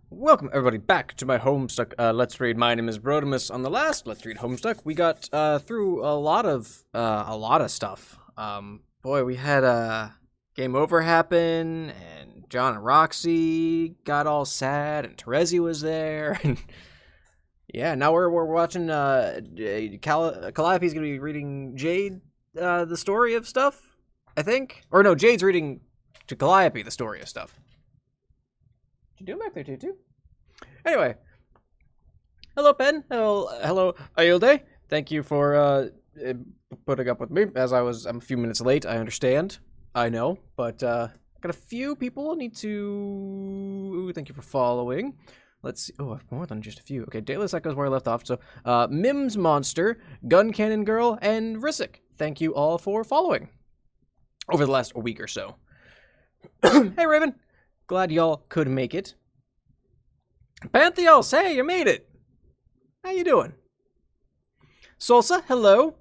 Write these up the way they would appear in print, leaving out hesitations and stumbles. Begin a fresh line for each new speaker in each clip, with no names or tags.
Welcome everybody back to my Homestuck Let's Read. My name is Brodemus. On the last Let's Read Homestuck, we got through a lot of stuff. Boy, we had Game Over happen, and John and Roxy got all sad, and Terezi was there, and yeah, now we're watching. Calliope's gonna be reading Jade the story of stuff, I think, or no, Jade's reading to Calliope the story of stuff. What you doing back there, Tutu? Anyway, hello, Pen. Hello, Ayode. Thank you for putting up with me, as I'm a few minutes late. I understand. I know, but got a few people need to. Thank you for following. Let's see. Oh, I've more than just a few. Okay, Dayless Echoes where I left off. So, Mims Monster, Gun Cannon Girl, and Vriska. Thank you all for following over the last week or so. Hey, Raven. Glad y'all could make it. Pantheos, hey, you made it. How you doing? Salsa, hello.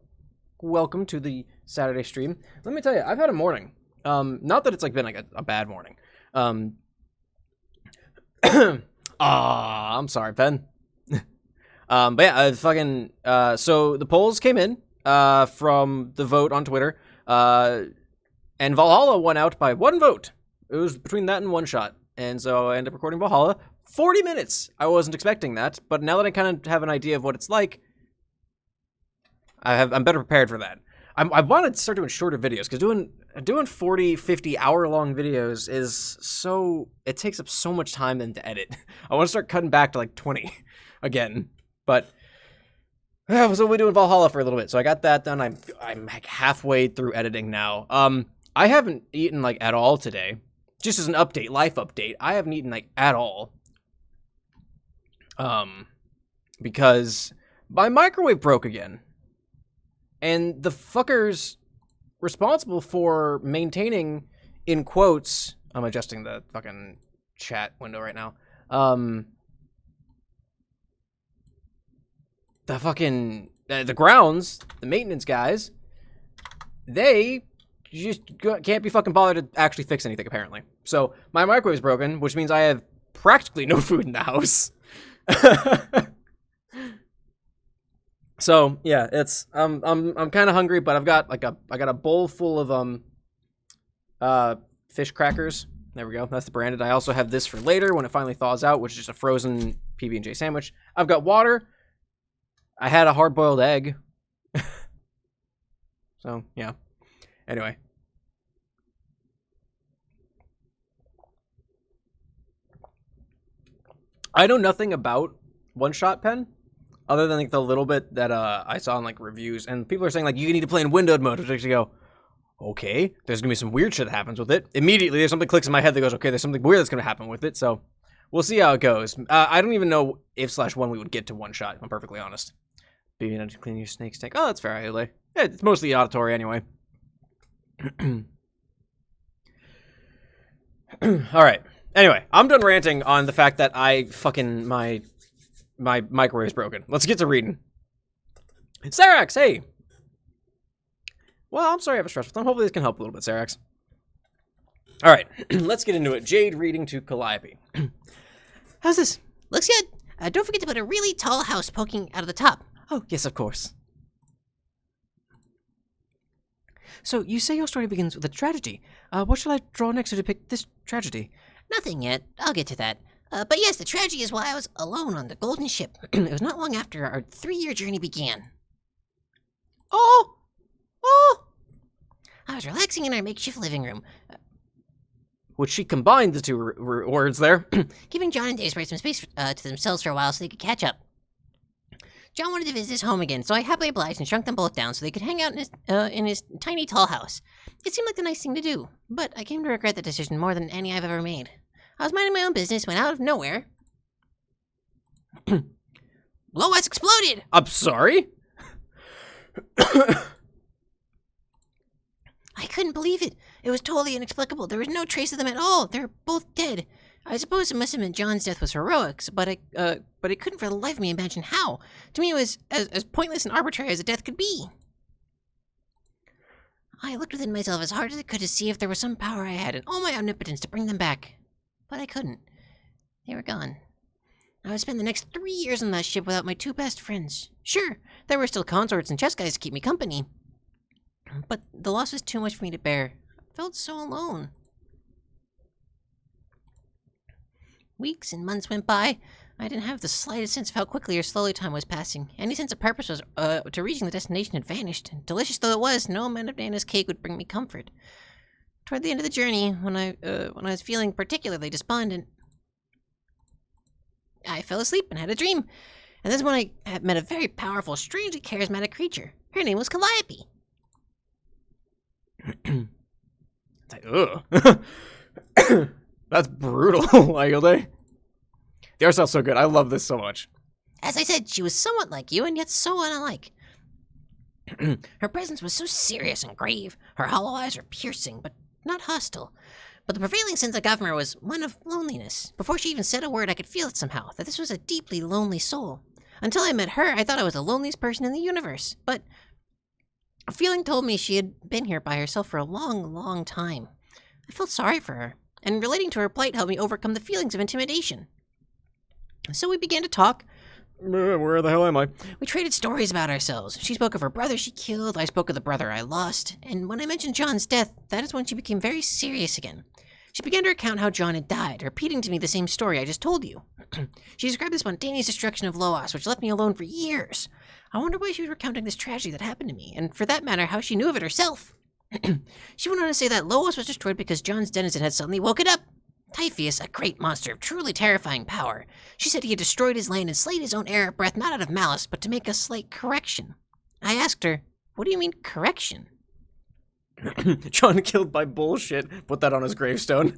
Welcome to the Saturday stream. Let me tell you, I've had a morning. Not that it's like been like a bad morning. I'm sorry, Pen. But yeah, so the polls came in from the vote on Twitter, and Valhalla won out by 1 vote. It was between that and One Shot, and so I ended up recording Valhalla. 40 minutes! I wasn't expecting that, but now that I kind of have an idea of what it's like, I'm better prepared for that. I wanted to start doing shorter videos, because doing 40, 50 hour-long videos is so... It takes up so much time then to edit. I want to start cutting back to like 20 again, but... so we're doing Valhalla for a little bit, so I got that done. I'm like halfway through editing now. I haven't eaten like at all today. Just as an update, life update, I haven't eaten like at all. Because my microwave broke again. And the fuckers responsible for maintaining, in quotes, I'm adjusting the fucking chat window right now. The grounds, the maintenance guys, they just can't be fucking bothered to actually fix anything, apparently. So my microwave's broken, which means I have practically no food in the house. So yeah, it's I'm kind of hungry, but I got a bowl full of fish crackers. There we go. That's the branded. I also have this for later when it finally thaws out, which is just a frozen PB&J sandwich. I've got water. I had a hard-boiled egg. So yeah. Anyway. I know nothing about one-shot pen, other than like the little bit that I saw in like reviews, and people are saying like you need to play in windowed mode, which makes you go, okay, there's gonna be some weird shit that happens with it. Immediately, there's something clicks in my head that goes, okay, there's something weird that's gonna happen with it. So we'll see how it goes. I don't even know if /1 we would get to one shot. If I'm perfectly honest. Baby, not to clean your snake tank. Oh, that's fair, Ayole. Yeah, it's mostly auditory anyway. All right. Anyway, I'm done ranting on the fact that my microwave's broken. Let's get to reading. Sarax, hey. Well, I'm sorry I have a stressful time. Hopefully this can help a little bit, Sarax. All right, let's get into it. Jade reading to Calliope.
How's this? Looks good. Don't forget to put a really tall house poking out of the top.
Oh, yes, of course.
So, you say your story begins with a tragedy. What shall I draw next to depict this tragedy?
Nothing yet. I'll get to that. But yes, the tragedy is why I was alone on the golden ship. It was not long after our 3-year journey began.
Oh!
I was relaxing in our makeshift living room.
Which she combined the two words there.
Giving John and Daysprite some space to themselves for a while so they could catch up. John wanted to visit his home again, so I happily obliged and shrunk them both down so they could hang out in his tiny tall house. It seemed like the nice thing to do, but I came to regret the decision more than any I've ever made. I was minding my own business when out of nowhere... Loas exploded!
I'm sorry?
I couldn't believe it. It was totally inexplicable. There was no trace of them at all. They were both dead. I suppose it must have meant John's death was heroic, but I couldn't for the life of me imagine how. To me, it was as pointless and arbitrary as a death could be. I looked within myself as hard as I could to see if there was some power I had in all my omnipotence to bring them back. but I couldn't. They were gone. I would spend the next 3 years on that ship without my 2 best friends. Sure, there were still consorts and chess guys to keep me company. But the loss was too much for me to bear. I felt so alone. Weeks and months went by. I didn't have the slightest sense of how quickly or slowly time was passing. Any sense of purpose was to reaching the destination had vanished, and delicious though it was, no amount of Nana's cake would bring me comfort. Toward the end of the journey, when I was feeling particularly despondent, I fell asleep and had a dream. And this is when I had met a very powerful, strangely charismatic creature. Her name was Calliope.
Ugh. That's brutal, Ayode. The art style's so good. I love this so much.
As I said, she was somewhat like you, and yet so unlike. Her presence was so serious and grave. Her hollow eyes were piercing, but not hostile. But the prevailing sense I got from her was one of loneliness. Before she even said a word, I could feel it somehow, that this was a deeply lonely soul. Until I met her, I thought I was the loneliest person in the universe. But a feeling told me she had been here by herself for a long, long time. I felt sorry for her, and relating to her plight helped me overcome the feelings of intimidation. So we began to talk.
Where the hell am I?
We traded stories about ourselves. She spoke of her brother she killed, I spoke of the brother I lost, and when I mentioned John's death, that is when she became very serious again. She began to recount how John had died, repeating to me the same story I just told you. She described the spontaneous destruction of Loas, which left me alone for years. I wonder why she was recounting this tragedy that happened to me, and for that matter, how she knew of it herself. She went on to say that Loas was destroyed because John's denizen had suddenly woken up. Typhoeus, a great monster of truly terrifying power. She said he had destroyed his land and slayed his own air of breath not out of malice, but to make a slight correction. I asked her, what do you mean, correction?
John killed by bullshit. Put that on his gravestone.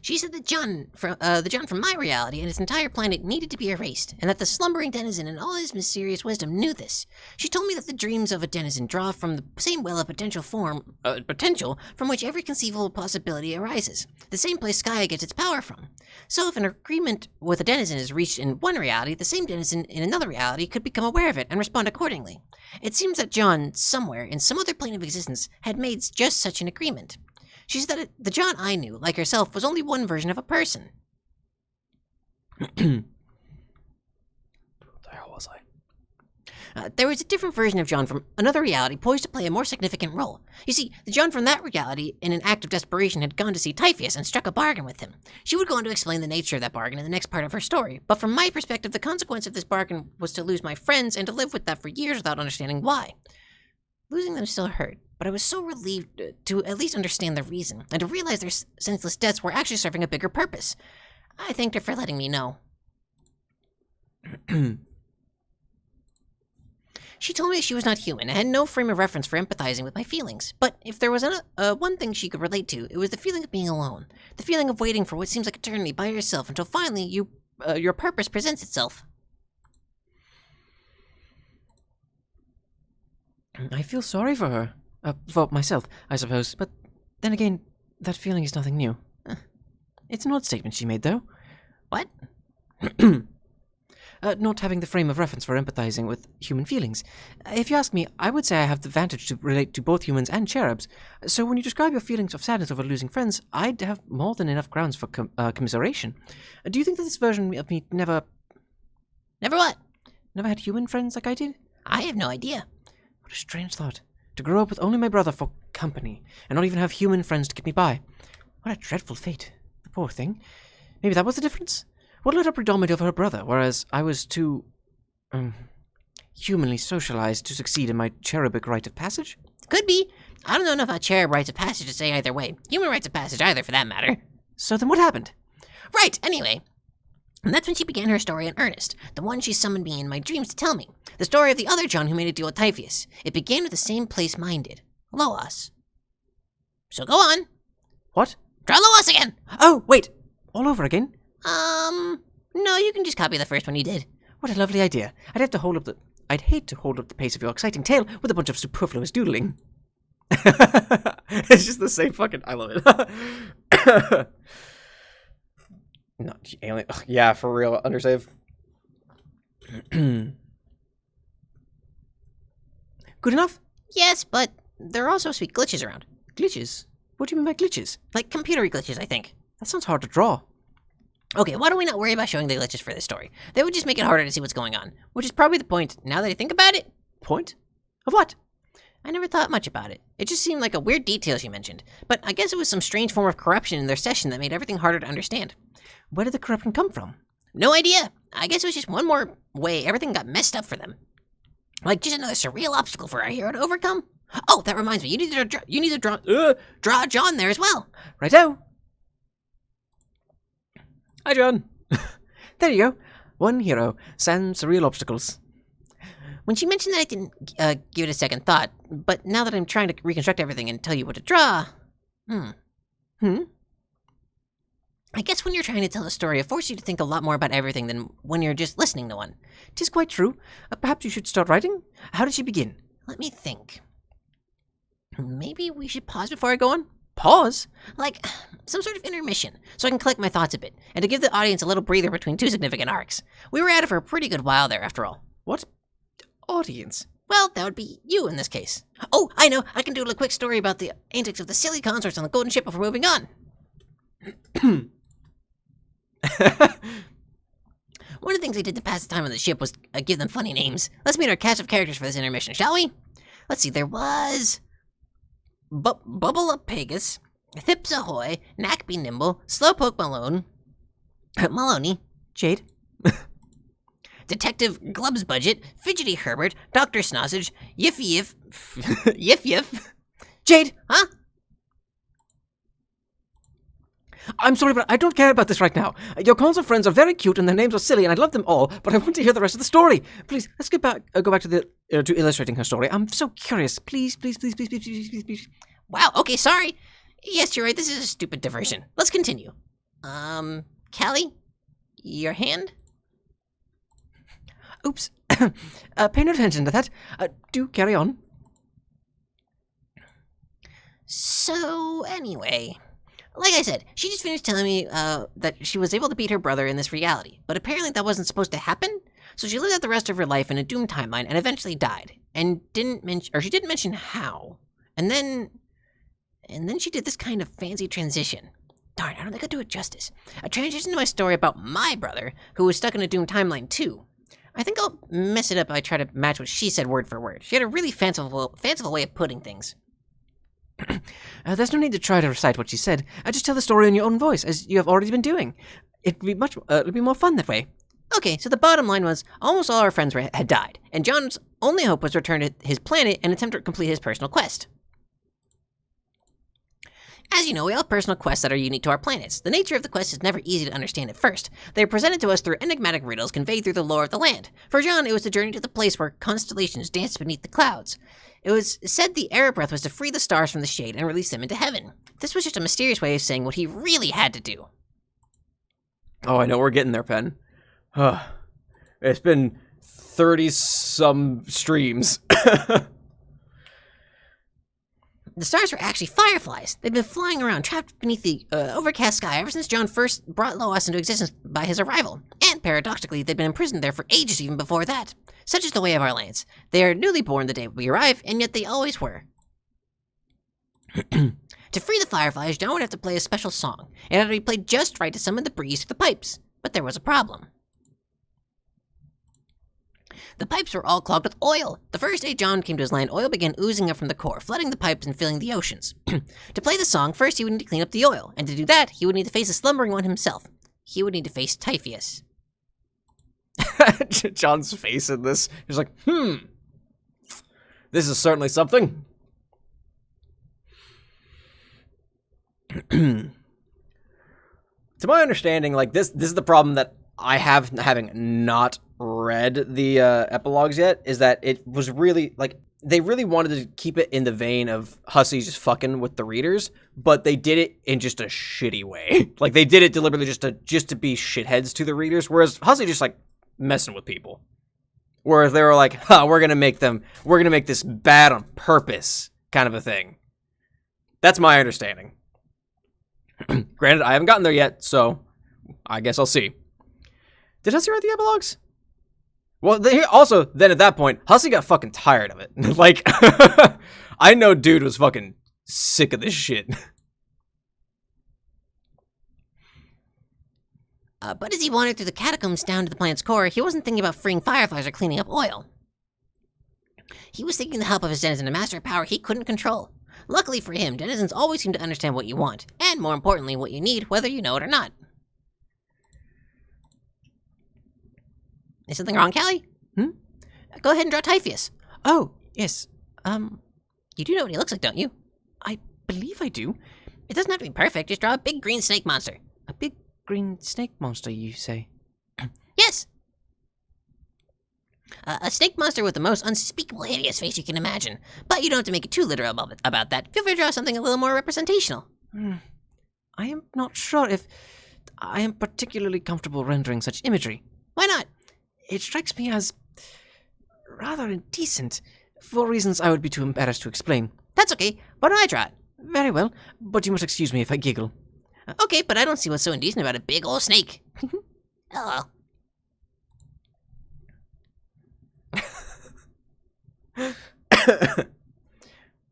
She said that the John from my reality and his entire planet needed to be erased, and that the slumbering denizen in all his mysterious wisdom knew this. She told me that the dreams of a denizen draw from the same well of potential from which every conceivable possibility arises, the same place Gaia gets its power from. So if an agreement with a denizen is reached in one reality, the same denizen in another reality could become aware of it and respond accordingly. It seems that John, somewhere in some other plane of existence, had made just such an agreement. She said that the John I knew, like herself, was only one version of a person.
What the hell was I?
There was a different version of John from another reality poised to play a more significant role. You see, the John from that reality, in an act of desperation, had gone to see Typhoeus and struck a bargain with him. She would go on to explain the nature of that bargain in the next part of her story, but from my perspective, the consequence of this bargain was to lose my friends and to live with that for years without understanding why. Losing them still hurt, but I was so relieved to at least understand the reason, and to realize their senseless deaths were actually serving a bigger purpose. I thanked her for letting me know. She told me she was not human and had no frame of reference for empathizing with my feelings. But if there was one thing she could relate to, it was the feeling of being alone. The feeling of waiting for what seems like eternity by yourself until finally your purpose presents itself.
I feel sorry for her. For myself, I suppose. But then again, that feeling is nothing new. It's an odd statement she made, though.
What?
Not having the frame of reference for empathizing with human feelings. If you ask me, I would say I have the advantage to relate to both humans and cherubs. So when you describe your feelings of sadness over losing friends, I'd have more than enough grounds for commiseration. Do you think that this version of me never...
Never what?
Never had human friends like I did?
I have no idea.
What a strange thought. To grow up with only my brother for company, and not even have human friends to get me by. What a dreadful fate. The poor thing. Maybe that was the difference? What let her predominate over her brother, whereas I was too... humanly socialized to succeed in my cherubic rite of passage?
Could be. I don't know enough about cherub rites of passage to say either way. Human rites of passage either, for that matter.
So then what happened?
Right, anyway. And that's when she began her story in earnest, the one she summoned me in my dreams to tell me. The story of the other John who made a deal with Typhoeus. It began with the same place mine did. Loas. So go on.
What?
Draw Loas again!
Oh, wait! All over again?
No, you can just copy the first one you did.
What a lovely idea. I'd hate to hold up the pace of your exciting tale with a bunch of superfluous doodling.
It's just the same fucking... I love it. Not alien. Ugh, yeah, for real. Undersave.
Good enough?
Yes, but there are also supposed to be glitches around.
Glitches? What do you mean by glitches?
Like computery glitches, I think.
That sounds hard to draw.
Okay, why don't we not worry about showing the glitches for this story? They would just make it harder to see what's going on. Which is probably the point, now that I think about it.
Point? Of what?
I never thought much about it. It just seemed like a weird detail she mentioned. But I guess it was some strange form of corruption in their session that made everything harder to understand.
Where did the corruption come from?
No idea. I guess it was just one more way everything got messed up for them. Like just another surreal obstacle for our hero to overcome. Oh, that reminds me. You need to draw John there as well.
Righto.
Hi, John.
There you go. One hero, sans surreal obstacles.
When she mentioned that, I didn't give it a second thought. But now that I'm trying to reconstruct everything and tell you what to draw, I guess when you're trying to tell a story, it forces you to think a lot more about everything than when you're just listening to one.
'Tis quite true. Perhaps you should start writing? How did she begin?
Let me think. Maybe we should pause before I go on?
Pause?
Like, some sort of intermission, so I can collect my thoughts a bit, and to give the audience a little breather between two significant arcs. We were at it for a pretty good while there, after all.
What? Audience?
Well, that would be you in this case. Oh, I know! I can do a quick story about the antics of the silly consorts on the Golden Ship before moving on. One of the things I did to pass the time on the ship was give them funny names. Let's meet our cast of characters for this intermission, shall we? Let's see, there was... Bubble Up Pegasus, Thips Ahoy, Knack Be Nimble, Slowpoke Maloney,
Jade?
Detective Glub's Budget, Fidgety Herbert, Dr. Snossage, Yiff Yiff.
Jade!
Huh?
I'm sorry, but I don't care about this right now. Your console friends are very cute and their names are silly and I love them all, but I want to hear the rest of the story. Please, let's go back to the to illustrating her story. I'm so curious. Please.
Wow, okay, sorry. Yes, you're right, this is a stupid diversion. Let's continue. Callie? Your hand?
Oops. Pay no attention to that. Do carry on.
So, anyway... Like I said, she just finished telling me that she was able to beat her brother in this reality, but apparently that wasn't supposed to happen. So she lived out the rest of her life in a doomed timeline and eventually died, and she didn't mention how. And then she did this kind of fancy transition. Darn, I don't think I do it justice. A transition to my story about my brother, who was stuck in a doomed timeline too. I think I'll mess it up if I try to match what she said word for word. She had a really fanciful way of putting things.
There's no need to try to recite what she said. Just tell the story in your own voice, as you have already been doing. It'll be more fun that way.
Okay, so the bottom line was, almost all our friends had died, and John's only hope was to return to his planet and attempt to complete his personal quest. As you know, we all have personal quests that are unique to our planets. The nature of the quest is never easy to understand at first. They are presented to us through enigmatic riddles conveyed through the lore of the land. For John, it was the journey to the place where constellations danced beneath the clouds. It was said the air breath was to free the stars from the shade and release them into heaven. This was just a mysterious way of saying what he really had to do.
Oh, I know, we're getting there, Pen. It's been 30-some streams.
The stars were actually fireflies. They'd been flying around, trapped beneath the overcast sky ever since John first brought Loas into existence by his arrival. And paradoxically, they'd been imprisoned there for ages even before that. Such is the way of our lands. They are newly born the day we arrive, and yet they always were. To free the fireflies, John would have to play a special song. It had to be played just right to summon the breeze through the pipes. But there was a problem. The pipes were all clogged with oil. The first day John came to his land, oil began oozing up from the core, flooding the pipes and filling the oceans. To play the song, first he would need to clean up the oil, and to do that, he would need to face a slumbering one himself. He would need to face Typhoeus.
John's face in this, he's like, this is certainly something. To my understanding, like, this is the problem that I have having not read the epilogues yet, is that it was really, like, they really wanted to keep it in the vein of Hussie just fucking with the readers, but they did it in just a shitty way. Like, they did it deliberately just to be shitheads to the readers, whereas Hussie just, like, messing with people. Whereas they were like, we're gonna make this bad on purpose, kind of a thing. That's my understanding. Granted, I haven't gotten there yet, so I guess I'll see. Did Hussie write the epilogues? Well, also, then at that point, Hussie got fucking tired of it. Like, I know dude was fucking sick of this shit.
But as he wandered through the catacombs down to the planet's core, he wasn't thinking about freeing fireflies or cleaning up oil. He was seeking the help of his denizen to master a power he couldn't control. Luckily for him, denizens always seem to understand what you want, and more importantly, what you need, whether you know it or not. Is something wrong, Callie? Go ahead and draw Typhoeus.
Oh, yes.
You do know what he looks like, don't you?
I believe I do.
It doesn't have to be perfect, just draw a big green snake monster.
A big green snake monster, you say?
Yes! A snake monster with the most unspeakable hideous face you can imagine. But you don't have to make it too literal about that. Feel free to draw something a little more representational.
I am not sure if I am particularly comfortable rendering such imagery.
Why not?
It strikes me as rather indecent, for reasons I would be too embarrassed to explain.
That's okay. Why don't I draw it?
Very well, but you must excuse me if I giggle.
Okay, but I don't see what's so indecent about a big old snake. Oh well.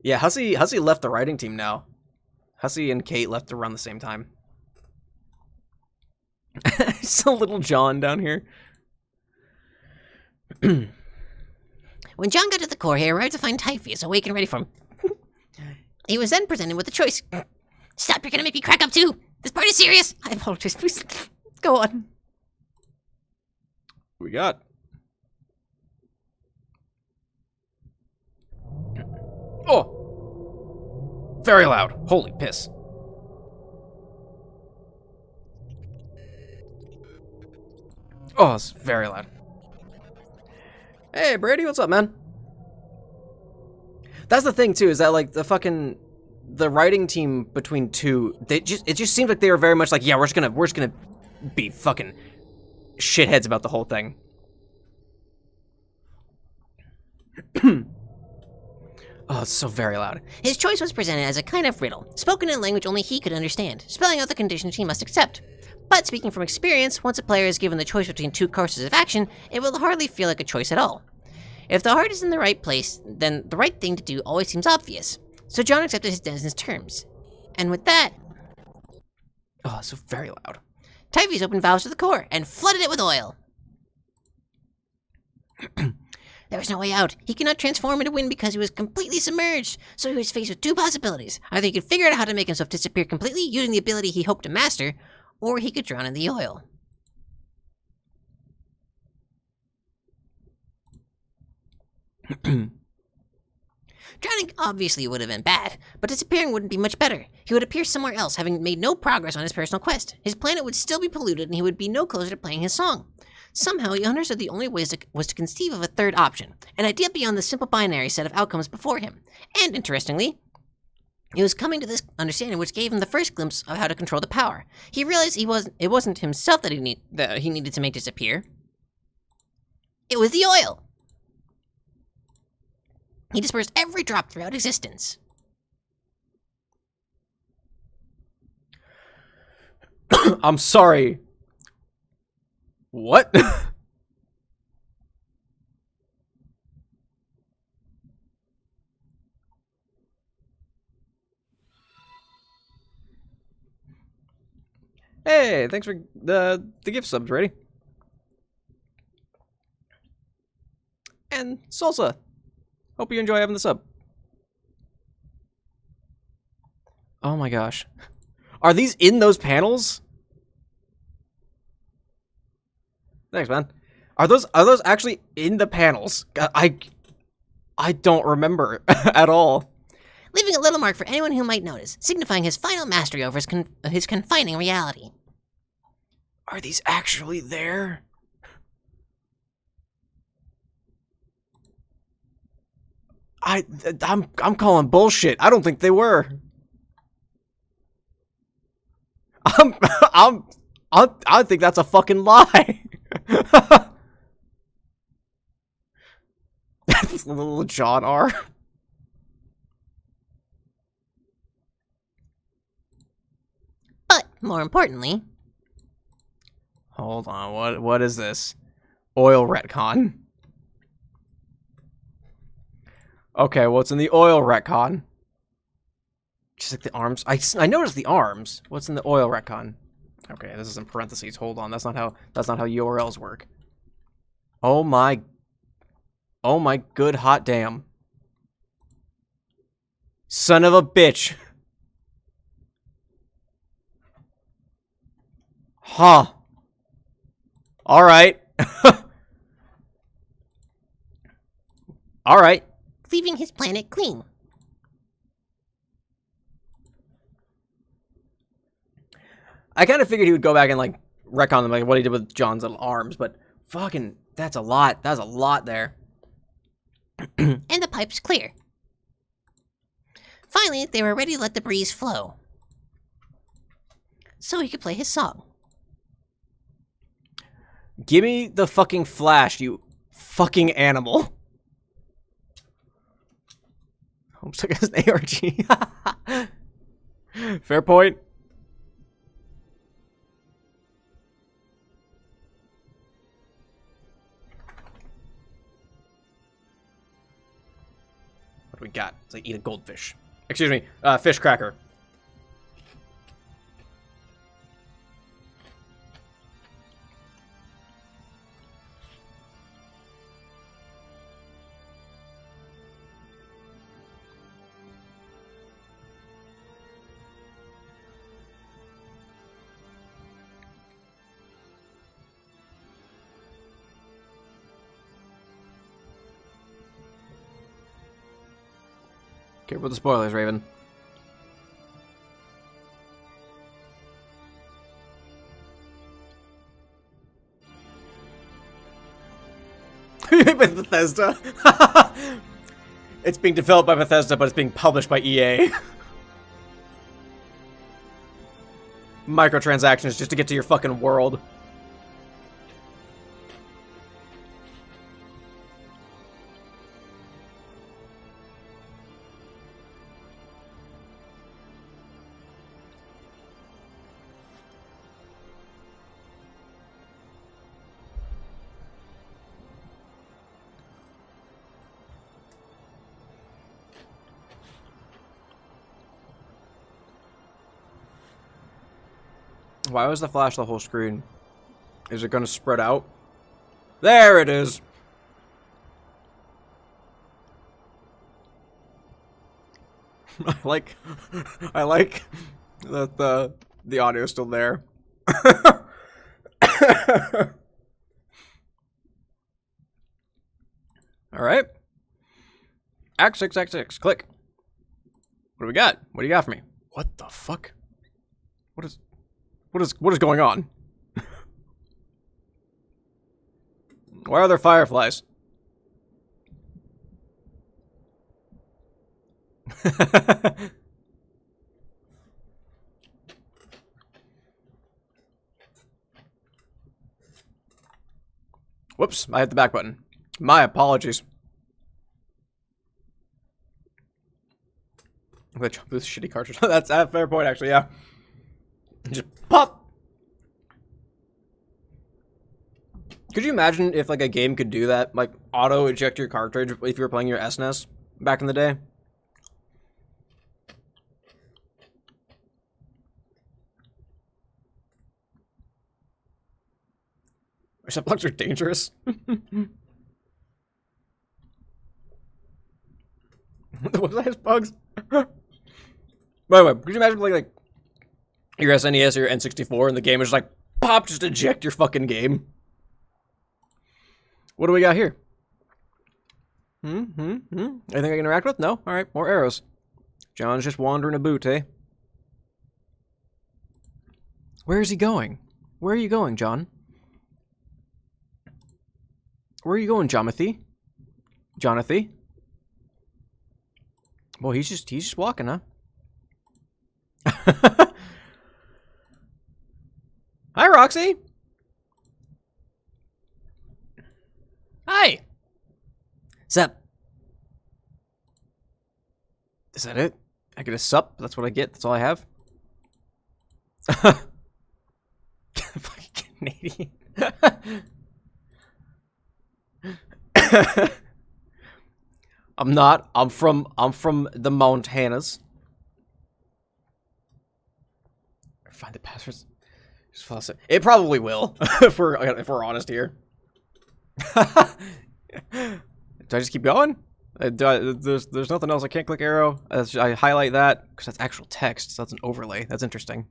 Yeah, Hussie left the writing team now. Hussie and Kate left around the same time. Still little John down here.
When John got to the core, he arrived to find Typhoeus awake and ready for him. He was then presented with a choice. Stop, you're gonna make me crack up too! This part is serious!
I apologize, please go on.
We got. Oh! Very loud. Holy piss. Oh, it's very loud. Hey, Brady, what's up, man? That's the thing, too, is that, like, the writing team between two, it just seemed like they were very much like, yeah, we're just gonna be fucking shitheads about the whole thing. Oh, it's so very loud.
His choice was presented as a kind of riddle, spoken in a language only he could understand, spelling out the conditions he must accept. But speaking from experience, once a player is given the choice between two courses of action, it will hardly feel like a choice at all. If the heart is in the right place, then the right thing to do always seems obvious. So John accepted his denizen's terms. And with that...
Oh, it's so very loud.
Typhoeus opened valves to the core and flooded it with oil. There was no way out. He could not transform into wind because he was completely submerged. So he was faced with two possibilities. Either he could figure out how to make himself disappear completely using the ability he hoped to master, or he could drown in the oil. Drowning obviously would have been bad, but disappearing wouldn't be much better. He would appear somewhere else, having made no progress on his personal quest. His planet would still be polluted, and he would be no closer to playing his song. Somehow, he understood the only way was to conceive of a third option, an idea beyond the simple binary set of outcomes before him. And, interestingly, he was coming to this understanding which gave him the first glimpse of how to control the power. He realized it wasn't himself that he needed to make disappear. It was the oil! He dispersed every drop throughout existence.
I'm sorry. What? Hey, thanks for the gift subs, ready? And Salsa. Hope you enjoy having the sub. Oh my gosh. Are these in those panels? Thanks, man. Are those actually in the panels? I don't remember at all.
Leaving a little mark for anyone who might notice, signifying his final mastery over his confining reality.
Are these actually there? I'm calling bullshit. I don't think they were. I think that's a fucking lie. That's little John R.
But more importantly,
Hold on. What is this? Oil retcon. Okay, what's in the oil retcon? Just like the arms. I noticed the arms. What's in the oil retcon? Okay, this is in parentheses. Hold on. That's not how URLs work. Oh my good hot damn. Son of a bitch. Huh. All right. All right.
Leaving his planet clean.
I kind of figured he would go back and like retcon them, like what he did with John's little arms, but fucking, that's a lot. That's a lot there.
And the pipe's clear. Finally, they were ready to let the breeze flow. So he could play his song.
Give me the fucking flash, you fucking animal. Homestuck has an ARG. Fair point. What do we got? It's like eat a goldfish. Excuse me, fish cracker. Careful with the spoilers, Raven. With Bethesda. It's being developed by Bethesda, but it's being published by EA. Microtransactions just to get to your fucking world. Why was the flash the whole screen? Is it going to spread out? There it is. I like that the audio is still there. All right. Act 6, Act 6. Click. What do we got? What do you got for me? What the fuck? What is going on? Why are there fireflies? Whoops, I hit the back button. My apologies. I'm gonna jump this shitty cartridge. That's a fair point, actually, yeah. Just pop! Could you imagine if, like, a game could do that? Like, auto-eject your cartridge if you were playing your SNES back in the day? Reset blocks are dangerous. What was that, bugs? By the way, could you imagine like your SNES or your N64 and the game is just like, pop, just eject your fucking game? What do we got here? Anything I can interact with? No? Alright, more arrows. John's just wandering about, eh? Where is he going? Where are you going, John? Where are you going, Jonathy? Jonathy? Well, he's just walking, huh? Hi, Roxy. Hi.
Sup?
Is that it? I get a sup? That's what I get? That's all I have? Fucking Canadian. I'm not. I'm from the Montanas. Find the passwords. Just floss it. It probably will, if we're honest here. Do I just keep going? There's nothing else. I can't click arrow. I highlight that because that's actual text. So that's an overlay. That's interesting.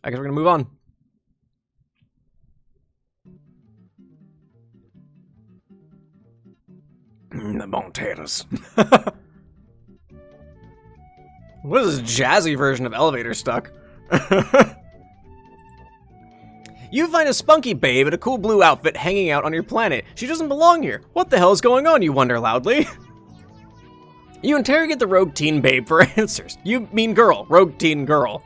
I guess we're gonna move on. The Montanas. What is this jazzy version of Elevator Stuck? You find a spunky babe in a cool blue outfit hanging out on your planet. She doesn't belong here. What the hell is going on, you wonder loudly. You interrogate the rogue teen babe for answers. You mean girl. Rogue teen girl.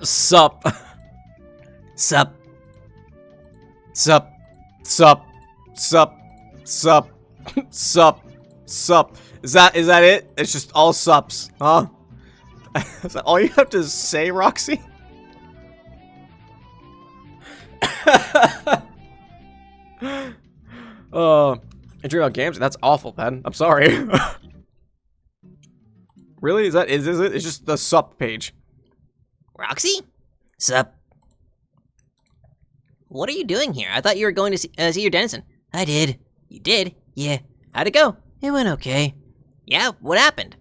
Sup.
Sup.
Sup. Sup. Sup. Sup. Sup. Sup. Is that it? It's just all sups, huh? Is that all you have to say, Roxy? Andrew Games, that's awful, man. I'm sorry. Really? Is it? It's just the sup page.
Roxy? Sup. What are you doing here? I thought you were going to see your denizen. I did. You did? Yeah. How'd it go? It went okay. Yeah? What happened?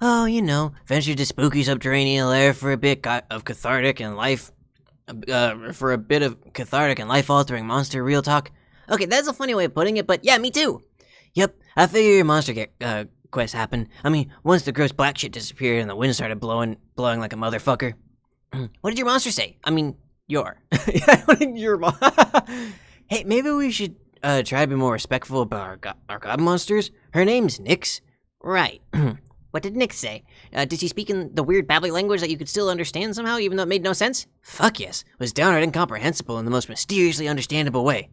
Oh, you know, ventured to spooky subterranean lair for a bit of cathartic and life... for a bit of cathartic and life-altering monster real talk. Okay, that's a funny way of putting it, but yeah, me too. Yep, I figure your monster quest happened. I mean, once the gross black shit disappeared and the wind started blowing like a motherfucker. What did your monster say? I mean, your.
Yeah, your
Hey, maybe we should try to be more respectful about our god monsters. Her name's Nyx. Right. What did Nyx say? Did she speak in the weird babbly language that you could still understand somehow, even though it made no sense? Fuck yes. It was downright incomprehensible in the most mysteriously understandable way.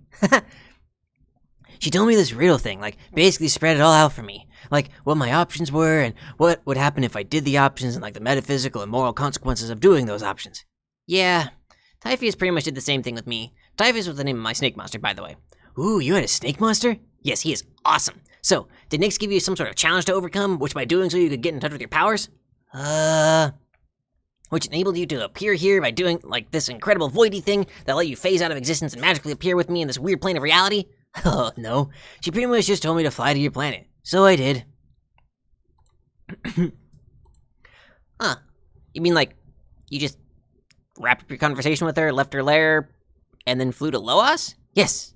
She told me this riddle thing, like, basically spread it all out for me. Like, what my options were, and what would happen if I did the options, and like the metaphysical and moral consequences of doing those options. Yeah, Typhus pretty much did the same thing with me. Typhus was the name of my snake monster, by the way. Ooh, you had a snake monster? Yes, he is awesome. So, did Nyx give you some sort of challenge to overcome, which by doing so you could get in touch with your powers? Which enabled you to appear here by doing, like, this incredible voidy thing that let you phase out of existence and magically appear with me in this weird plane of reality? Oh, no. She pretty much just told me to fly to your planet. So I did. Huh. You mean, like, you just wrapped up your conversation with her, left her lair, and then flew to Loas? Yes.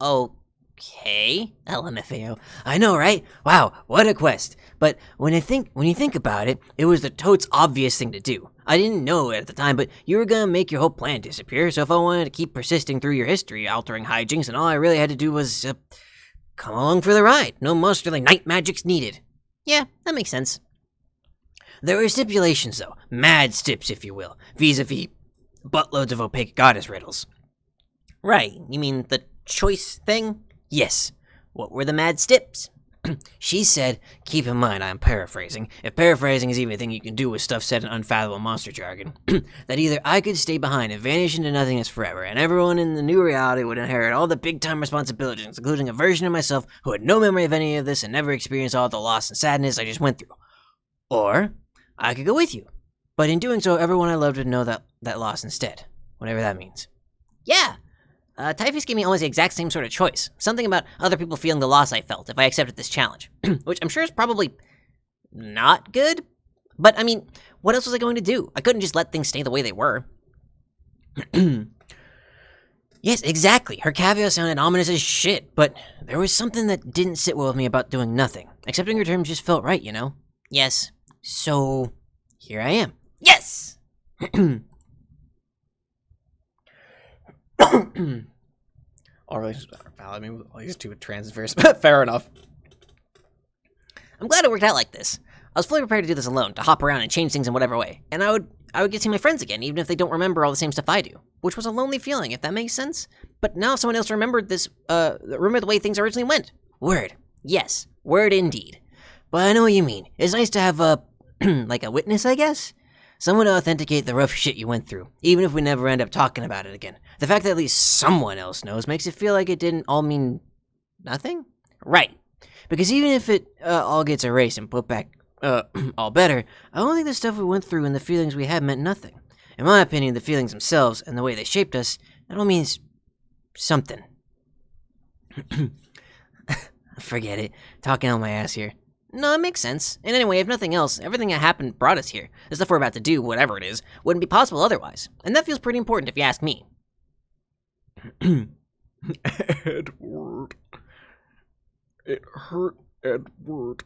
Okay. LMFAO. I know, right? Wow, what a quest. But when you think about it, it was the totes obvious thing to do. I didn't know it at the time, but you were gonna make your whole plan disappear, so if I wanted to keep persisting through your history, altering hijinks, and all I really had to do was, come along for the ride. No monsterly night magics needed. Yeah, that makes sense. There were stipulations, though. Mad stips, if you will. Vis-a-vis buttloads of opaque goddess riddles. Right, you mean the choice thing? Yes. What were the mad stips? She said, keep in mind I'm paraphrasing, if paraphrasing is even a thing you can do with stuff said in unfathomable monster jargon, that either I could stay behind and vanish into nothingness forever, and everyone in the new reality would inherit all the big-time responsibilities, including a version of myself who had no memory of any of this and never experienced all the loss and sadness I just went through. Or, I could go with you. But in doing so, everyone I loved would know that loss instead, whatever that means. Yeah! Typhus gave me almost the exact same sort of choice. Something about other people feeling the loss I felt if I accepted this challenge. Which I'm sure is probably not good. But, I mean, what else was I going to do? I couldn't just let things stay the way they were. Yes, exactly. Her caveat sounded ominous as shit, but there was something that didn't sit well with me about doing nothing. Accepting her terms just felt right, you know? Yes. So, here I am. Yes!
All relations are valid. I mean, all these two transfers. Fair enough.
I'm glad it worked out like this. I was fully prepared to do this alone, to hop around and change things in whatever way. And I would get to see my friends again, even if they don't remember all the same stuff I do. Which was a lonely feeling, if that makes sense. But now someone else remembered the way things originally went. Word. Yes. Word indeed. But I know what you mean. It's nice to have like a witness, I guess? Someone to authenticate the rough shit you went through, even if we never end up talking about it again. The fact that at least someone else knows makes it feel like it didn't all mean nothing?
Right. Because even if it all gets erased and put back all better, I don't think the stuff we went through and the feelings we had meant nothing. In my opinion, the feelings themselves and the way they shaped us, that all means something. Forget it. Talking on my ass here.
No, it makes sense. And anyway, if nothing else, everything that happened brought us here. The stuff we're about to do, whatever it is, wouldn't be possible otherwise. And that feels pretty important if you ask me.
Edward. It hurt Edward.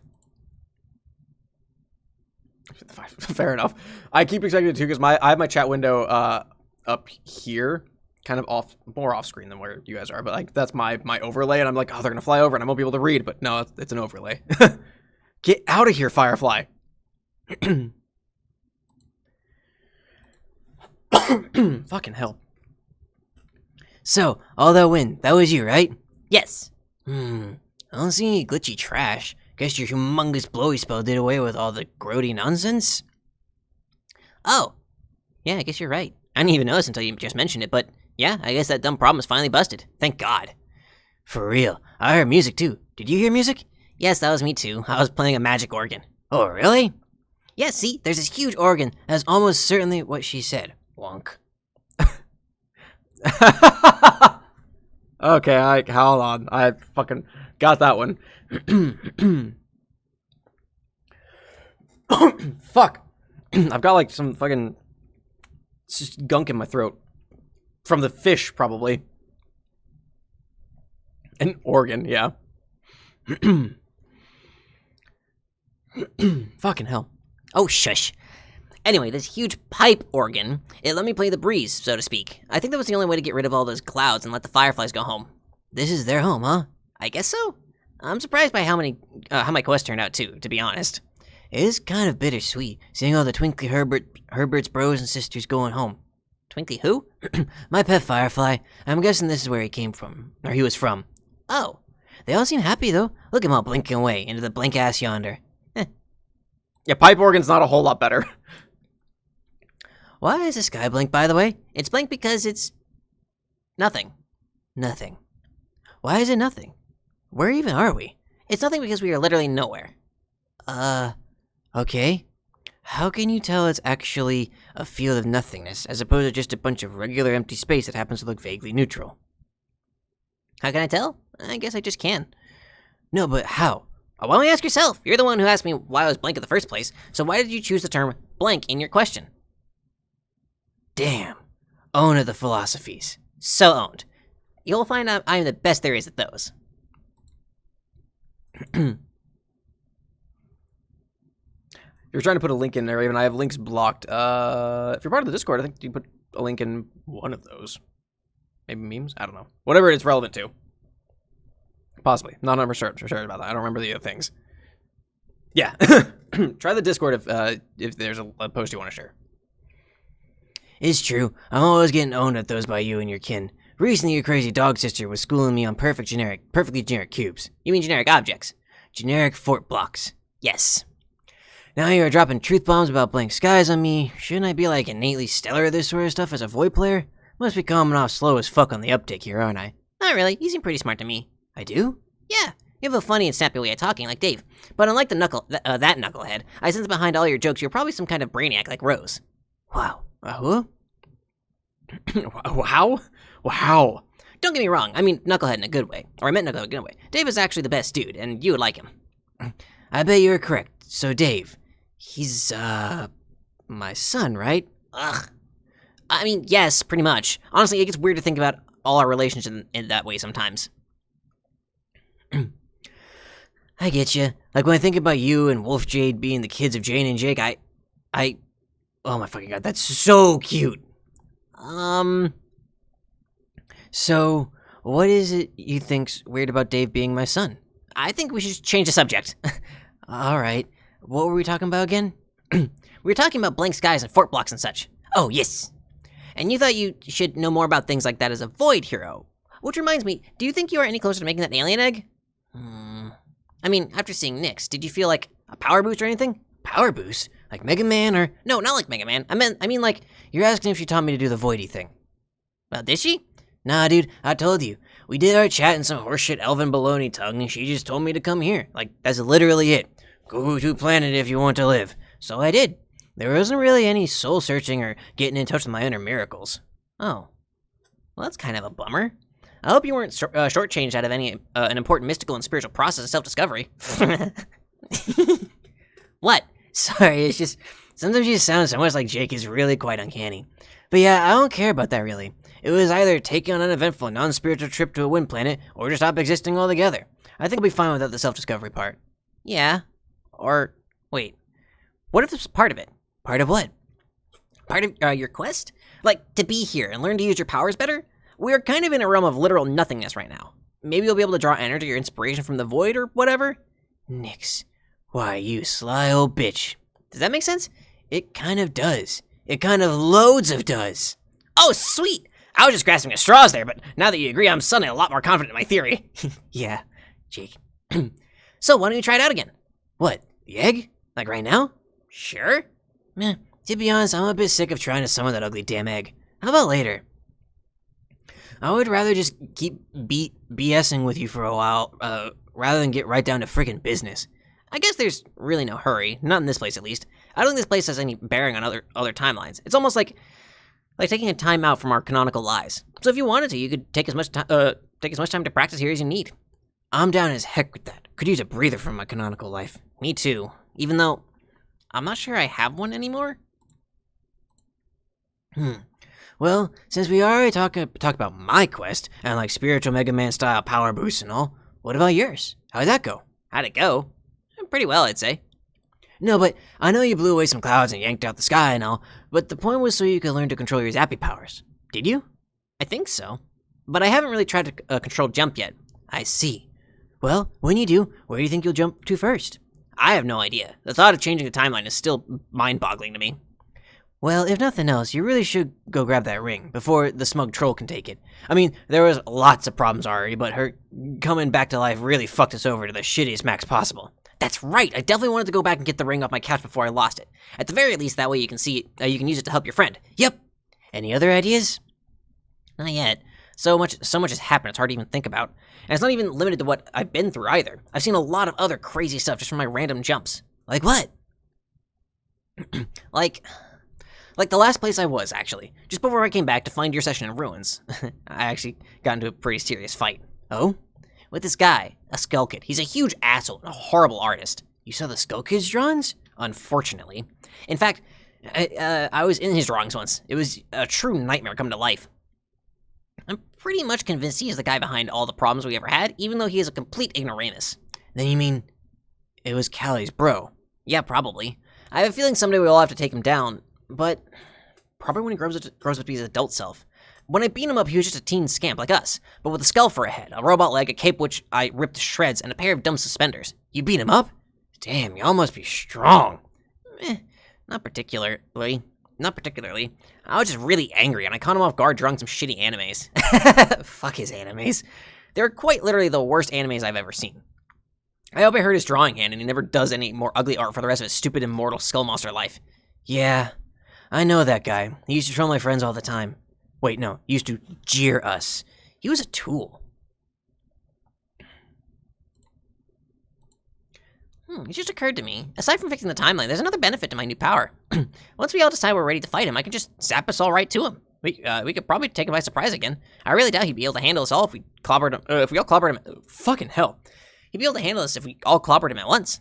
Fair enough. I keep expecting it too because I have my chat window up here, kind of more off screen than where you guys are. But like that's my overlay, and I'm like, oh, they're gonna fly over, and I won't be able to read. But no, it's an overlay. Get out of here, Firefly. Fucking hell.
So, all that wind, that was you, right?
Yes.
I don't see any glitchy trash. Guess your humongous blowy spell did away with all the grody nonsense?
Oh. Yeah, I guess you're right. I didn't even notice until you just mentioned it, but yeah, I guess that dumb problem is finally busted. Thank God.
For real. I heard music too. Did you hear music?
Yes, that was me too. I was playing a magic organ.
Oh, really?
Yeah, see, there's this huge
Organ. That's almost certainly what she said. Wonk.
Okay, hold on. I fucking got that one. Fuck. I've got like some fucking just gunk in my throat. From the fish, probably. An organ, yeah.
Fucking hell.
Oh, shush. Anyway, this huge pipe organ, it let me play the breeze, so to speak. I think that was the only way to get rid of all those clouds and let the fireflies go home.
This is their home, huh?
I guess so. I'm surprised by how my quest turned out too, to be honest.
It is kind of bittersweet, seeing all the Twinkly Herbert's bros and sisters going home.
Twinkly who?
My pet Firefly. I'm guessing this is where he came from, or he was from.
Oh.
They all seem happy, though. Look at them all blinking away into the blink ass yonder.
Yeah, pipe organ's not a whole lot better.
Why is the sky blank, by the way?
It's blank because it's nothing.
Nothing. Why is it nothing? Where even are we?
It's nothing because we are literally nowhere.
Okay. How can you tell it's actually a field of nothingness, as opposed to just a bunch of regular empty space that happens to look vaguely neutral?
How can I tell? I guess I just can.
No, but how?
Why don't you ask yourself? You're the one who asked me why I was blank in the first place, so why did you choose the term blank in your question?
Damn. Own of the philosophies.
So owned. You'll find out I'm the best there is at those.
You're trying to put a link in there, even I have links blocked. If you're part of the Discord, I think you put a link in one of those. Maybe memes? I don't know. Whatever it's relevant to. Possibly. Not 100% sure about that. I don't remember the other things. Yeah. Try the Discord if there's a post you want to share.
It's true. I'm always getting owned at those by you and your kin. Recently, your crazy dog sister was schooling me on perfectly generic cubes.
You mean generic objects?
Generic fort blocks.
Yes.
Now you're dropping truth bombs about blank skies on me. Shouldn't I be like innately stellar at this sort of stuff as a Void player? Must be coming off slow as fuck on the uptick here, aren't I?
Not really. You seem pretty smart to me.
I do?
Yeah. You have a funny and snappy way of talking, like Dave. But unlike that knucklehead, I sense behind all your jokes you're probably some kind of brainiac like Rose.
Wow. Who?
Wow? Wow.
Don't get me wrong, I mean knucklehead in a good way. Or I meant knucklehead in a good way. Dave is actually the best dude, and you would like him.
I bet you're correct. So Dave, he's, my son, right?
Ugh. I mean, yes, pretty much. Honestly, it gets weird to think about all our relations in that way sometimes.
I get you. Like when I think about you and Wolf Jade being the kids of Jane and Jake, oh my fucking god, that's so cute. So, what is it you think's weird about Dave being my son?
I think we should change the subject.
Alright. What were we talking about again?
We were talking about blank skies and fort blocks and such.
Oh, yes.
And you thought you should know more about things like that as a Void hero. Which reminds me, do you think you are any closer to making that alien egg? I mean, after seeing Nyx, did you feel like a power boost or anything?
Power boost? Like Mega Man or...
No, not like Mega Man. I mean like...
You're asking if she taught me to do the Voidy thing.
Well, did she? Nah, dude, I told you. We did our chat in some horseshit elven baloney tongue, and she just told me to come here. Like, that's literally it. Go to planet if you want to live. So I did. There wasn't really any soul searching or getting in touch with my inner miracles. Oh. Well, that's kind of a bummer. I hope you weren't shortchanged out of any an important mystical and spiritual process of self-discovery. What? Sorry, it's just... Sometimes you sound so much like Jake is really quite uncanny. But yeah, I don't care about that really. It was either take on an uneventful, non-spiritual trip to a wind planet, or just stop existing altogether. I think I'll be fine without the self-discovery part. Yeah. Or, wait. What if this was part of it? Part of what? Part of your quest? Like, to be here and learn to use your powers better? We're kind of in a realm of literal nothingness right now. Maybe you'll be able to draw energy or inspiration from the void or whatever? Nix. Why, you sly old bitch. Does that make sense? It kind of does. It kind of loads of does. Oh, sweet! I was just grasping at straws there, but now that you agree, I'm suddenly a lot more confident in my theory. Yeah, Jake. So, why don't you try it out again? What, the egg? Like right now? Sure. Meh, to be honest, I'm a bit sick of trying to summon that ugly damn egg. How about later? I would rather just keep BSing with you for a while, rather than get right down to frickin' business. I guess there's really no hurry, not in this place at least. I don't think this place has any bearing on other timelines. It's almost like taking a time out from our canonical lives. So if you wanted to, you could take as much time to practice here as you need. I'm down as heck with that. Could use a breather from my canonical life. Me too. Even though I'm not sure I have one anymore. Well, since we already talked about my quest and like spiritual Mega Man style power boosts and all, what about yours? How'd that go? How'd it go? Pretty well, I'd say. No, but I know you blew away some clouds and yanked out the sky and all, but the point was so you could learn to control your zappy powers. Did you? I think so. But I haven't really tried to control jump yet. I see. Well, when you do, where do you think you'll jump to first? I have no idea. The thought of changing the timeline is still mind-boggling to me. Well, if nothing else, you really should go grab that ring before the smug troll can take it. I mean, there was lots of problems already, but her coming back to life really fucked us over to the shittiest max possible. That's right. I definitely wanted to go back and get the ring off my couch before I lost it. At the very least, that way you can see it, you can use it to help your friend. Yep. Any other ideas? Not yet. So much has happened, it's hard to even think about. And it's not even limited to what I've been through either. I've seen a lot of other crazy stuff just from my random jumps. Like what? like the last place I was, actually. Just before I came back to find your session in ruins. I actually got into a pretty serious fight. Oh? With this guy, a Skull Kid. He's a huge asshole and a horrible artist. You saw the Skull Kid's drawings? Unfortunately. In fact, I was in his drawings once. It was a true nightmare come to life. I'm pretty much convinced he is the guy behind all the problems we ever had, even though he is a complete ignoramus. Then you mean, it was Callie's bro? Yeah, probably. I have a feeling someday we'll all have to take him down, but probably when he grows up to be his adult self. When I beat him up, he was just a teen scamp like us, but with a skull for a head, a robot leg, a cape which I ripped to shreds, and a pair of dumb suspenders. You beat him up? Damn, y'all must be strong. Not particularly. Not particularly. I was just really angry, and I caught him off guard drawing some shitty animes. Fuck his animes. They're quite literally the worst animes I've ever seen. I hope I hurt his drawing hand, and he never does any more ugly art for the rest of his stupid immortal skull monster life. Yeah, I know that guy. He used to troll my friends all the time. Wait, no, he used to jeer us. He was a tool. It just occurred to me, aside from fixing the timeline, there's another benefit to my new power. Once we all decide we're ready to fight him, I can just zap us all right to him. We could probably take him by surprise again. I really doubt he'd be able to handle us all if we clobbered him. If we all clobbered him, fucking hell, he'd be able to handle us if we all clobbered him at once.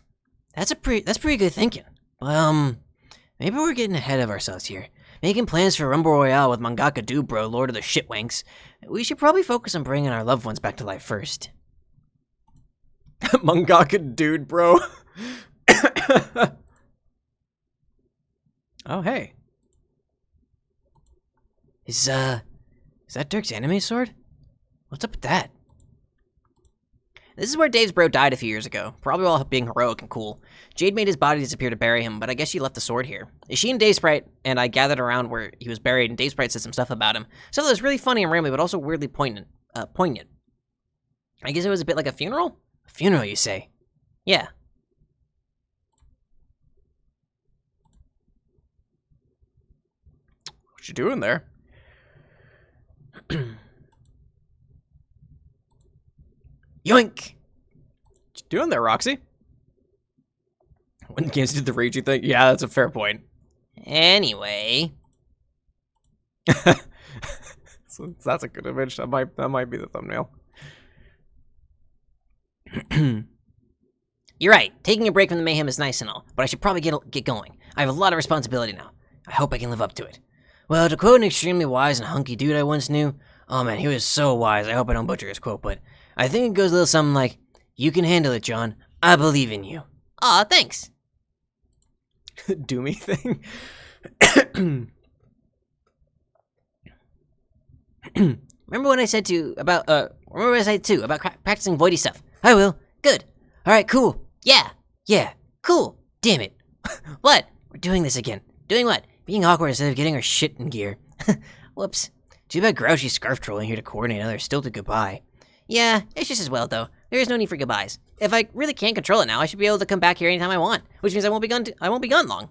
That's pretty good thinking. Maybe we're getting ahead of ourselves here. Making plans for Rumble Royale with Mangaka Dude Bro, Lord of the Shitwanks. We should probably focus on bringing our loved ones back to life first.
Mangaka Dude Bro. Oh, hey.
Is that Dirk's anime sword? What's up with that?
This is where Dave's bro died a few years ago, probably while being heroic and cool. Jade made his body disappear to bury him, but I guess she left the sword here. She and Dave Sprite and I gathered around where he was buried, and Dave Sprite said some stuff about him. Stuff that was really funny and rambly, but also weirdly poignant. I guess it was a bit like a funeral?
A funeral, you say?
Yeah.
What you doing there?
Yoink!
What you doing there, Roxy? When games did the ragey thing? Yeah, that's a fair point.
Anyway.
So that's a good image. That might be the thumbnail.
You're right. Taking a break from the mayhem is nice and all, but I should probably get going. I have a lot of responsibility now. I hope I can live up to it. Well, to quote an extremely wise and hunky dude I once knew, oh man, he was so wise, I hope I don't butcher his quote, but I think it goes a little something like, "You can handle it, John. I believe in you." Aw, thanks.
Doomy thing.
Remember what I said about practicing voidy stuff? I will. Good. Alright, cool. Yeah, cool. Damn it. What? We're doing this again. Doing what? Being awkward instead of getting our shit in gear. Whoops. Too bad Grouchy Scarf trolling here to coordinate another stilted goodbye. Yeah, it's just as well though. There is no need for goodbyes. If I really can't control it now, I should be able to come back here anytime I want, which means I won't be gone long.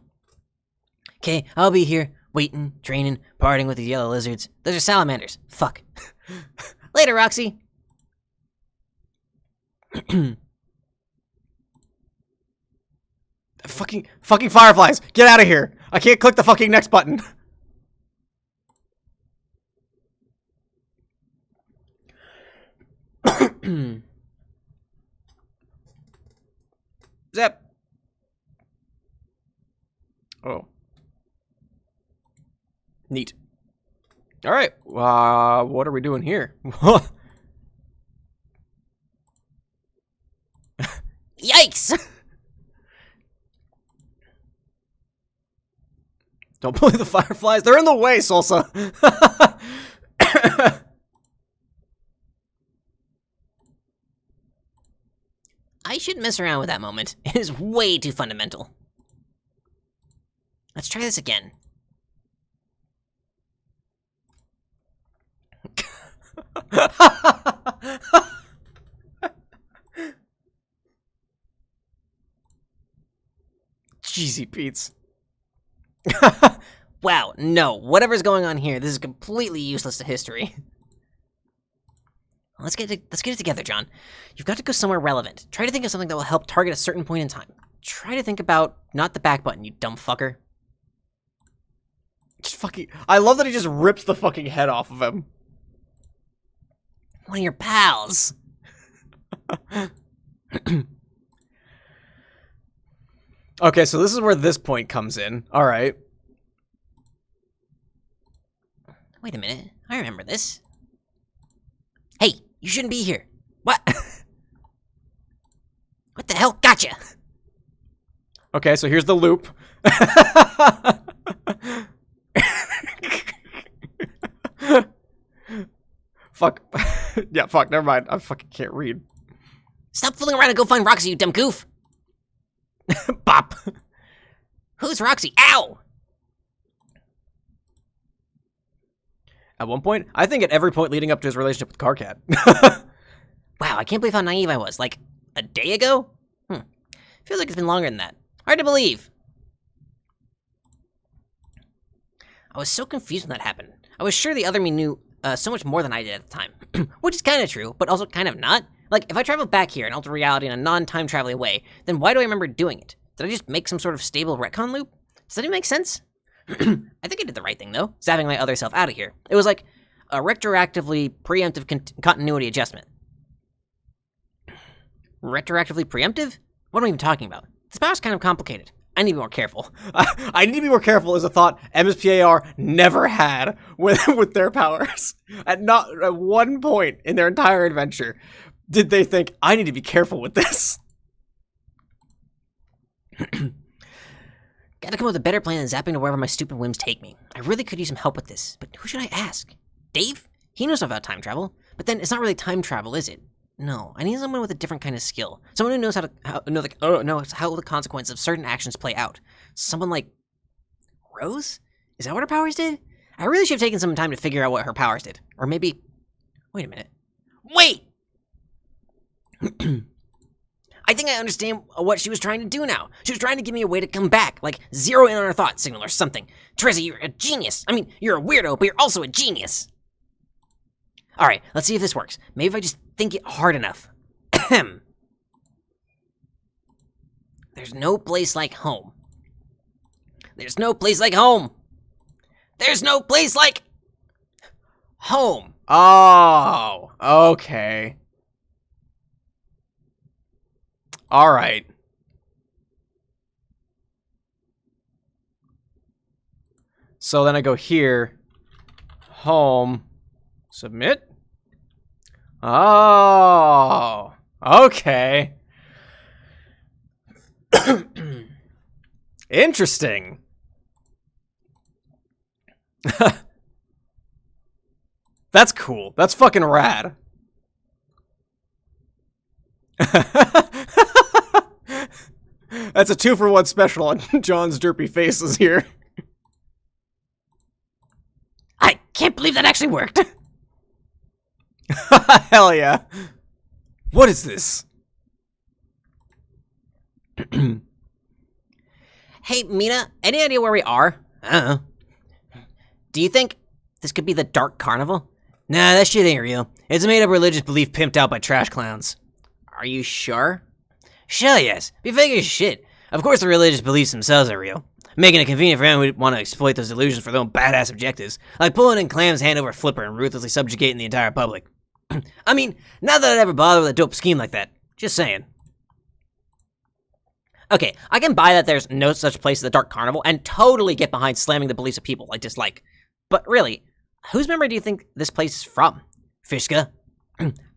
Okay, I'll be here, waiting, training, partying with these yellow lizards. Those are salamanders. Fuck. Later, Roxy.
Fucking fireflies! Get out of here! I can't click the fucking next button. Zip. Oh. Neat. All right. What are we doing here?
Yikes!
Don't bully the fireflies. They're in the way, Salsa.
I shouldn't mess around with that moment. It is way too fundamental. Let's try this again.
Jeezy Pete's.
Wow, no. Whatever's going on here, this is completely useless to history. Let's get it together, John. You've got to go somewhere relevant. Try to think of something that will help target a certain point in time. Try to think about not the back button, you dumb fucker.
Just fucking. I love that he just rips the fucking head off of him.
One of your pals.
Okay, so this is where this point comes in. All right.
Wait a minute. I remember this. Hey, you shouldn't be here. What? What the hell? Gotcha!
Okay, so here's the loop. Fuck. Yeah, fuck, never mind. I fucking can't read.
Stop fooling around and go find Roxy, you dumb goof!
Bop!
Who's Roxy? Ow!
At one point, I think at every point leading up to his relationship with Carcat.
Wow, I can't believe how naive I was. Like, a day ago? Feels like it's been longer than that. Hard to believe. I was so confused when that happened. I was sure the other me knew so much more than I did at the time. Which is kind of true, but also kind of not. Like, if I traveled back here and alter reality in a non-time traveling way, then why do I remember doing it? Did I just make some sort of stable retcon loop? Does that even make sense? I think I did the right thing, though, zapping my other self out of here. It was like a retroactively preemptive continuity adjustment. Retroactively preemptive? What am I even talking about? This power's kind of complicated. I need to be more careful.
I need to be more careful is a thought MSPAR never had with their powers. At one point in their entire adventure did they think, I need to be careful with this.
Gotta come up with a better plan than zapping to wherever my stupid whims take me. I really could use some help with this, but who should I ask? Dave? He knows about time travel, but then it's not really time travel, is it? No, I need someone with a different kind of skill. Someone who knows how the consequences of certain actions play out. Someone like Rose? Is that what her powers did? I really should have taken some time to figure out what her powers did. Or maybe... Wait a minute. Wait! I think I understand what she was trying to do now. She was trying to give me a way to come back, like zero in on her thought signal or something. Teresa, you're a genius. I mean, you're a weirdo, but you're also a genius. All right, let's see if this works. Maybe if I just think it hard enough. Ahem. There's no place like home. There's no place like home. There's no place like home.
Oh, okay. All right. So then I go here, home, submit. Oh, okay. Interesting. That's cool. That's fucking rad. That's a 2-for-1 special on John's derpy faces here.
I can't believe that actually worked.
Hell yeah. What is this?
Hey, Mina, any idea where we are? I don't know. Do you think this could be the Dark Carnival? Nah, that shit ain't real. It's a made-up religious belief pimped out by trash clowns.
Are you sure?
Sure, yes. Be fake as shit. Of course the religious beliefs themselves are real. Making it convenient for anyone who want to exploit those illusions for their own badass objectives. Like pulling in Clam's hand over Flipper and ruthlessly subjugating the entire public. I mean, not that I'd ever bother with a dope scheme like that. Just saying. Okay, I can buy that there's no such place as the Dark Carnival and totally get behind slamming the beliefs of people I dislike. But really, whose memory do you think this place is from? Vriska?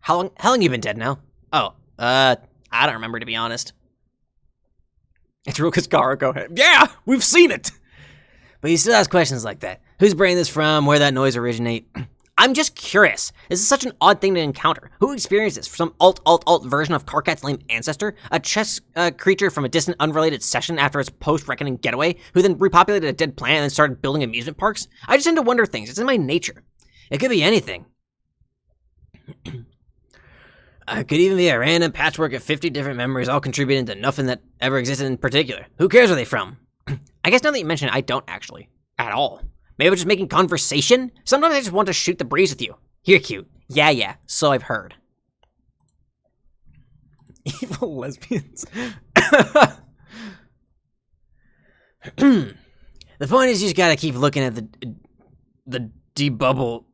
How long you been dead now? Oh, I don't remember, to be honest.
It's real Kaskara, go ahead. Yeah, we've seen it!
But you still ask questions like that. Whose brain this from? Where that noise originate? I'm just curious. This is such an odd thing to encounter. Who experienced this? Some alt version of Karkat's lame ancestor? A chess creature from a distant, unrelated session after its post-reckoning getaway, who then repopulated a dead planet and then started building amusement parks? I just tend to wonder things. It's in my nature. It could be anything. It could even be a random patchwork of 50 different memories all contributing to nothing that ever existed in particular. Who cares where they're from? I guess now that you mention it, I don't actually. At all. Maybe I'm just making conversation? Sometimes I just want to shoot the breeze with you. You're cute. Yeah, so I've heard.
Evil lesbians.
The point is you just gotta keep looking at the debubble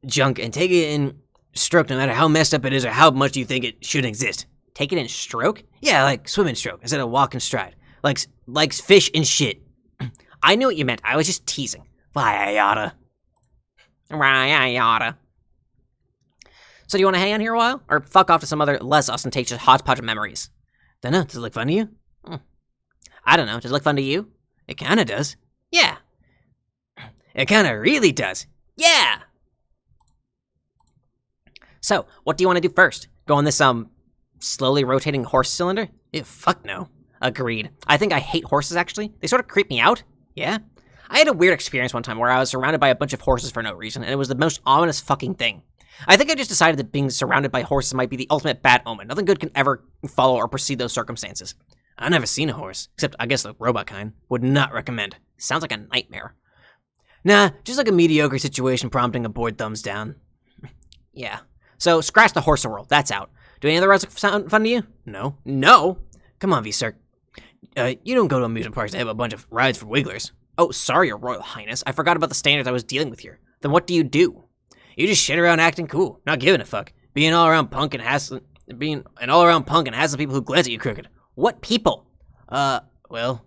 junk and take it in stroke no matter how messed up it is or how much you think it shouldn't exist. Take it in stroke? Yeah, like swimming stroke instead of walking stride. Like fish and shit. I knew what you meant. I was just teasing. Why, I oughta. So do you want to hang on here a while? Or fuck off to some other less ostentatious hodgepodge of memories? Dunno, does it look fun to you? I don't know, does it look fun to you? It kinda does. Yeah. It kinda really does. Yeah! So, what do you want to do first? Go on this, slowly rotating horse cylinder? Ew, fuck no. Agreed. I think I hate horses, actually. They sort of creep me out. Yeah? I had a weird experience one time where I was surrounded by a bunch of horses for no reason, and it was the most ominous fucking thing. I think I just decided that being surrounded by horses might be the ultimate bad omen. Nothing good can ever follow or precede those circumstances. I've never seen a horse, except I guess the robot kind. Would not recommend. Sounds like a nightmare. Nah, just like a mediocre situation prompting a bored thumbs down. Yeah. So, scratch the horse world. That's out. Do any other rides sound fun to you? No. No? Come on, V-Sir. You don't go to amusement parks to have a bunch of rides for wigglers. Oh, sorry, Your Royal Highness. I forgot about the standards I was dealing with here. Then what do? You just shit around acting cool, not giving a fuck. Being an all-around punk and hassling people who glance at you crooked. What people? Well,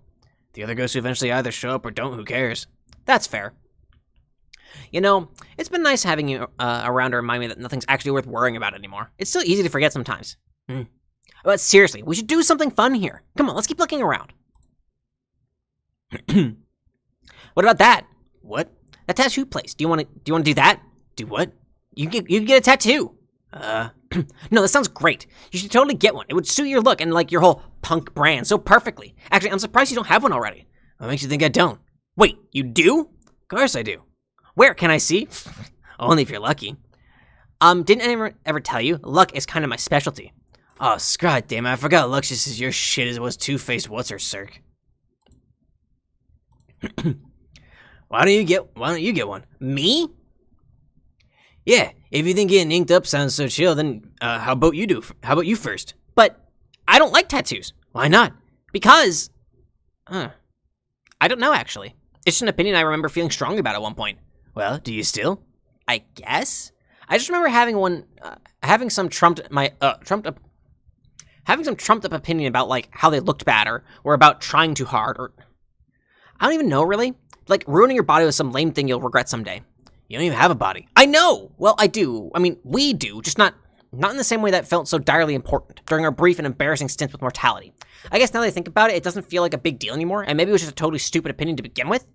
the other ghosts who eventually either show up or don't, who cares? That's fair. You know, it's been nice having you around to remind me that nothing's actually worth worrying about anymore. It's still easy to forget sometimes. But seriously, we should do something fun here. Come on, let's keep looking around. What about that? What? That tattoo place. Do you want to do that? Do what? You can get a tattoo. No, that sounds great. You should totally get one. It would suit your look and like your whole punk brand so perfectly. Actually, I'm surprised you don't have one already. What makes you think I don't? Wait, you do? Of course I do. Where can I see? Only if you're lucky. Didn't anyone ever tell you? Luck is kind of my specialty. Oh, scrod damn it, I forgot luck's just as your shit as it was two-faced what's-her-circ. Why don't you get one? Me?
Yeah, if you think getting inked up sounds so chill, then how about you first? But I don't like tattoos. Why not? Because, I don't know actually. It's just an opinion I remember feeling strongly about at one point. Well, do you still? I guess. I just remember having some trumped up opinion about like how they looked bad or about trying too hard or I don't even know really. Like ruining your body with some lame thing you'll regret someday. You don't even have a body. I know. Well, I do. I mean, we do, just not in the same way that felt so direly important during our brief and embarrassing stints with mortality. I guess now that I think about it, it doesn't feel like a big deal anymore, and maybe it was just a totally stupid opinion to begin with.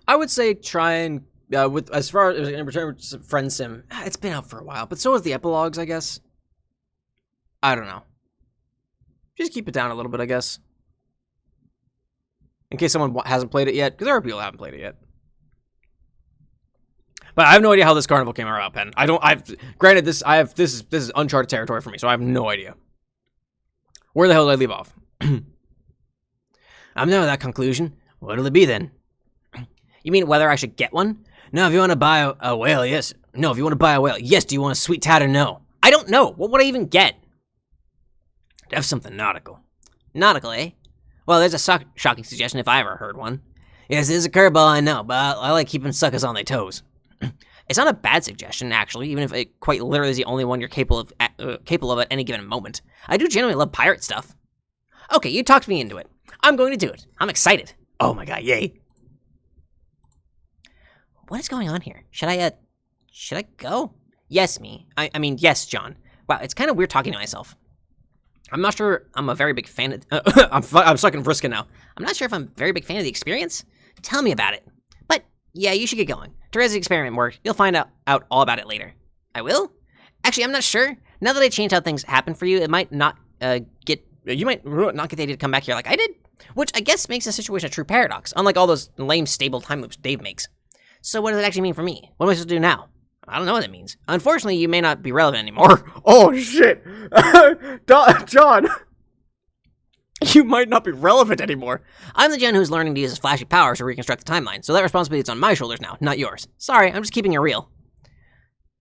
I would say try and, with as far as in return to Friend Sim, it's been out for a while, but so is the epilogues, I guess. I don't know. Just keep it down a little bit, I guess. In case someone hasn't played it yet, because there are people who haven't played it yet. But I have no idea how this carnival came about, Pen. Granted, this is uncharted territory for me, so I have no idea. Where the hell did I leave off? I'm done with that conclusion. What'll it be then? You mean whether I should get one? No, if you want to buy a whale, yes. No, if you want to buy a whale, yes. Do you want a sweet tatter? No. I don't know. What would I even get? I'd have something nautical. Nautical, eh? Well, there's a shocking suggestion if I ever heard one. Yes, it is a curveball, I know, but I like keeping suckers on their toes. It's not a bad suggestion, actually, even if it quite literally is the only one you're capable of at any given moment. I do genuinely love pirate stuff. Okay, you talked me into it. I'm going to do it. I'm excited. Oh my god, yay. What is going on here? Should I go? Yes, me. I mean, yes, John. Wow, it's kind of weird talking to myself. I'm not sure I'm a very big fan of... I'm stuck in Vriska now. I'm not sure if I'm a very big fan of the experience. Tell me about it. But, yeah, you should get going. Teresa's experiment worked. You'll find out all about it later. I will? Actually, I'm not sure. Now that I changed how things happen for you, it might not you might not get the idea to come back here like I did. Which I guess makes the situation a true paradox, unlike all those lame, stable time loops Dave makes. So what does it actually mean for me? What am I supposed to do now? I don't know what it means. Unfortunately, you may not be relevant anymore. Oh, shit. John. You might not be relevant anymore. I'm the John who's learning to use his flashy powers to reconstruct the timeline, so that responsibility is on my shoulders now, not yours. Sorry, I'm just keeping it real.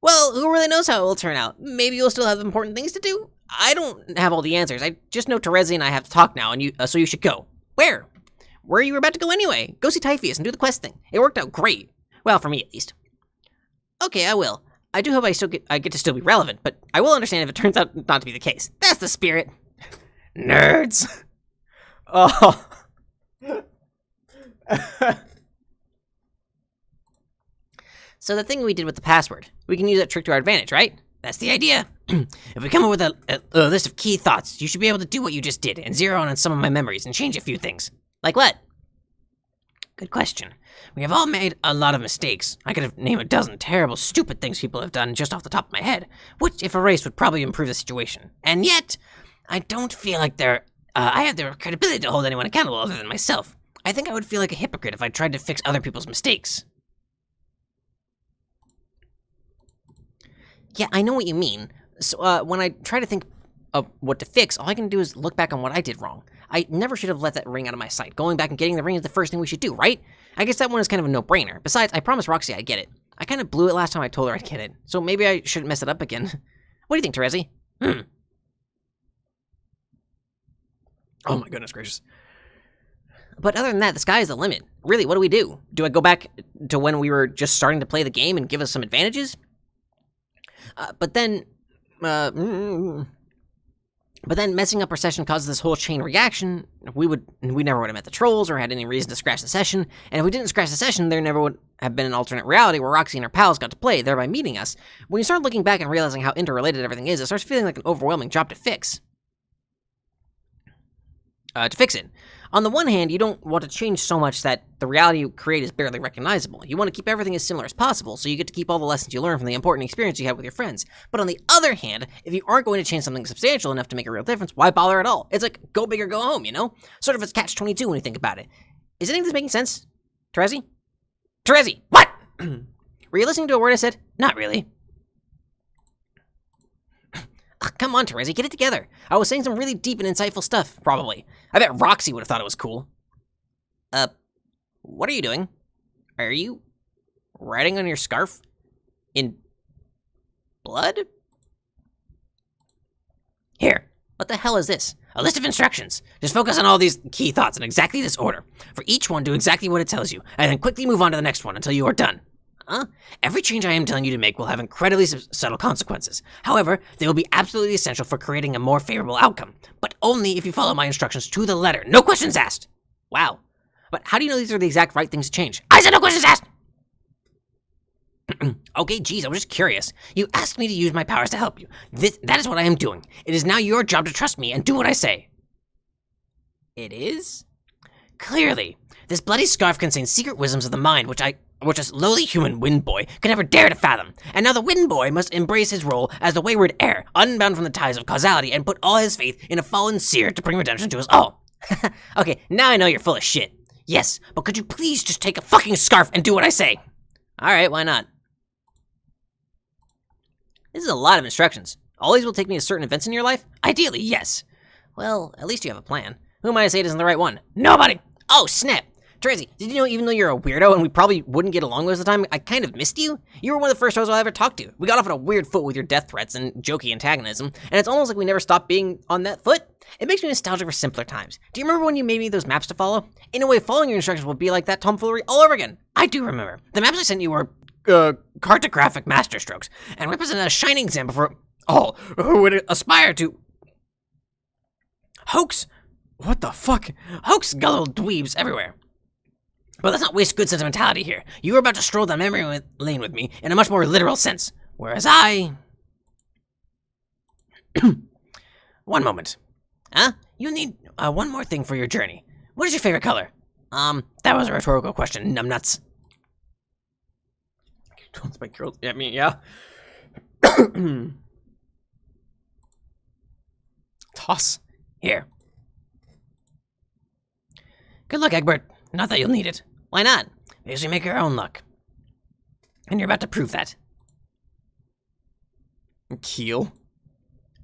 Well, who really knows how it will turn out? Maybe you'll still have important things to do? I don't have all the answers. I just know Terezi and I have to talk now, and so you should go. Where? Where you were about to go anyway. Go see Typheus and do the quest thing. It worked out great. Well, for me at least. Okay, I will. I do hope I get to still be relevant, but I will understand if it turns out not to be the case. That's the spirit. Nerds. Oh. So the thing we did with the password, we can use that trick to our advantage, right? That's the idea. If we come up with a list of key thoughts, you should be able to do what you just did and zero in on some of my memories and change a few things. Like what? Good question. We have all made a lot of mistakes. I could have named a dozen terrible, stupid things people have done just off the top of my head, which, if erased, would probably improve the situation. And yet, I don't feel like I have the credibility to hold anyone accountable other than myself. I think I would feel like a hypocrite if I tried to fix other people's mistakes. Yeah, I know what you mean. So, when I try to think of what to fix, all I can do is look back on what I did wrong. I never should have let that ring out of my sight. Going back and getting the ring is the first thing we should do, right? I guess that one is kind of a no-brainer. Besides, I promised Roxy I'd get it. I kind of blew it last time I told her I'd get it, so maybe I shouldn't mess it up again. What do you think, Terezi? Oh my goodness gracious. But other than that, the sky is the limit. Really, what do we do? Do I go back to when we were just starting to play the game and give us some advantages? But then messing up our session causes this whole chain reaction. We never would have met the trolls or had any reason to scratch the session. And if we didn't scratch the session, there never would have been an alternate reality where Roxy and her pals got to play, thereby meeting us. When you start looking back and realizing how interrelated everything is, it starts feeling like an overwhelming job to fix. On the one hand, you don't want to change so much that the reality you create is barely recognizable. You want to keep everything as similar as possible, so you get to keep all the lessons you learn from the important experience you had with your friends. But on the other hand, if you aren't going to change something substantial enough to make a real difference, why bother at all? It's like, go big or go home, you know? Sort of a catch-22 when you think about it. Is any of this making sense? Terezi? Terezi! What? Were you listening to a word I said? Not really.
Ugh, come on, Terezi, get it together. I was saying some really deep and insightful stuff, probably. I bet Roxy would have thought it was cool. What are you doing? Are you writing on your scarf? In blood? Here, what the hell is this? A list of instructions. Just focus on all these key thoughts in exactly this order. For each one, do exactly what it tells you, and then quickly move on to the next one until you are done. Every change I am telling you to make will have incredibly subtle consequences. However, they will be absolutely essential for creating a more favorable outcome. But only if you follow my instructions to the letter. No questions asked! Wow. But how do you know these are the exact right things to change? I said no questions asked! Okay, geez, I was just curious. You asked me to use my powers to help you. That is what I am doing. It is now your job to trust me and do what I say. It is? Clearly. This bloody scarf contains secret wisdoms of the mind, which a lowly human wind boy could never dare to fathom. And now the wind boy must embrace his role as the wayward heir, unbound from the ties of causality, and put all his faith in a fallen seer to bring redemption to us all. Okay, now I know you're full of shit. Yes, but could you please just take a fucking scarf and do what I say? Alright, why not? This is a lot of instructions. All these will take me to certain events in your life? Ideally, yes. Well, at least you have a plan. Who am I to say it isn't the right one? Nobody! Oh, snap! Terezi, did you know even though you're a weirdo and we probably wouldn't get along most of the time, I kind of missed you? You were one of the first hoes I ever talked to. We got off on a weird foot with your death threats and jokey antagonism, and it's almost like we never stopped being on that foot. It makes me nostalgic for simpler times. Do you remember when you made me those maps to follow? In a way, following your instructions will be like that tomfoolery all over again. I do remember. The maps I sent you were cartographic masterstrokes, and represent a shining example for all who would aspire to hoax. What the fuck? Hoax gullible dweebs everywhere. But let's not waste good sentimentality here. You were about to stroll down memory lane with me in a much more literal sense, whereas I... One moment. You need one more thing for your journey. What is your favorite color? That was a rhetorical question, numbnuts. Don't my girl. I mean, yeah. Toss. Here. Good luck, Egbert. Not that you'll need it. Why not? Because you make your own luck. And you're about to prove that. Keel.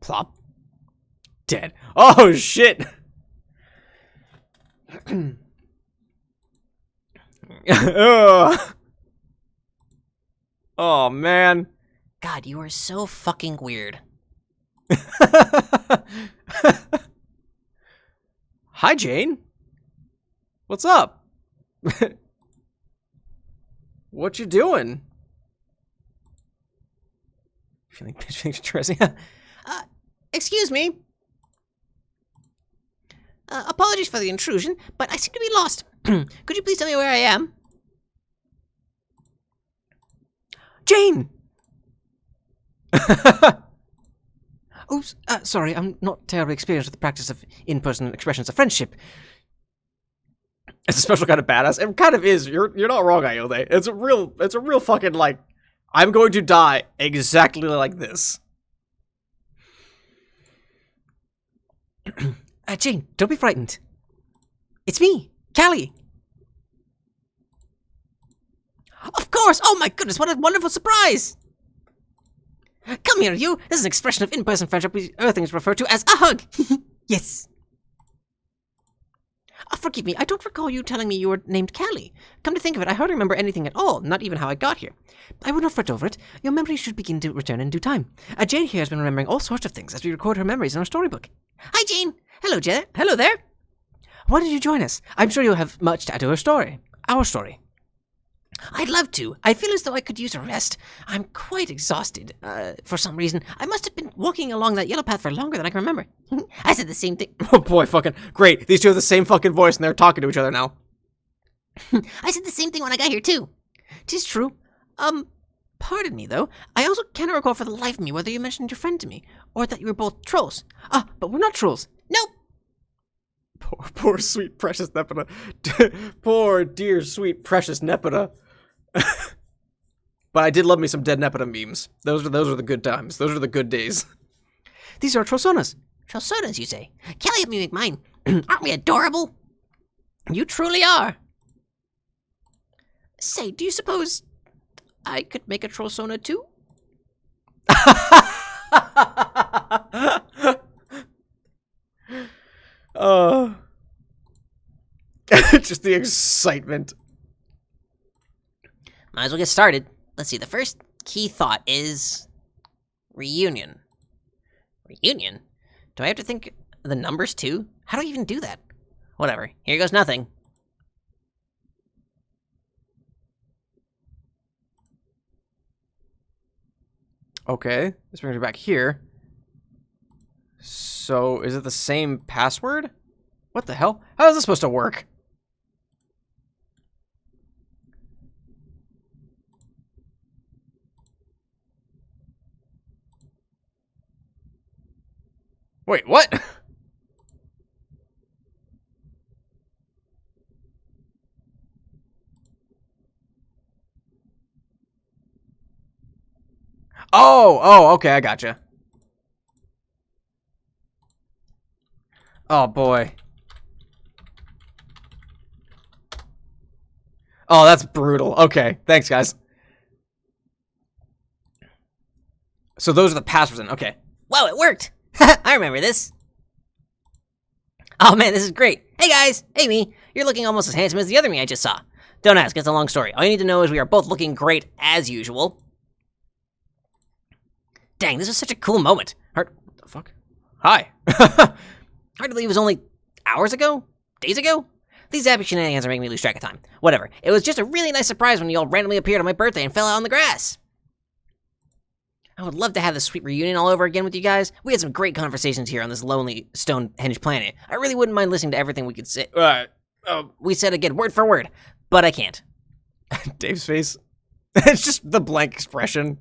Plop. Dead. Oh, shit! Oh, man. God, you are so fucking weird. Hi, Jane. What's up? What you doing? Feeling interesting. Excuse me. Apologies for the intrusion, but I seem to be lost. Could you please tell me where I am? Jane!
Oops, sorry, I'm not terribly experienced with the practice of in-person expressions of friendship.
It's a special kind of badass. It kind of is. You're not wrong, Iode. It's a real fucking, like, I'm going to die exactly like this.
Jane, don't be frightened. It's me, Callie.
Of course! Oh my goodness, what a wonderful surprise! Come here, you! This is an expression of in-person friendship we Earthlings refer to as a hug!
Yes.
Forgive me, I don't recall you telling me you were named Callie. Come to think of it, I hardly remember anything at all, not even how I got here.
I would not fret over it. Your memory should begin to return in due time. Jane here has been remembering all sorts of things as we record her memories in our storybook.
Hi, Jane! Hello, Jane. Hello there!
Why did you join us? I'm sure you'll have much to add to our story. Our story.
I'd love to. I feel as though I could use a rest. I'm quite exhausted, for some reason. I must have been walking along that yellow path for longer than I can remember. I said the same thing.
Oh boy, fucking great. These two have the same fucking voice and they're talking to each other now.
I said the same thing when I got here, too.
'Tis true. Pardon me, though. I also cannot recall for the life of me whether you mentioned your friend to me, or that you were both trolls. But we're not trolls.
Nope.
Poor sweet precious Nepeta. Poor dear sweet precious Nepeta. But I did love me some dead Nepeta memes. Those are the good times. Those are the good days.
These are Trosonas.
Trosonas, you say? Kelly helped me make mine. Aren't we adorable? You truly are. Say, do you suppose I could make a Trosona too?
Just the excitement.
Might as well get started. Let's see, the first key thought is reunion. Reunion? Do I have to think the numbers too? How do I even do that? Whatever. Here goes nothing.
Okay, this brings me back here. So, is it the same password? What the hell? How is this supposed to work? Wait, what? Oh, okay, I gotcha. Oh, boy. Oh, that's brutal. Okay, thanks, guys. So those are the passwords then. Okay.
Whoa, it worked! I remember this. Oh man, this is great. Hey guys, hey me. You're looking almost as handsome as the other me I just saw. Don't ask, it's a long story. All you need to know is we are both looking great as usual. Dang, this was such a cool moment.
What the fuck? Hi.
Hard to believe it was only hours ago? Days ago? These happy shenanigans are making me lose track of time. Whatever. It was just a really nice surprise when you all randomly appeared on my birthday and fell out on the grass. I would love to have this sweet reunion all over again with you guys. We had some great conversations here on this lonely Stonehenge planet. I really wouldn't mind listening to everything we could say. We said again, word for word, but I can't.
Dave's face. It's just the blank expression.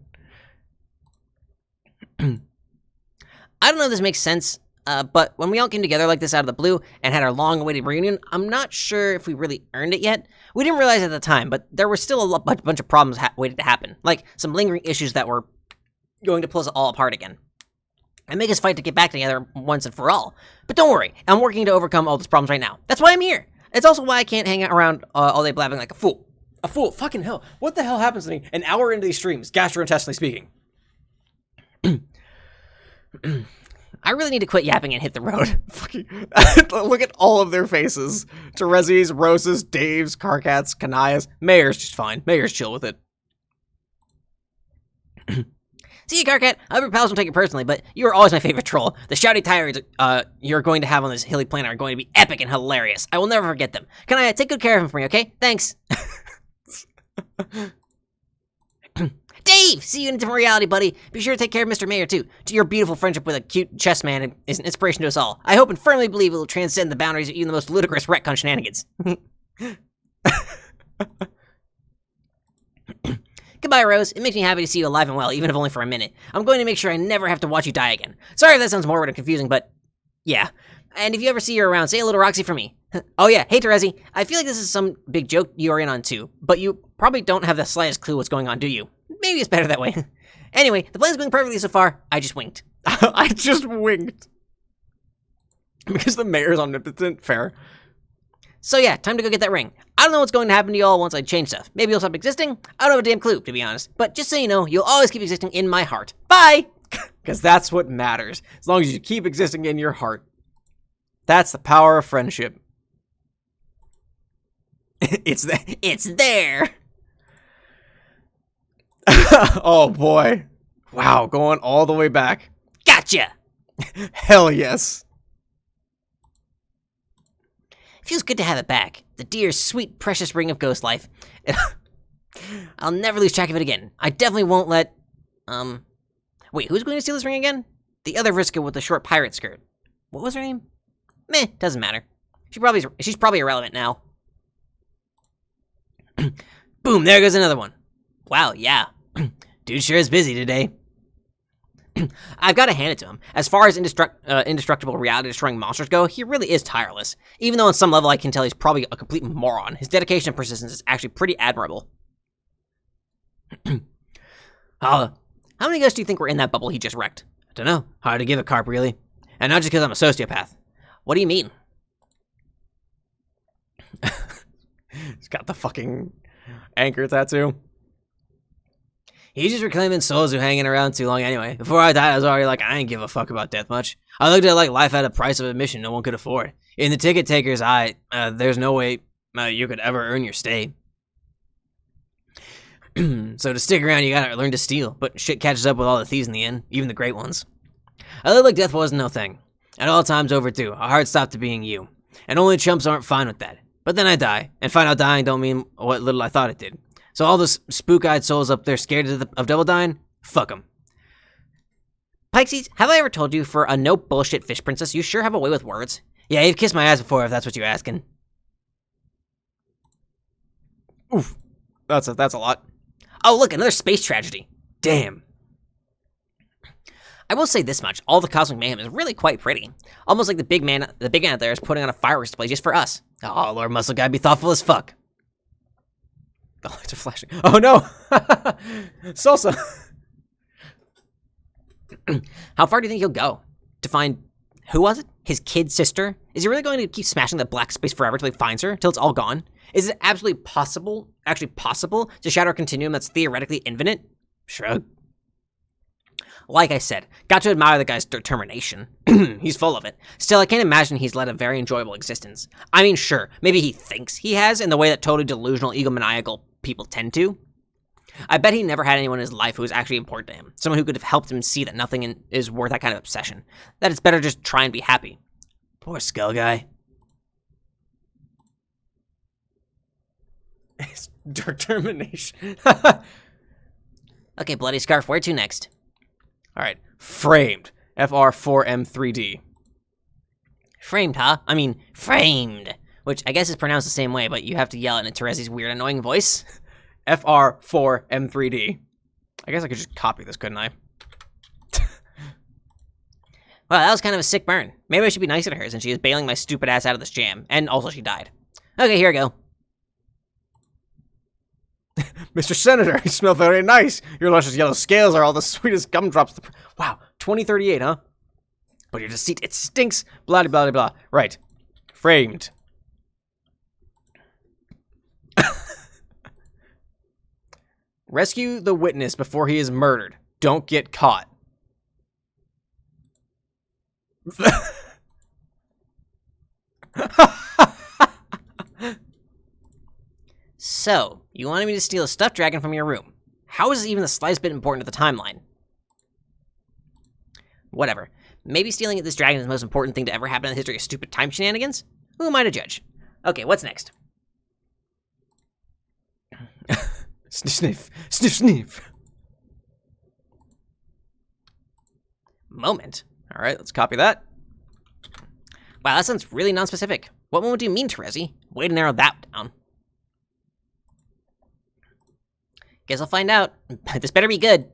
I don't know if this makes sense, but when we all came together like this out of the blue and had our long-awaited reunion, I'm not sure if we really earned it yet. We didn't realize at the time, but there were still a bunch of problems waiting to happen, like some lingering issues that were going to pull us all apart again and make us fight to get back together once and for all. But don't worry, I'm working to overcome all those problems right now. That's why I'm here. It's also why I can't hang out around all day blabbing like a fool.
A fool. Fucking hell. What the hell happens to me an hour into these streams, gastrointestinally speaking?
I really need to quit yapping and hit the road.
Fucking look at all of their faces. Terezi's, Rose's, Dave's, Carcat's, Kanaya's. Mayor's just fine. Mayor's chill with it.
See you, Carcat. I hope your pals don't take it personally, but you are always my favorite troll. The shouty tirades you're going to have on this hilly planet are going to be epic and hilarious. I will never forget them. Kanaya, take good care of him for me, okay? Thanks. Dave! See you in a different reality, buddy. Be sure to take care of Mr. Mayor, too. Your beautiful friendship with a cute chess man is an inspiration to us all. I hope and firmly believe it will transcend the boundaries of even the most ludicrous retcon shenanigans. Goodbye, Rose. It makes me happy to see you alive and well, even if only for a minute. I'm going to make sure I never have to watch you die again. Sorry if that sounds morbid and confusing, but yeah. And if you ever see her around, say a little Roxy for me. Oh yeah, hey Terezi. I feel like this is some big joke you are in on too, but you probably don't have the slightest clue what's going on, do you? Maybe it's better that way. Anyway, the plan's going perfectly so far. I just winked.
I just winked. Because the mayor's omnipotent. Fair.
So yeah, time to go get that ring. I don't know what's going to happen to y'all once I change stuff. Maybe you'll stop existing? I don't have a damn clue, to be honest. But just so you know, you'll always keep existing in my heart. Bye!
Because that's what matters. As long as you keep existing in your heart. That's the power of friendship.
It's there!
Oh boy. Wow, going all the way back.
Gotcha!
Hell yes.
Feels good to have it back. The dear, sweet, precious ring of ghost life. I'll never lose track of it again. I definitely won't let... Wait, who's going to steal this ring again? The other Vriska with the short pirate skirt. What was her name? Meh, doesn't matter. She's probably irrelevant now. Boom, there goes another one. Wow, yeah. Dude sure is busy today. I've got to hand it to him. As far as indestructible reality-destroying monsters go, he really is tireless. Even though on some level I can tell he's probably a complete moron, his dedication and persistence is actually pretty admirable. How many ghosts do you think were in that bubble he just wrecked? I don't know. Hard to give a carp, really. And not just because I'm a sociopath. What do you mean?
He's got the fucking anchor tattoo. He's just reclaiming souls who hanging around too long anyway. Before I died, I was already like, I ain't give a fuck about death much. I looked at it like life had a price of admission no one could afford. In the ticket takers, there's no way you could ever earn your stay. So to stick around, you gotta learn to steal. But shit catches up with all the thieves in the end, even the great ones. I looked like death wasn't no thing. At all times overdue, a hard stop to being you. And only chumps aren't fine with that. But then I die, and find out dying don't mean what little I thought it did. So all those spook-eyed souls up there scared of double dying, fuck them.
Pikesies, have I ever told you for a no bullshit fish princess, you sure have a way with words?
Yeah, you've kissed my ass before if that's what you're asking. Oof, that's a lot.
Oh look, another space tragedy.
Damn.
I will say this much, all the cosmic mayhem is really quite pretty. Almost like the big man out there is putting on a fireworks display just for us.
Oh, Lord Muscle Guy, be thoughtful as fuck. The lights are flashing. Oh no! Salsa!
How far do you think he'll go? To find, who was it? His kid sister? Is he really going to keep smashing that black space forever till he finds her? Till it's all gone? Is it absolutely possible, to shatter a continuum that's theoretically infinite?
Shrug.
Like I said, got to admire the guy's determination. He's full of it. Still, I can't imagine he's led a very enjoyable existence. I mean, sure, maybe he thinks he has in the way that totally delusional, egomaniacal people tend to. I bet he never had anyone in his life who was actually important to him. Someone who could have helped him see that nothing is worth that kind of obsession. That it's better just try and be happy.
Poor skull guy. His determination.
Okay, Bloody Scarf, where to next?
Alright, framed. FR4M3D.
Framed, huh? I mean, framed. Which I guess is pronounced the same way, but you have to yell it in Terezi's weird, annoying voice.
FR4M3D. I guess I could just copy this, couldn't I?
Well, that was kind of a sick burn. Maybe I should be nicer to her since she is bailing my stupid ass out of this jam. And also she died. Okay, here we go.
Mr. Senator, you smell very nice. Your luscious yellow scales are all the sweetest gumdrops. Wow, 2038, huh? But your deceit, it stinks. Blah, blah, blah, blah. Right. Framed. Rescue the witness before he is murdered. Don't get caught.
So, you wanted me to steal a stuffed dragon from your room. How is this even the slightest bit important to the timeline? Whatever. Maybe stealing this dragon is the most important thing to ever happen in the history of stupid time shenanigans? Who am I to judge? Okay, what's next?
Sniff, sniff. Sniff, sniff.
Moment.
All right, let's copy that.
Wow, that sounds really non-specific. What moment do you mean, Terezi? Way to narrow that down. Guess I'll find out. This better be good.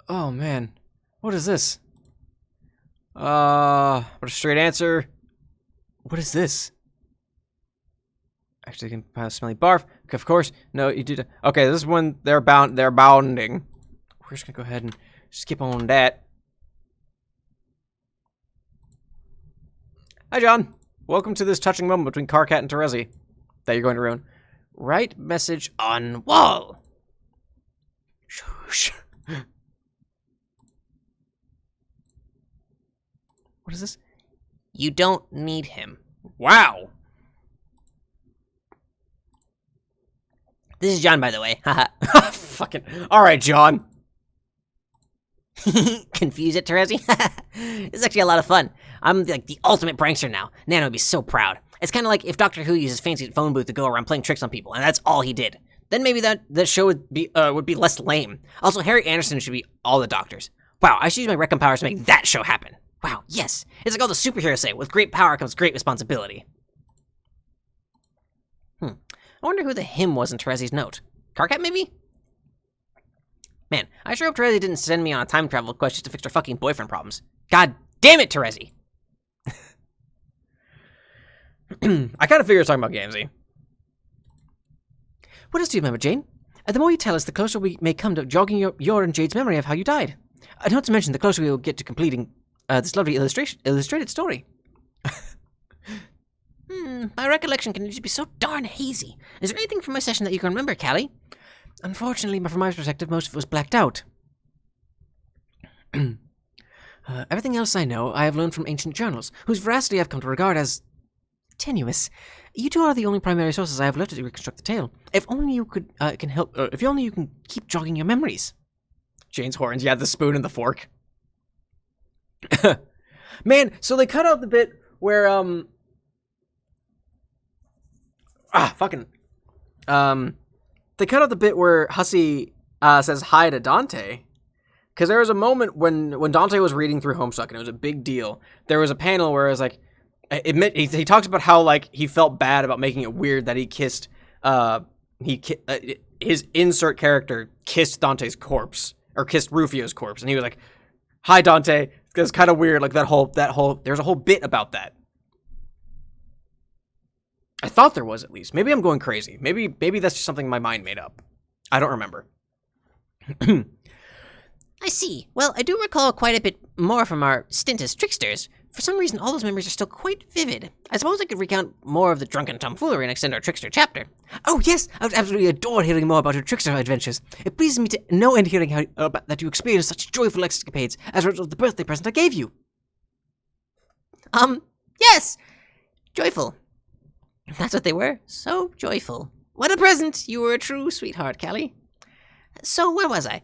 Oh, man. What is this? What a straight answer. What is this? Actually, you can pass smelly barf. Of course. No, you did. Okay, this one, they're bounding. We're just gonna go ahead and skip on that. Hi, John. Welcome to this touching moment between Carcat and Terezi that you're going to ruin. Write message on wall. Shoosh. What is this?
You don't need him.
Wow.
This is John, by the way. Haha.
Fucking. All right, John.
Confuse it, Terezi? This is actually a lot of fun. I'm like the ultimate prankster now. Nana would be so proud. It's kind of like if Doctor Who uses fancy phone booth to go around playing tricks on people, and that's all he did. Then maybe that show would be less lame. Also, Harry Anderson should be all the doctors. Wow, I should use my recon powers to make that show happen. Wow, yes. It's like all the superheroes say, with great power comes great responsibility. I wonder who the him was in Terezi's note. Carcat, maybe? Man, I sure hope Terezi didn't send me on a time travel quest just to fix her fucking boyfriend problems. God damn it, Terezi!
I kind of figured you were talking about Gamzee.
What else do you remember, Jane? The more you tell us, the closer we may come to jogging your and Jade's memory of how you died. Not to mention, the closer we will get to completing this lovely illustrated story.
My recollection can just be so darn hazy. Is there anything from my session that you can remember, Callie?
Unfortunately, from my perspective, most of it was blacked out. Everything else I know, I have learned from ancient journals, whose veracity I've come to regard as tenuous. You two are the only primary sources I have left to reconstruct the tale. If only you could can help. If only you can keep jogging your memories.
Jane's horns. Yeah, the spoon and the fork. Man, so they cut out the bit where they cut out the bit where Hussie says hi to Dante. Because there was a moment when Dante was reading through Homestuck, and it was a big deal. There was a panel where it was like, he talks about how like he felt bad about making it weird that he kissed, his insert character kissed Dante's corpse, or kissed Rufio's corpse, and he was like, "Hi Dante." It's kind of weird, like that whole. There's a whole bit about that. I thought there was, at least. Maybe I'm going crazy. Maybe that's just something my mind made up. I don't remember.
I see. Well, I do recall quite a bit more from our stint as tricksters. For some reason, all those memories are still quite vivid. I suppose I could recount more of the drunken tomfoolery and extend our trickster chapter.
Oh yes, I would absolutely adore hearing more about your trickster adventures. It pleases me to no end hearing how that you experienced such joyful escapades as a result of the birthday present I gave you.
Yes! Joyful. That's what they were. So joyful. What a present! You were a true sweetheart, Callie. So, where was I?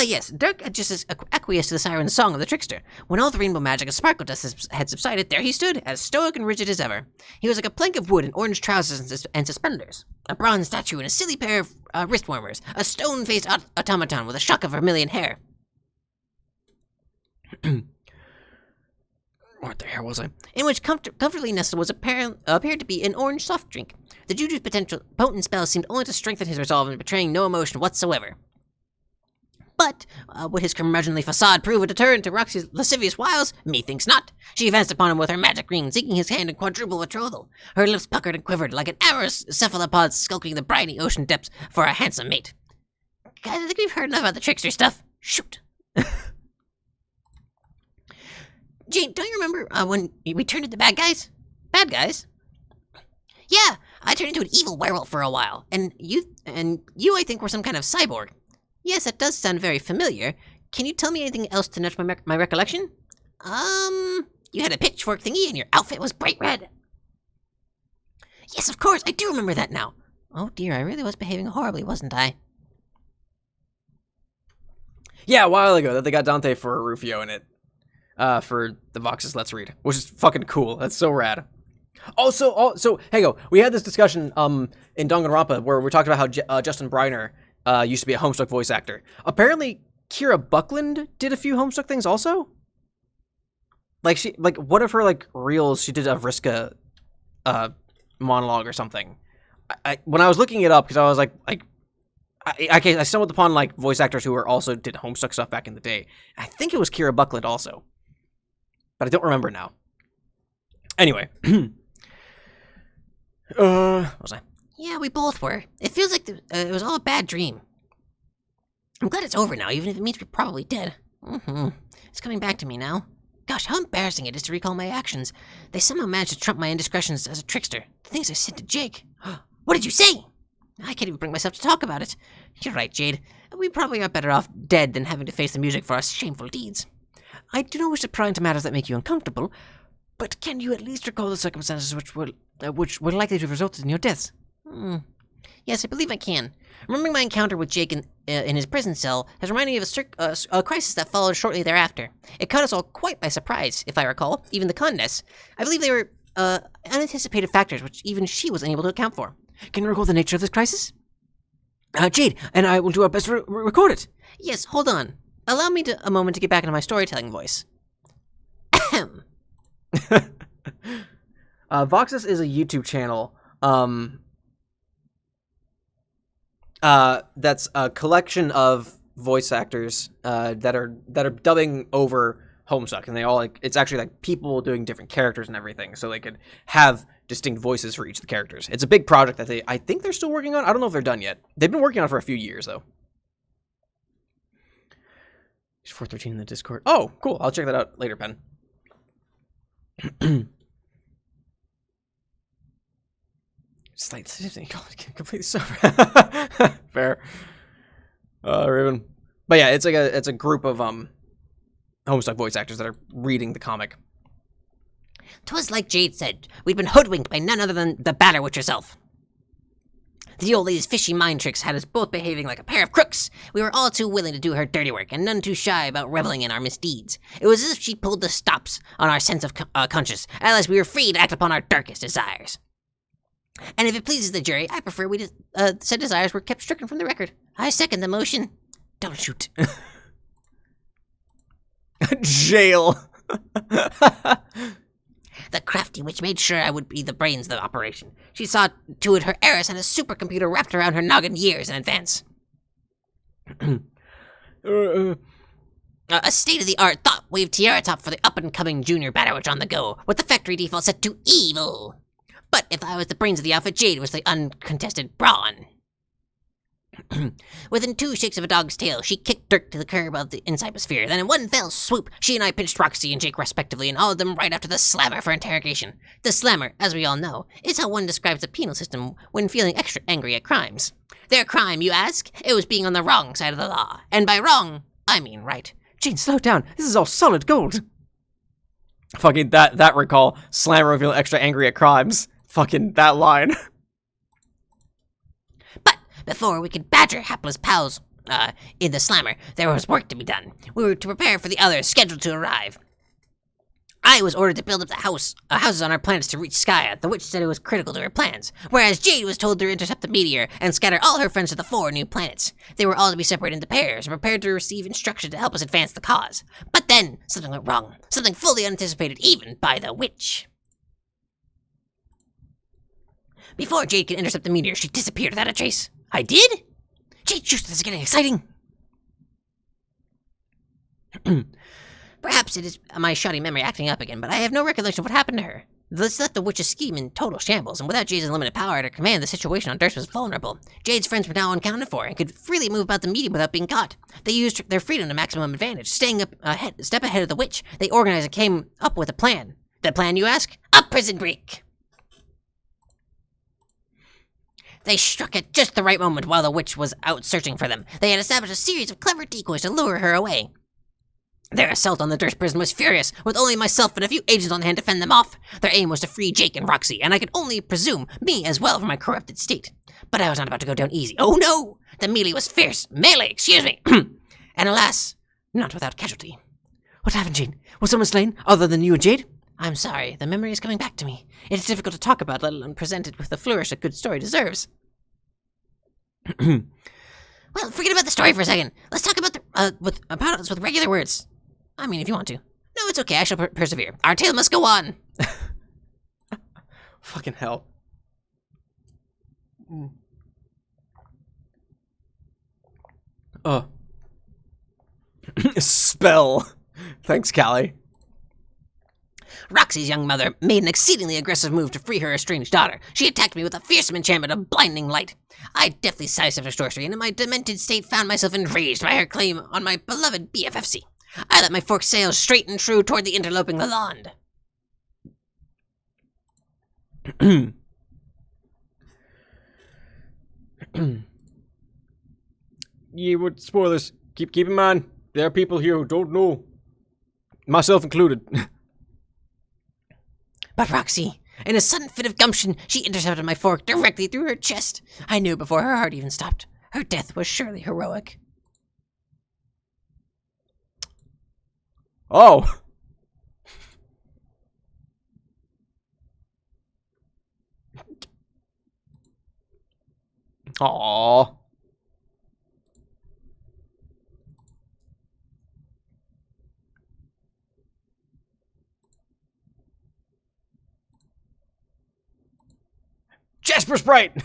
Yes, Dirk had just acquiesced to the siren's song of the trickster. When all the rainbow magic and sparkle dust had subsided, there he stood, as stoic and rigid as ever. He was like a plank of wood in orange trousers and suspenders, a bronze statue in a silly pair of wrist warmers, a stone-faced automaton with a shock of vermilion hair.
What the hell was I?
In which comfortably nestled was appeared to be an orange soft drink. The juju's potent spell seemed only to strengthen his resolve in betraying no emotion whatsoever. But would his curmudgeonly facade prove a deterrent to Roxy's lascivious wiles? Methinks not. She advanced upon him with her magic ring, seeking his hand in quadruple betrothal. Her lips puckered and quivered like an amorous cephalopod skulking the briny ocean depths for a handsome mate. Guys, I think we've heard enough about the trickster stuff. Shoot. Jane, don't you remember when we turned into bad guys? Bad guys? Yeah, I turned into an evil werewolf for a while, and you, I think, were some kind of cyborg. Yes, that does sound very familiar. Can you tell me anything else to nudge my recollection? You had a pitchfork thingy and your outfit was bright red. Yes, of course, I do remember that now. Oh dear, I really was behaving horribly, wasn't I?
Yeah, a while ago that they got Dante for Rufio in it. For the Vox's Let's Read, which is fucking cool. That's so rad. Also, hey, we had this discussion in Danganronpa where we talked about how Justin Briner used to be a Homestuck voice actor. Apparently, Kira Buckland did a few Homestuck things also. Like one of her like reels, she did a Vriska monologue or something. When I was looking it up, because I was like I stumbled upon like voice actors who were also did Homestuck stuff back in the day. I think it was Kira Buckland also, but I don't remember now. Anyway, what was I?
Yeah, we both were. It feels like it was all a bad dream. I'm glad it's over now, even if it means we're probably dead. It's coming back to me now. Gosh, how embarrassing it is to recall my actions. They somehow managed to trump my indiscretions as a trickster. The things I said to Jake. What did you say? I can't even bring myself to talk about it. You're right, Jade. We probably are better off dead than having to face the music for our shameful deeds.
I do not wish to pry into matters that make you uncomfortable, but can you at least recall the circumstances which were likely to have resulted in your deaths?
Yes, I believe I can. Remembering my encounter with Jake in his prison cell has reminded me of a crisis that followed shortly thereafter. It caught us all quite by surprise, if I recall, even the Condess. I believe they were unanticipated factors which even she was unable to account for.
Can you recall the nature of this crisis? Jade, and I will do our best to record it.
Yes, hold on. Allow me a moment to get back into my storytelling voice.
Voxus is a YouTube channel that's a collection of voice actors that are dubbing over Homestuck, and they all it's actually like people doing different characters and everything, so they could have distinct voices for each of the characters. It's a big project that I think they're still working on. I don't know if they're done yet. They've been working on it for a few years though. It's 413 in the Discord. Oh, cool. I'll check that out later, Pen. It's like completely sober. Fair. Raven. But yeah, it's like it's a group of Homestuck voice actors that are reading the comic.
'Twas like Jade said, we'd been hoodwinked by none other than the Batter Witch herself. The old lady's fishy mind tricks had us both behaving like a pair of crooks. We were all too willing to do her dirty work, and none too shy about reveling in our misdeeds. It was as if she pulled the stops on our sense of conscience, unless we were free to act upon our darkest desires. And if it pleases the jury, I prefer said desires were kept stricken from the record. I second the motion. Don't shoot.
Jail.
The crafty witch made sure I would be the brains of the operation. She saw to it her heiress had a supercomputer wrapped around her noggin years in advance. A state-of-the-art thought-wave tiara top for the up-and-coming junior Batter Witch on the go, with the factory default set to evil. But if I was the brains of the outfit, Jade was the uncontested brawn. Within 2 shakes of a dog's tail, she kicked Dirk to the curb of the Incyposphere. Then in one fell swoop, she and I pinched Roxy and Jake respectively and hauled them right after the Slammer for interrogation. The Slammer, as we all know, is how one describes the penal system when feeling extra angry at crimes. Their crime, you ask? It was being on the wrong side of the law. And by wrong, I mean right.
Jane, slow down. This is all solid gold.
Fucking that recall. Slammer feeling extra angry at crimes. Fucking that line.
But before we could badger hapless pals in the Slammer, there was work to be done. We were to prepare for the others scheduled to arrive. I was ordered to build up the houses on our planets to reach Skya. The witch said it was critical to her plans, whereas Jade was told to intercept the meteor and scatter all her friends to the 4 new planets. They were all to be separated into pairs and prepared to receive instruction to help us advance the cause. But then, something went wrong. Something fully unanticipated even by the witch. Before Jade could intercept the meteor, she disappeared without a trace. I did? Jade, this is getting exciting. Perhaps it is my shoddy memory acting up again, but I have no recollection of what happened to her. This left the witch's scheme in total shambles, and without Jade's unlimited power at her command, the situation on Durst was vulnerable. Jade's friends were now unaccounted for, and could freely move about the medium without being caught. They used their freedom to maximum advantage, staying step ahead of the witch. They organized and came up with a plan. The plan, you ask? A prison break! They struck at just the right moment while the witch was out searching for them. They had established a series of clever decoys to lure her away. Their assault on the Durst prison was furious, with only myself and a few agents on hand to fend them off. Their aim was to free Jake and Roxy, and I could only presume me as well from my corrupted state. But I was not about to go down easy. Oh no! The melee was fierce. Melee, excuse me. And alas, not without casualty.
What happened, Jane? Was someone slain, other than you and Jade?
I'm sorry, the memory is coming back to me. It is difficult to talk about, let alone present it with the flourish a good story deserves. Well, forget about the story for a second. Let's talk about us with regular words. I mean, if you want to. No, it's okay. I shall persevere. Our tale must go on.
Fucking hell. Spell. Thanks, Callie.
Roxy's young mother made an exceedingly aggressive move to free her estranged daughter. She attacked me with a fearsome enchantment of blinding light. I deftly sidestepped her sorcery, and in my demented state found myself enraged by her claim on my beloved BFFC. I let my fork sail straight and true toward the interloping Lalonde.
Yeah, what spoilers? Keep in mind, there are people here who don't know. Myself included.
But Roxy, in a sudden fit of gumption, she intercepted my fork directly through her chest. I knew before her heart even stopped. Her death was surely heroic.
Oh. Aww. Jasper Sprite!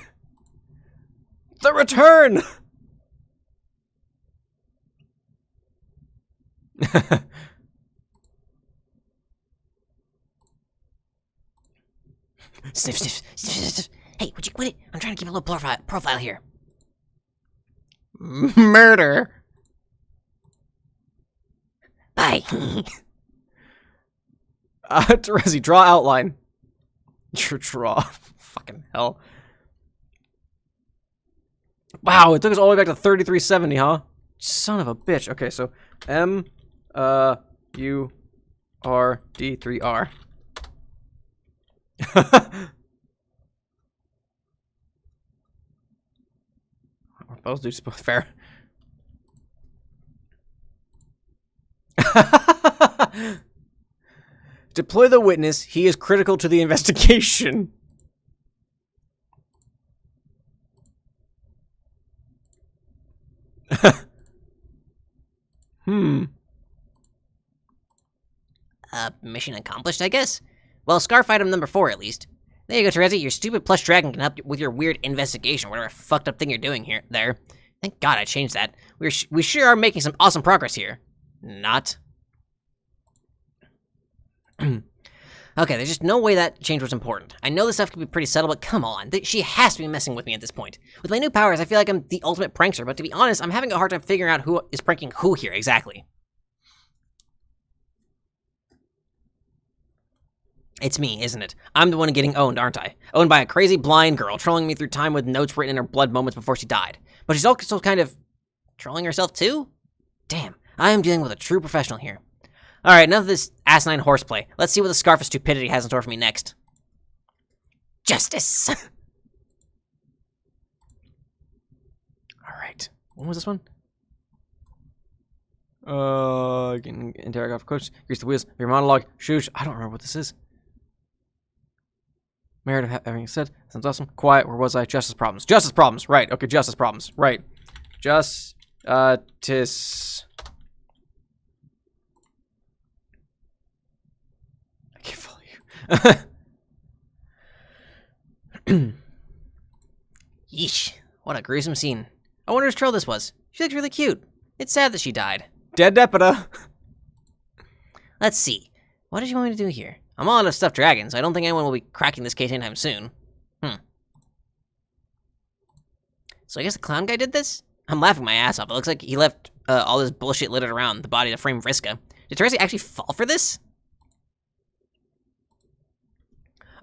The return!
Sniff, sniff, sniff, sniff, sniff. Hey, would you quit it? I'm trying to keep a little profile here.
Murder!
Bye.
Terezi, draw outline. Draw. Fucking hell. Wow, it took us all the way back to 3370, huh? Son of a bitch. Okay, so M-U-R-D-3-R. Both do both fair. Deploy the witness. He is critical to the investigation.
Mission accomplished, I guess? Well, scarf item number 4, at least. There you go, Terezi. Your stupid plush dragon can help you with your weird investigation, whatever fucked up thing you're doing there. Thank God I changed that. We sure are making some awesome progress here. Not. Okay, there's just no way that change was important. I know this stuff can be pretty subtle, but come on. She has to be messing with me at this point. With my new powers, I feel like I'm the ultimate prankster, but to be honest, I'm having a hard time figuring out who is pranking who here exactly. It's me, isn't it? I'm the one getting owned, aren't I? Owned by a crazy blind girl, trolling me through time with notes written in her blood moments before she died. But she's also kind of trolling herself too? Damn, I am dealing with a true professional here. Alright, enough of this asinine horseplay. Let's see what the scarf of stupidity has in store for me next. Justice!
Alright. When was this one? Interrogate off coach. Grease the wheels. Your monologue. Shoosh. I don't remember what this is. Merit of having said. Sounds awesome. Quiet. Where was I? Justice problems. Justice problems. Right. Okay, justice problems. Right. Justice. I can't follow you.
Yeesh. What a gruesome scene. I wonder whose troll this was. She looks really cute. It's sad that she died.
Dead Depida.
Let's see. What did you want me to do here? I'm all out of stuffed dragons. I don't think anyone will be cracking this case anytime soon. So I guess the clown guy did this? I'm laughing my ass off. It looks like he left all this bullshit littered around the body to frame Vriska. Did Terezi actually fall for this?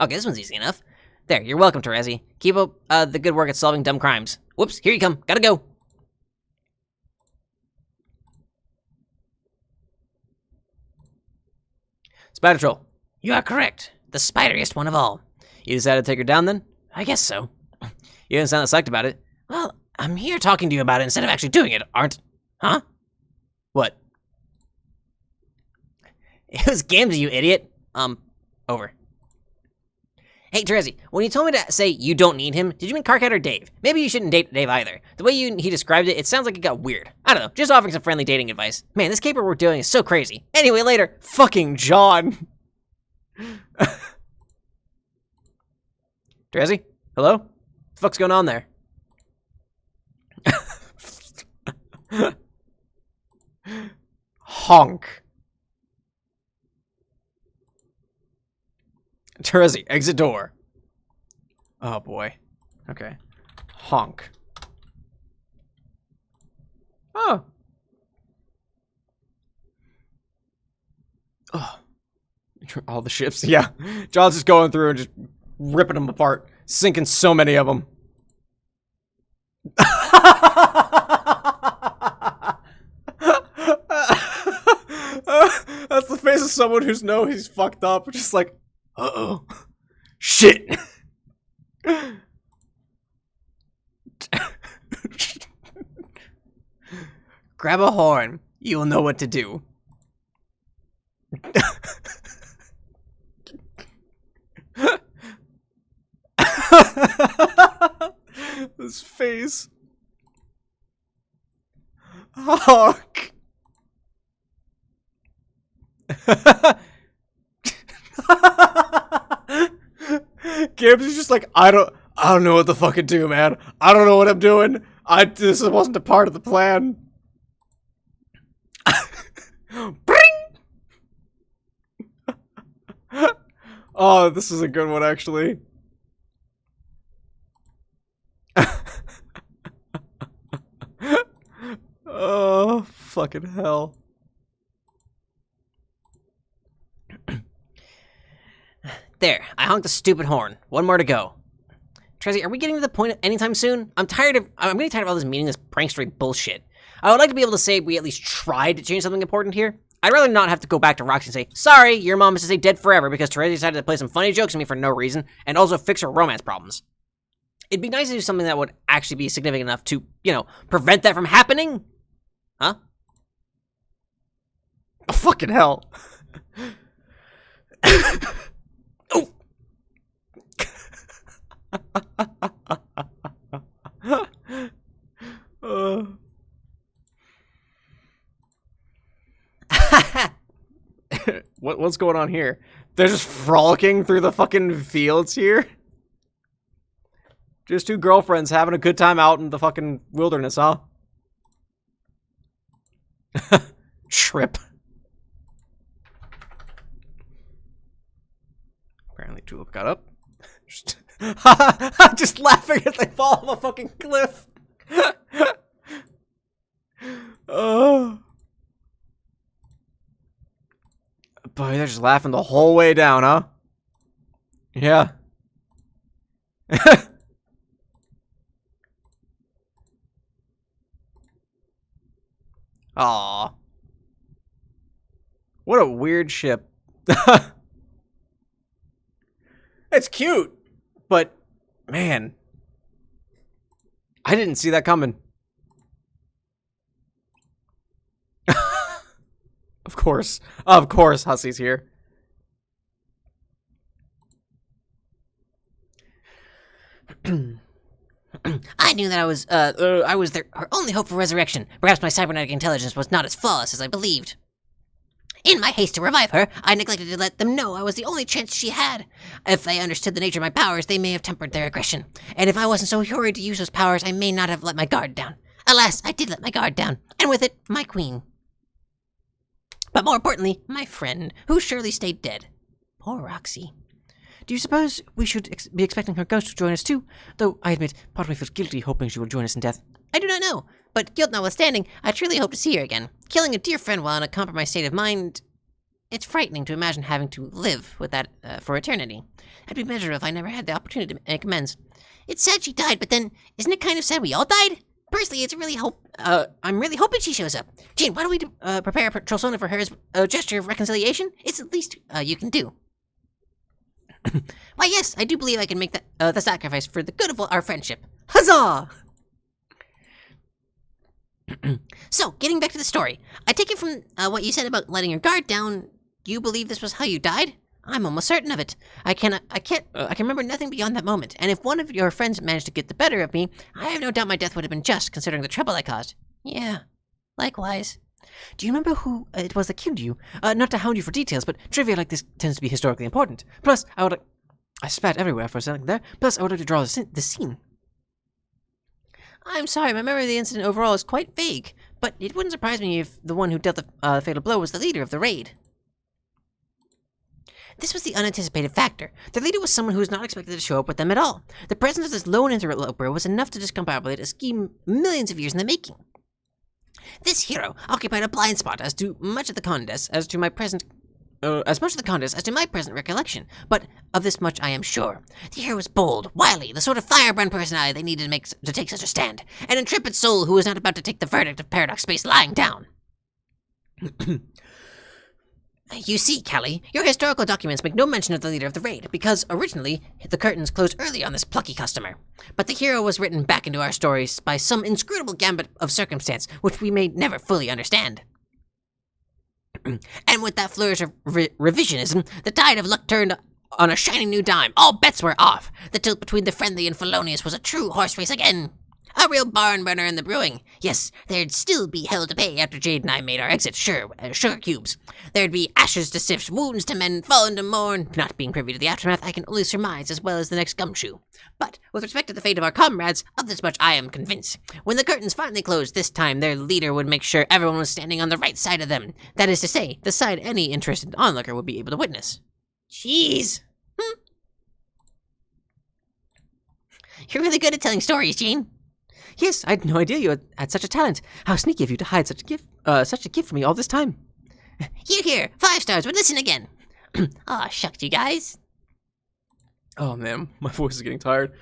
Okay, this one's easy enough. There, you're welcome, Terezi. Keep up the good work at solving dumb crimes. Whoops, here you come. Gotta go.
Spider Troll.
You are correct. The spideriest one of all.
You decided to take her down then?
I guess so.
You didn't sound that psyched about it.
Well, I'm here talking to you about it instead of actually doing it, aren't? Huh?
What?
It was Gamsey, you idiot. Over. Hey, Terezi, when you told me to say you don't need him, did you mean Carcat or Dave? Maybe you shouldn't date Dave either. The way he described it, it sounds like it got weird. I don't know, just offering some friendly dating advice. Man, this caper we're doing is so crazy. Anyway, later.
Fucking John. Terezi? Hello? What the fuck's going on there? Honk. Terezi, exit door. Oh boy. Okay. Honk. Oh. Oh. All the ships. Yeah. John's just going through and just ripping them apart. Sinking so many of them. That's the face of someone who's he's fucked up. Just like, uh-oh. Shit. Grab a horn. You'll know what to do. This face. Hawk. Gibbs is just like, I don't know what to fucking do, man. I don't know what I'm doing. This wasn't a part of the plan. Bring! Oh, this is a good one, actually. Oh, fucking hell.
There, I honked the stupid horn. One more to go.
Trezzy, are we getting to the point anytime soon? I'm getting tired of all this meaningless prankstery bullshit. I would like to be able to say we at least tried to change something important here. I'd rather not have to go back to Roxy and say, sorry, your mom is to stay dead forever because Trezzy decided to play some funny jokes on me for no reason, and also fix her romance problems. It'd be nice to do something that would actually be significant enough to, prevent that from happening. Huh? Oh, fucking hell. Oh. What's going on here? They're just frolicking through the fucking fields here? Just two girlfriends having a good time out in the fucking wilderness, huh? Trip. Apparently Tulip got up. Just laughing as they fall off a fucking cliff. Oh. Boy, they're just laughing the whole way down, huh? Yeah. Aw. What a weird ship. It's cute, but man, I didn't see that coming. Of course, Hussie's here.
I knew that I was her only hope for resurrection. Perhaps my cybernetic intelligence was not as flawless as I believed. In my haste to revive her, I neglected to let them know I was the only chance she had. If they understood the nature of my powers, they may have tempered their aggression. And if I wasn't so hurried to use those powers, I may not have let my guard down. Alas, I did let my guard down, and with it, my queen. But more importantly, my friend, who surely stayed dead. Poor Roxy.
Do you suppose we should be expecting her ghost to join us too? Though I admit, part of me feels guilty hoping she will join us in death.
I do not know, but guilt notwithstanding, I truly hope to see her again. Killing a dear friend while in a compromised state of mind... It's frightening to imagine having to live with that for eternity. I'd be miserable if I never had the opportunity to make amends. It's sad she died, but then, isn't it kind of sad we all died? Personally, I'm really hoping she shows up. Jane, why don't we prepare a Trollsona for her as a gesture of reconciliation? It's the least you can do. Why, yes, I do believe I can make the sacrifice for the good of our friendship. Huzzah! So, getting back to the story. I take it from what you said about letting your guard down. You believe this was how you died? I'm almost certain of it. I can remember nothing beyond that moment. And if one of your friends managed to get the better of me, I have no doubt my death would have been just, considering the trouble I caused. Yeah, likewise.
Do you remember who it was that killed you? Not to hound you for details, but trivia like this tends to be historically important. Plus, I spat everywhere for a second there. Plus, I would like to draw the scene.
I'm sorry, my memory of the incident overall is quite vague, but it wouldn't surprise me if the one who dealt the fatal blow was the leader of the raid. This was the unanticipated factor. The leader was someone who was not expected to show up with them at all. The presence of this lone interloper was enough to discombobulate a scheme millions of years in the making. This hero occupied a blind spot as much of the contest as to my present recollection, but of this much I am sure. The hero was bold, wily, the sort of firebrand personality they needed to take such a stand, an intrepid soul who was not about to take the verdict of Paradox Space lying down. You see, Callie, your historical documents make no mention of the leader of the raid, because originally the curtains closed early on this plucky customer. But the hero was written back into our stories by some inscrutable gambit of circumstance, which we may never fully understand. And with that flourish of revisionism, the tide of luck turned on a shining new dime. All bets were off. The tilt between the friendly and felonious was a true horse race again. A real barn burner in the brewing. Yes, there'd still be hell to pay after Jade and I made our exit, sure cubes. There'd be ashes to sift, wounds to mend, fallen to mourn. Not being privy to the aftermath, I can only surmise as well as the next gumshoe. But, with respect to the fate of our comrades, of this much I am convinced. When the curtains finally closed this time, their leader would make sure everyone was standing on the right side of them. That is to say, the side any interested onlooker would be able to witness. Jeez. You're really good at telling stories, Gene.
Yes, I had no idea you had such a talent. How sneaky of you to hide such a gift from me all this time.
Here, 5 stars, but listen again. Aw, shucks, you guys.
Oh man, my voice is getting tired.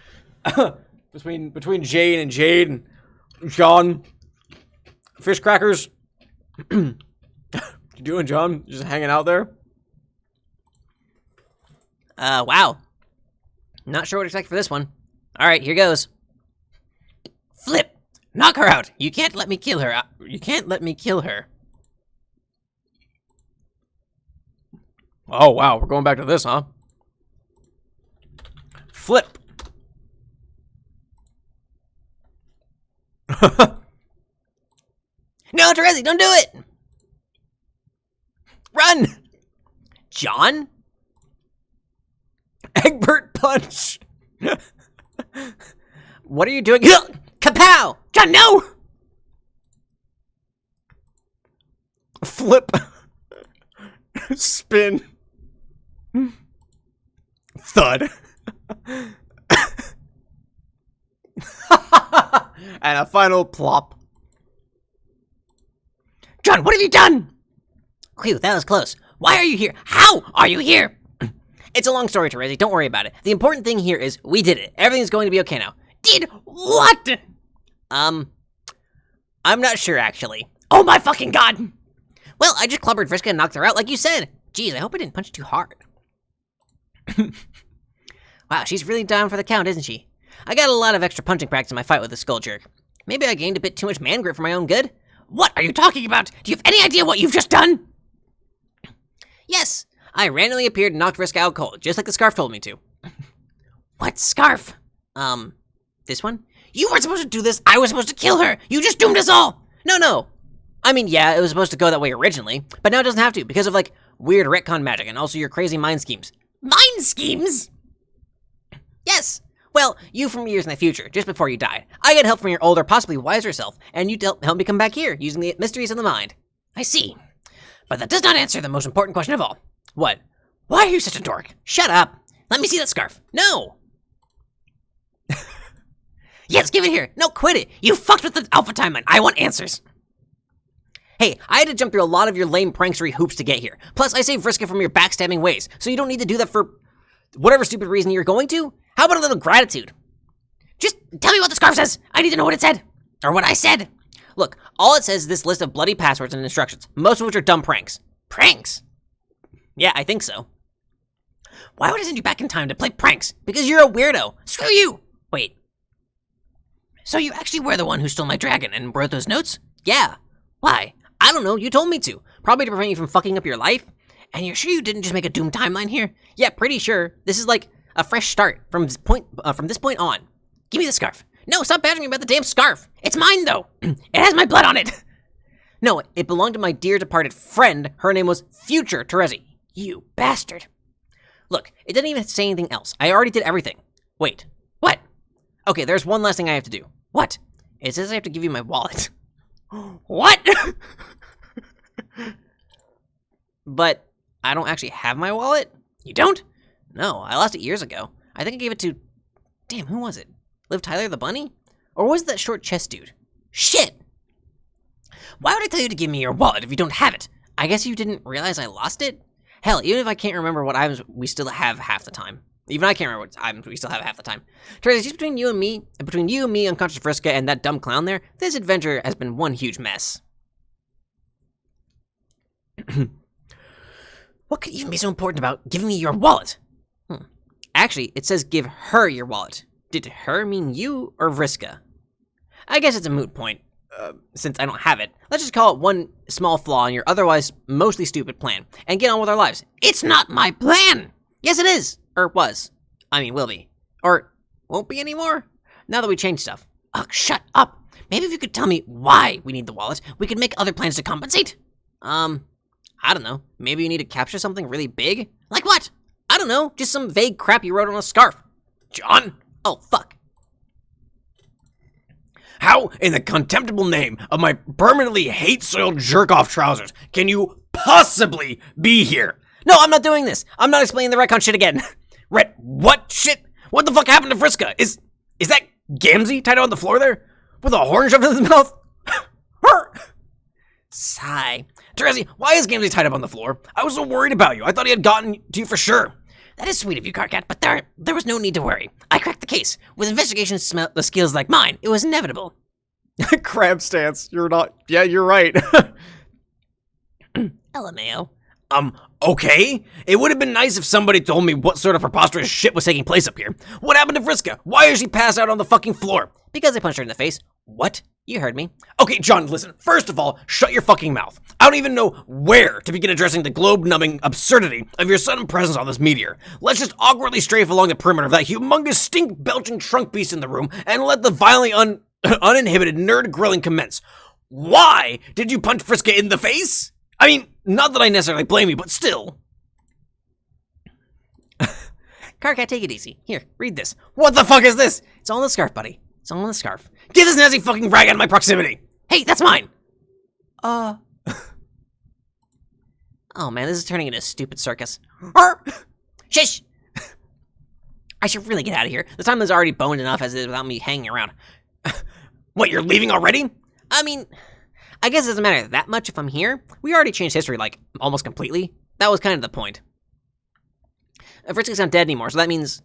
between Jade and John. Fish crackers. What you doing, John? Just hanging out there?
Wow. Not sure what to expect for this one. Alright, here goes. Flip! Knock her out! You can't let me kill her. You can't let me kill her.
Oh, wow. We're going back to this, huh? Flip.
No, Terezi, don't do it! Run! John?
Egbert punch.
What are you doing? Kapow! John, no!
Flip. Spin. Thud. And a final plop.
John, what have you done? Phew, that was close. Why are you here? How are you here? It's a long story, Terezi. Don't worry about it. The important thing here is we did it. Everything's going to be okay now. Did what? I'm not sure, actually. Oh my fucking god! Well, I just clobbered Vriska and knocked her out like you said. Jeez, I hope I didn't punch too hard. Wow, she's really down for the count, isn't she? I got a lot of extra punching practice in my fight with the skull jerk. Maybe I gained a bit too much man grit for my own good? What are you talking about? Do you have any idea what you've just done? Yes, I randomly appeared and knocked Vriska out cold, just like the scarf told me to. What scarf? This one? You weren't supposed to do this. I was supposed to kill her. You just doomed us all. No. I mean, yeah, it was supposed to go that way originally, but now it doesn't have to because of, like, weird retcon magic and also your crazy mind schemes. Mind schemes? Yes. Well, you from years in the future, just before you died. I got help from your older, possibly wiser self, and you helped me come back here, using the mysteries of the mind. I see. But that does not answer the most important question of all. What? Why are you such a dork? Shut up. Let me see that scarf. No. Yes, give it here. No, quit it. You fucked with the alpha timeline. I want answers. Hey, I had to jump through a lot of your lame prankstery hoops to get here. Plus, I saved Vriska from your backstabbing ways, so you don't need to do that for whatever stupid reason you're going to. How about a little gratitude? Just tell me what the scarf says. I need to know what it said. Or what I said. Look, all it says is this list of bloody passwords and instructions, most of which are dumb pranks. Pranks? Yeah, I think so. Why would I send you back in time to play pranks? Because you're a weirdo. Screw you! Wait. So you actually were the one who stole my dragon and wrote those notes? Yeah. Why? I don't know, you told me to. Probably to prevent you from fucking up your life. And you're sure you didn't just make a doomed timeline here? Yeah, pretty sure. This is like a fresh start from this point on. Give me the scarf. No, stop badgering me about the damn scarf. It's mine, though. It has my blood on it. No, it belonged to my dear departed friend. Her name was Future Terezi. You bastard. Look, it didn't even say anything else. I already did everything. Wait, what? Okay, there's one last thing I have to do. What? It says I have to give you my wallet. What? But I don't actually have my wallet? You don't? No, I lost it years ago. I think I gave it to... Damn, who was it? Liv Tyler the bunny? Or was it that short chest dude? Shit! Why would I tell you to give me your wallet if you don't have it? I guess you didn't realize I lost it? Hell, even if I can't remember what items we still have half the time. Even I can't remember what items we still have half the time. Teresa, just between you, me, unconscious Vriska, and that dumb clown there, this adventure has been one huge mess. What could even be so important about giving me your wallet? Actually, it says give her your wallet. Did her mean you or Vriska? I guess it's a moot point, since I don't have it. Let's just call it one small flaw in your otherwise mostly stupid plan, and get on with our lives. It's not my plan! Yes, it is! Or was. I mean, will be. Or won't be anymore? Now that we changed stuff. Ugh, shut up! Maybe if you could tell me why we need the wallet, we could make other plans to compensate? I don't know. Maybe you need to capture something really big? Like what? I don't know, just some vague crap you wrote on a scarf. John? Oh, fuck.
How, in the contemptible name of my permanently hate-soiled jerk-off trousers, can you possibly be here?
No, I'm not doing this. I'm not explaining the retcon shit again.
What shit? What the fuck happened to Vriska? Is that Gamzee tied on the floor there? With a horn shoved in his mouth?
Sigh.
Terezi, why is Gamzee tied up on the floor? I was so worried about you. I thought he had gotten to you for sure.
That is sweet of you, Carcat, but there was no need to worry. I cracked the case. With investigation skills like mine, it was inevitable.
Crab stance. You're not. Yeah, you're right.
LMAO.
Okay? It would have been nice if somebody told me what sort of preposterous shit was taking place up here. What happened to Vriska? Why is she passed out on the fucking floor?
Because I punched her in the face.
What?
You heard me.
Okay, John, listen. First of all, shut your fucking mouth. I don't even know where to begin addressing the globe-numbing absurdity of your sudden presence on this meteor. Let's just awkwardly strafe along the perimeter of that humongous stink-belching trunk beast in the room and let the violently uninhibited nerd grilling commence. Why did you punch Vriska in the face? I mean, not that I necessarily blame you, but still.
Carcat, take it easy. Here, read this.
What the fuck is this?
It's all in the scarf, buddy. It's all in the scarf.
Get this nasty fucking rag out of my proximity!
Hey, that's mine! Oh man, this is turning into a stupid circus. Shush! I should really get out of here. The time is already boned enough as it is without me hanging around.
What, you're leaving already?
I mean, I guess it doesn't matter that much if I'm here. We already changed history, like, almost completely. That was kind of the point. Vriska's not dead anymore, so that means...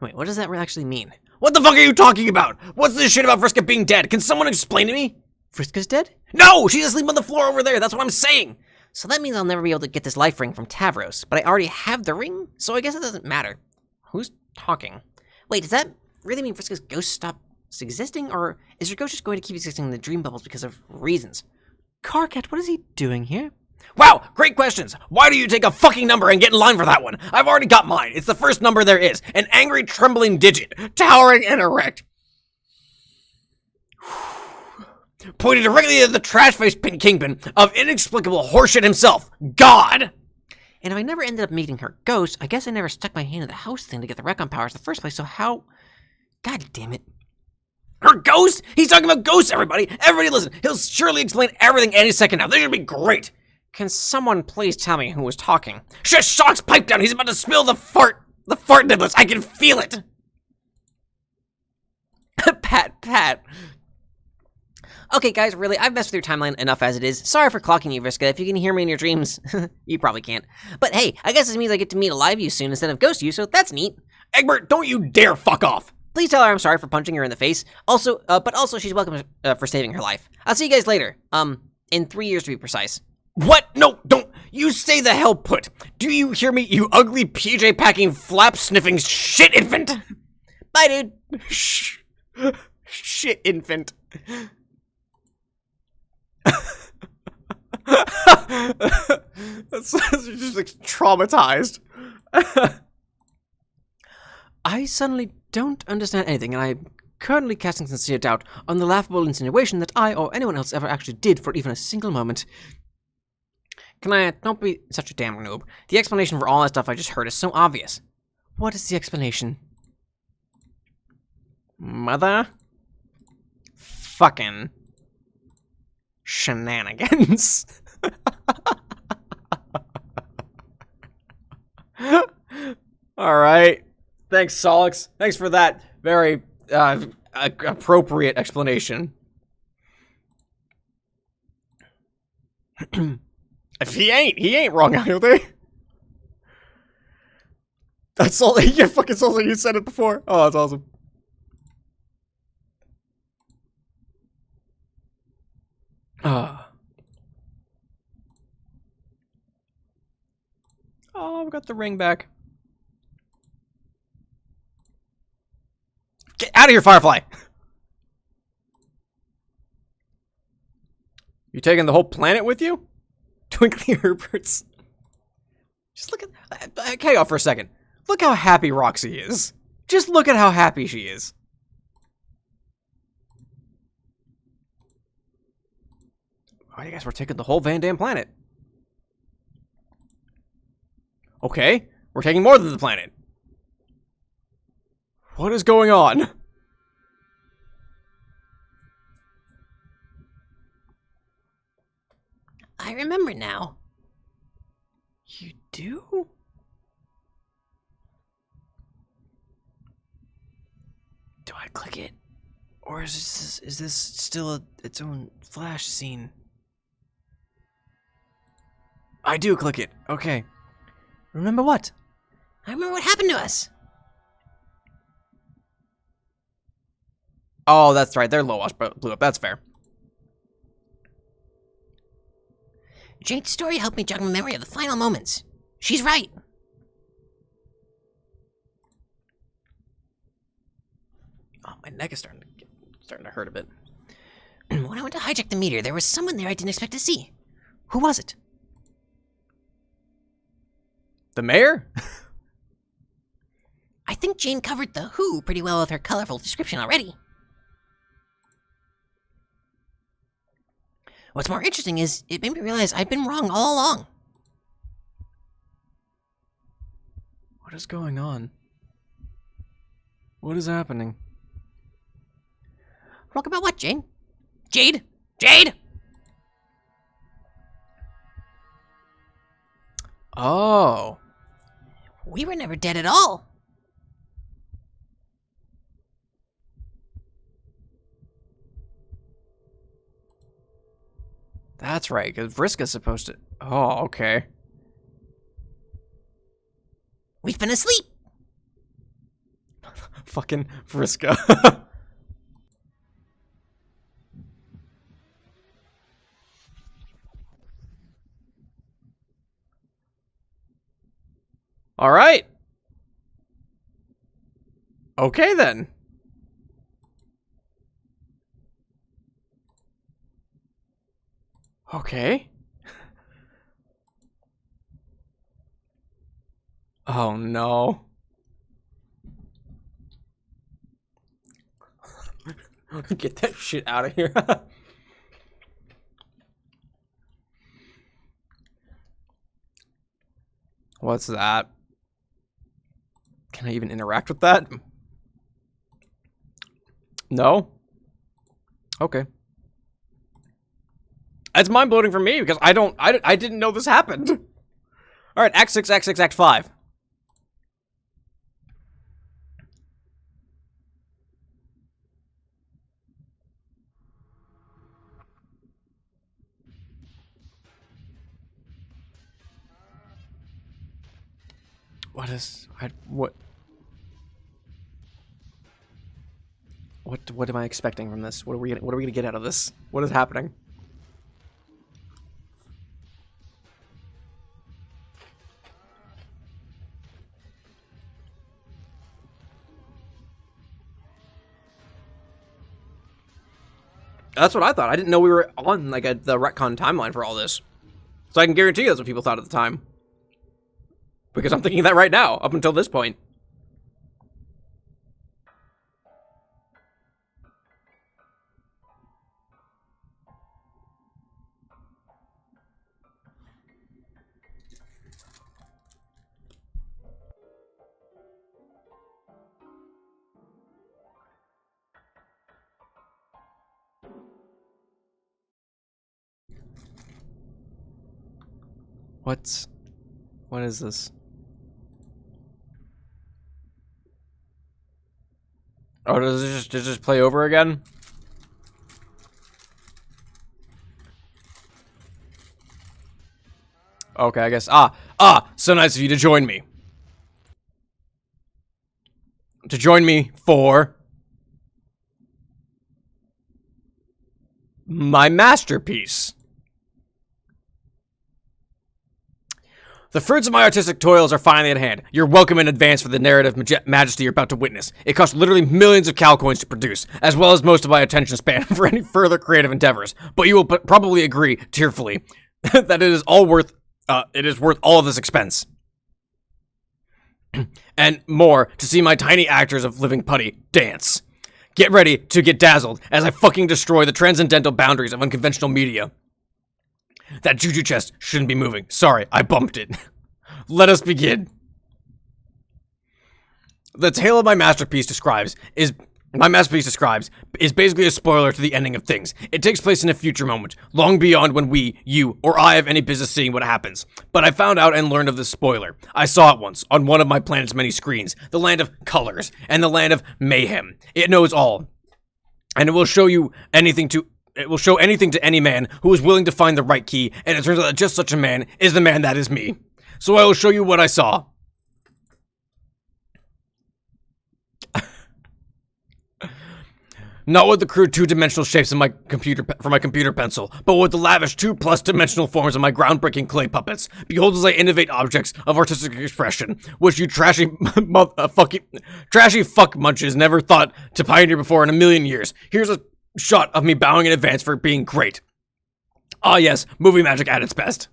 Wait, what does that actually mean?
What the fuck are you talking about? What's this shit about Vriska being dead? Can someone explain to me?
Vriska's dead?
No, she's asleep on the floor over there. That's what I'm saying.
So that means I'll never be able to get this life ring from Tavros, but I already have the ring, so I guess it doesn't matter. Who's talking? Wait, does that really mean Vriska's ghost stops existing, or is her ghost just going to keep existing in the dream bubbles because of reasons?
Carcat, what is he doing here?
Wow, great questions. Why do you take a fucking number and get in line for that one? I've already got mine. It's the first number there is. An angry, trembling digit. Towering and erect. Pointed directly at the trash-faced kingpin of inexplicable horseshit himself. God!
And if I never ended up meeting her ghost, I guess I never stuck my hand in the house thing to get the retcon powers in the first place, so how... God damn it.
Her ghost? He's talking about ghosts, everybody. Everybody listen. He'll surely explain everything any second now. This should be great.
Can someone please tell me who was talking?
Shush, Socks, pipe down. He's about to spill the fart niblets. I can feel it.
Pat. Okay, guys, really, I've messed with your timeline enough as it is. Sorry for clocking you, Vriska. If you can hear me in your dreams, you probably can't. But hey, I guess this means I get to meet a live you soon instead of ghost you, so that's neat.
Egbert, don't you dare fuck off.
Please tell her I'm sorry for punching her in the face. But also she's welcome for saving her life. I'll see you guys later. In 3 years to be precise.
What? No, don't. You stay the hell put. Do you hear me, you ugly PJ-packing, flap-sniffing shit infant?
Bye, dude.
Shit infant. That's just like traumatized.
I suddenly don't understand anything, and I'm currently casting sincere doubt on the laughable insinuation that I or anyone else ever actually did for even a single moment.
Can I don't be such a damn noob? The explanation for all that stuff I just heard is so obvious.
What is the explanation?
Mother fucking shenanigans. All right. Thanks, Solix. Thanks for that very appropriate explanation. If he ain't wrong, either. That's all. Yeah, fucking sounds like you said it before. Oh, that's awesome. Oh, I've got the ring back. Get out of here, Firefly! You taking the whole planet with you? Twinkly Herberts. Just look at... hang on for a second. Look how happy Roxy is. Just look at how happy she is. I guess we're taking the whole Van Dam planet. Okay, we're taking more than the planet. What is going on?
I remember now.
You do? Do I click it? Or is this still its own flash scene? I do click it. Okay. Remember what?
I remember what happened to us.
Oh, that's right. Their low wash blew up. That's fair.
Jade's story helped me jog my memory of the final moments. She's right.
Oh, my neck is starting to hurt a bit.
When I went to hijack the meteor, there was someone there I didn't expect to see.
Who was it?
The mayor?
I think Jane covered the who pretty well with her colorful description already. What's more interesting is, it made me realize I'd been wrong all along.
What is going on? What is happening?
Wrong about what, Jane? Jade? Jade?
Oh.
We were never dead at all.
That's right, because Vriska's supposed to... Oh, okay.
We've been asleep.
Fucking Vriska. All right. Okay, then. Okay. Oh, no. Get that shit out of here. What's that? Can I even interact with that? No? Okay. That's mind-blowing for me because I didn't know this happened. All right, Act 6, Act 6, Act 5. What am I expecting from this? What are we gonna get out of this? What is happening? That's what I thought. I didn't know we were on like the retcon timeline for all this. So I can guarantee you that's what people thought at the time. Because I'm thinking that right now, up until this point. What is this? Oh, does it just play over again? Okay, I guess. So nice of you to join me. To join me for my masterpiece. The fruits of my artistic toils are finally at hand. You're welcome in advance for the narrative majesty you're about to witness. It costs literally millions of cal coins to produce, as well as most of my attention span for any further creative endeavors. But you will probably agree, tearfully, that it is worth all of this expense. And more to see my tiny actors of living putty dance. Get ready to get dazzled as I fucking destroy the transcendental boundaries of unconventional media. That juju chest shouldn't be moving. Sorry, I bumped it. Let us begin. The tale of my masterpiece describes is basically a spoiler to the ending of things. It takes place in a future moment, long beyond when we, you, or I have any business seeing what happens. But I found out and learned of this spoiler. I saw it once, on one of my planet's many screens, the land of colors, and the land of mayhem. It knows all. And it will show anything to any man who is willing to find the right key, and it turns out that just such a man is the man that is me. So I will show you what I saw.
Not with the crude two-dimensional shapes in my computer for my computer pencil, but with the lavish 2+ dimensional forms of my groundbreaking clay puppets. Behold as I innovate objects of artistic expression, which you trashy fuck munches never thought to pioneer before in a million years. Here's a shot of me bowing in advance for being great. Ah yes, movie magic at its best.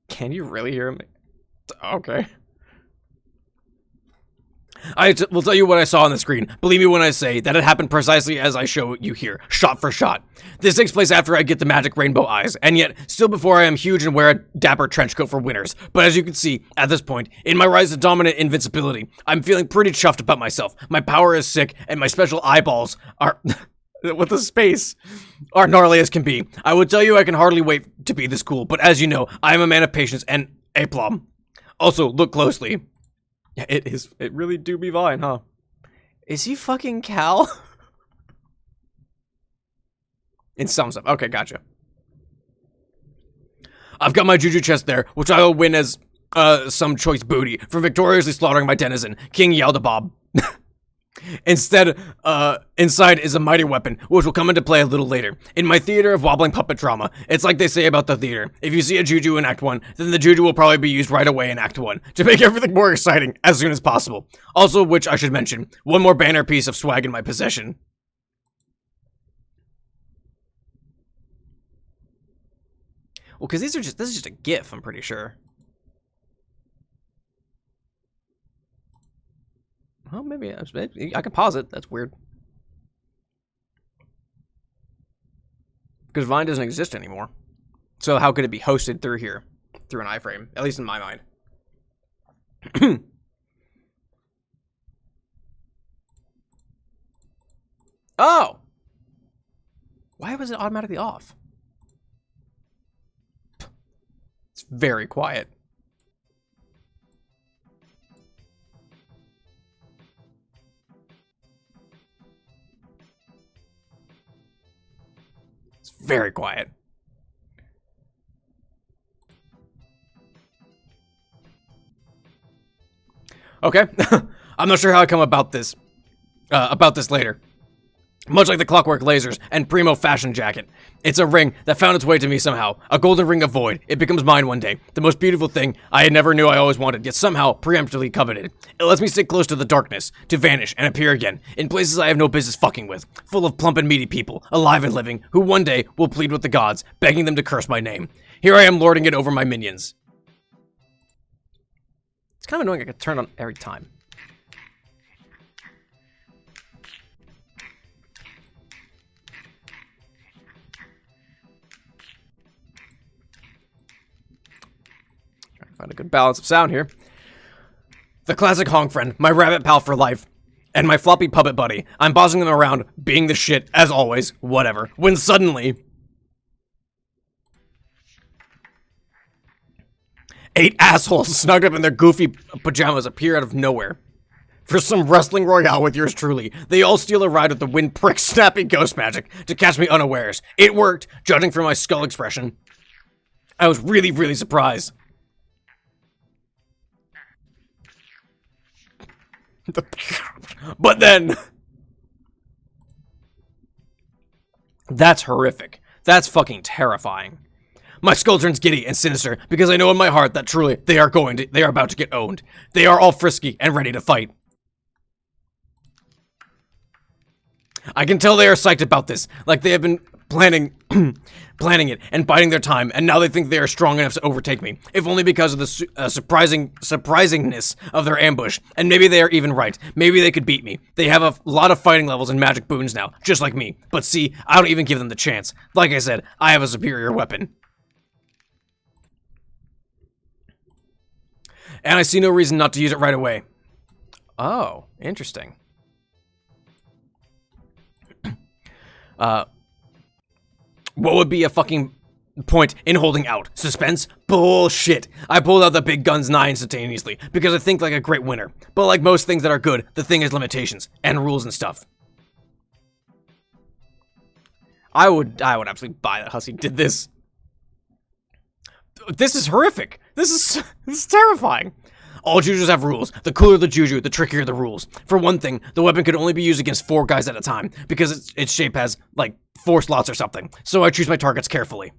Can you really hear him? Okay.
I will tell you what I saw on the screen. Believe me when I say that it happened precisely as I show you here, shot for shot. This takes place after I get the magic rainbow eyes, and yet still before I am huge and wear a dapper trench coat for winners. But as you can see, at this point, in my rise to dominant invincibility, I'm feeling pretty chuffed about myself. My power is sick, and my special eyeballs are... with the space, are gnarly as can be. I would tell you I can hardly wait to be this cool, but as you know, I am a man of patience and aplomb. Also, look closely.
Yeah, it really do be Vine, huh? Is he fucking Cal? In some stuff. Okay, gotcha.
I've got my juju chest there, which I will win as some choice booty for victoriously slaughtering my denizen, King Yaldabaoth. Instead, inside is a mighty weapon, which will come into play a little later. In my theater of wobbling puppet drama, it's like they say about the theater. If you see a juju in Act 1, then the juju will probably be used right away in Act 1, to make everything more exciting as soon as possible. Also, which I should mention, one more banner piece of swag in my possession.
Well, because this is just a GIF, I'm pretty sure. Well, maybe I can pause it. That's weird. Because Vine doesn't exist anymore. So how could it be hosted through here? Through an iframe. At least in my mind. Oh! Why was it automatically off? It's very quiet. Very quiet. Okay. I'm not sure how I come about this later. Much like the clockwork lasers and primo fashion jacket. It's a ring that found its way to me somehow. A golden ring of void. It becomes mine one day. The most beautiful thing I never knew I always wanted, yet somehow preemptively coveted. It lets me stay close to the darkness, to vanish and appear again, in places I have no business fucking with, full of plump and meaty people, alive and living, who one day will plead with the gods, begging them to curse my name. Here I am lording it over my minions. It's kind of annoying I could turn on every time. Find a good balance of sound here. The classic honk friend, my rabbit pal for life, and my floppy puppet buddy. I'm bossing them around, being the shit, as always, whatever. When suddenly... 8 assholes snugged up in their goofy pajamas appear out of nowhere. For some wrestling royale with yours truly, they all steal a ride with the wind prick snappy ghost magic to catch me unawares. It worked, judging from my skull expression. I was really, really surprised. But then... That's horrific. That's fucking terrifying. My skull turns giddy and sinister because I know in my heart that truly they are about to get owned. They are all frisky and ready to fight. I can tell they are psyched about this, like they have been planning it and biding their time, and now they think they are strong enough to overtake me, if only because of the surprisingness of their ambush. And maybe they are even right. Maybe they could beat me. They have a lot of fighting levels and magic boons now, just like me. But see, I don't even give them the chance. Like I said, I have a superior weapon. And I see no reason not to use it right away. Oh, interesting. What would be a fucking point in holding out? Suspense? Bullshit. I pulled out the big guns nigh instantaneously, because I think like a great winner. But like most things that are good, the thing has limitations, and rules and stuff. I would absolutely buy that Hussie did this. This is horrific. This is terrifying.
All jujus have rules. The cooler the juju, the trickier the rules. For one thing, the weapon could only be used against 4 guys at a time, because its shape has, like, 4 slots or something, so I choose my targets carefully.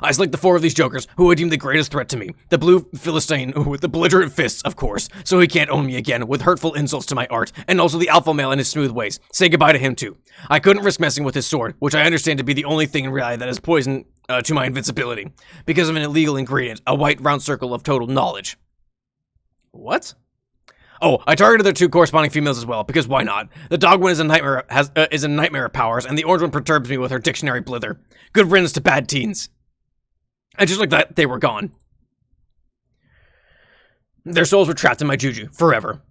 I select the 4 of these jokers, who I deem the greatest threat to me. The blue Philistine with the belligerent fists, of course, so he can't own me again, with hurtful insults to my art, and also the alpha male and his smooth ways. Say goodbye to him too. I couldn't risk messing with his sword, which I understand to be the only thing in reality that is poison to my invincibility, because of an illegal ingredient, a white round circle of total knowledge. What? Oh, I targeted the 2 corresponding females as well, because why not? The dog one is a nightmare of powers, and the orange one perturbs me with her dictionary blither. Good riddance to bad teens. And just like that, they were gone. Their souls were trapped in my juju, forever.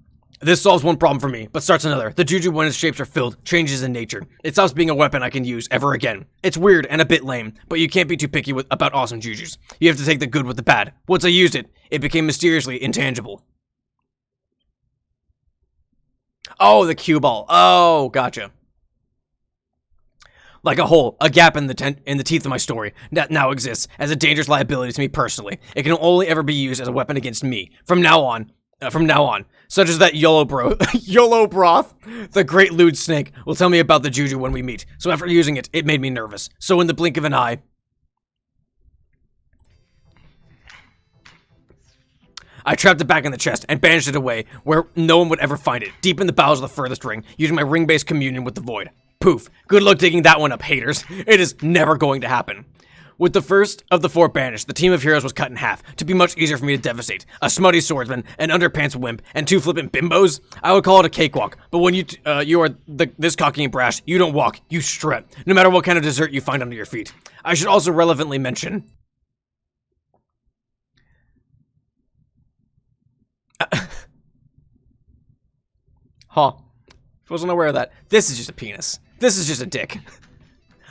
This solves one problem for me, but starts another. The juju, when its shapes are filled, changes in nature. It stops being a weapon I can use ever again. It's weird and a bit lame, but you can't be too picky about awesome jujus. You have to take the good with the bad. Once I used it, it became mysteriously intangible. Oh, the cue ball. Oh, gotcha. Like a hole, a gap in the teeth of my story that now exists as a dangerous liability to me personally. It can only ever be used as a weapon against me. From now on, such as that YOLO broth. The great lewd snake will tell me about the juju when we meet. So after using it, it made me nervous. So in the blink of an eye, I trapped it back in the chest and banished it away where no one would ever find it, deep in the bowels of the furthest ring, using my ring-based communion with the void. Poof. Good luck digging that one up, haters. It is never going to happen. With the first of the 4 banished, the team of heroes was cut in half, to be much easier for me to devastate. A smutty swordsman, an underpants wimp, and 2 flippant bimbos? I would call it a cakewalk, but when you are this cocky and brash, you don't walk, you strut, no matter what kind of dessert you find under your feet. I should also relevantly mention... Huh. Wasn't aware of that. This is just a penis. This is just a dick.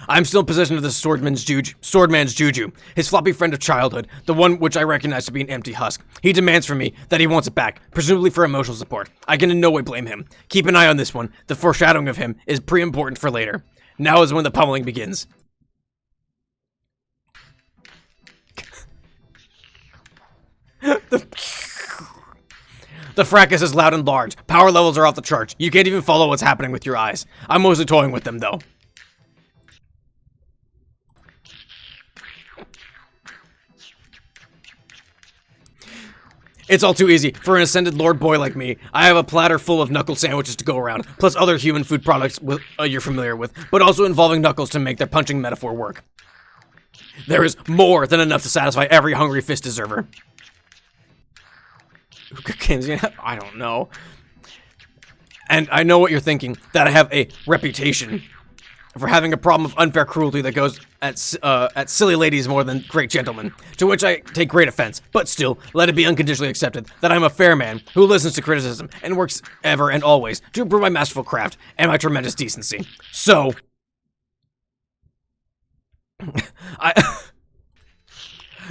I'm still in possession of the swordman's juju, his floppy friend of childhood, the one which I recognize to be an empty husk. He demands from me that he wants it back, presumably for emotional support. I can in no way blame him. Keep an eye on this one. The foreshadowing of him is pre-important for later. Now is when the pummeling begins. The fracas is loud and large. Power levels are off the charts. You can't even follow what's happening with your eyes. I'm mostly toying with them, though. It's all too easy. For an ascended lord boy like me, I have a platter full of knuckle sandwiches to go around, plus other human food products you're familiar with, but also involving knuckles to make their punching metaphor work. There is more than enough to satisfy every hungry fist deserver. I don't know. And I know what you're thinking, that I have a reputation for having a problem of unfair cruelty that goes at silly ladies more than great gentlemen, to which I take great offense, but still, let it be unconditionally accepted that I'm a fair man who listens to criticism and works ever and always to improve my masterful craft and my tremendous decency. So,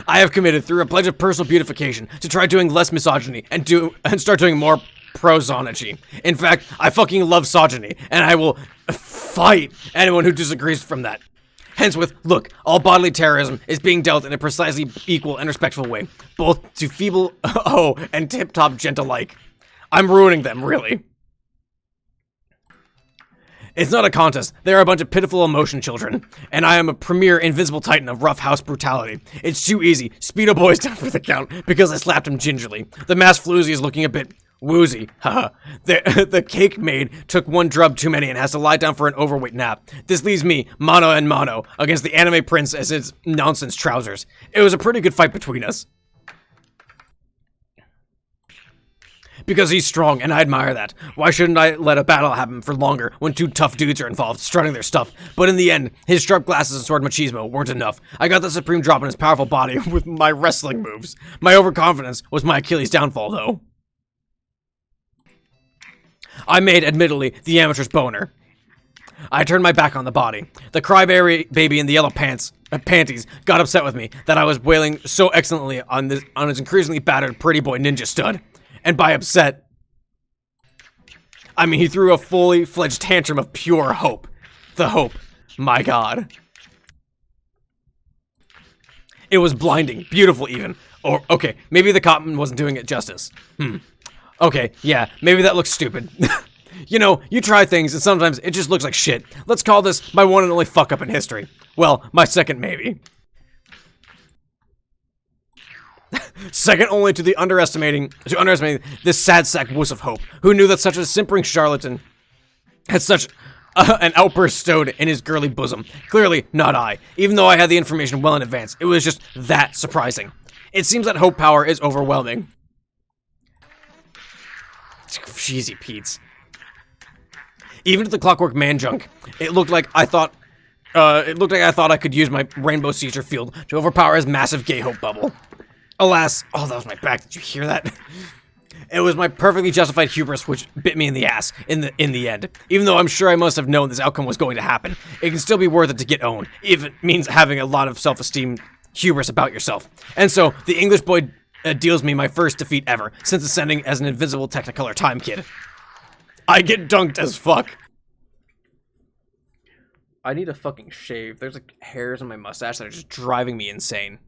I have committed, through a pledge of personal beautification, to try doing less misogyny and start doing more prosonygy. In fact, I fucking love sogyny, and I will fight anyone who disagrees from that. Hence with, look, all bodily terrorism is being dealt in a precisely equal and respectful way, both to feeble, and tip-top gent alike. I'm ruining them, really. It's not a contest. They are a bunch of pitiful emotion children, and I am a premier invincible titan of rough house brutality. It's too easy. Speedo Boy's down for the count because I slapped him gingerly. The masked floozy is looking a bit woozy. Haha. The cake maid took 1 drub too many and has to lie down for an overweight nap. This leaves me, mano and mano, against the anime prince as his nonsense trousers. It was a pretty good fight between us. Because he's strong, and I admire that. Why shouldn't I let a battle happen for longer when 2 tough dudes are involved, strutting their stuff? But in the end, his sharp glasses and sword machismo weren't enough. I got the supreme drop in his powerful body with my wrestling moves. My overconfidence was my Achilles' downfall, though. I made, admittedly, the amateur's boner. I turned my back on the body. The crybaby baby in the yellow panties got upset with me that I was wailing so excellently on his increasingly battered pretty boy ninja stud. And by upset, I mean he threw a fully fledged tantrum of pure hope. The hope. My God. It was blinding, beautiful even. Or, okay, maybe the cotton wasn't doing it justice. Okay, yeah, maybe that looks stupid. You know, you try things and sometimes it just looks like shit. Let's call this my one and only fuck up in history. Well, my second maybe. Second only to underestimating this sad sack wuss of hope, who knew that such a simpering charlatan had such an outburst stowed in his girly bosom. Clearly, not I. Even though I had the information well in advance, it was just that surprising. It seems that hope power is overwhelming. Cheesy Pete's. Even at the Clockwork Man junk, it looked like I thought I could use my Rainbow Seizure Field to overpower his massive gay hope bubble. Alas, oh, that was my back. Did you hear that? It was my perfectly justified hubris which bit me in the ass in the end. Even though I'm sure I must have known this outcome was going to happen, it can still be worth it to get owned, if it means having a lot of self-esteem hubris about yourself. And so, the English boy deals me my first defeat ever, since ascending as an invincible Technicolor Time Kid. I get dunked as fuck.
I need a fucking shave. There's like hairs on my mustache that are just driving me insane.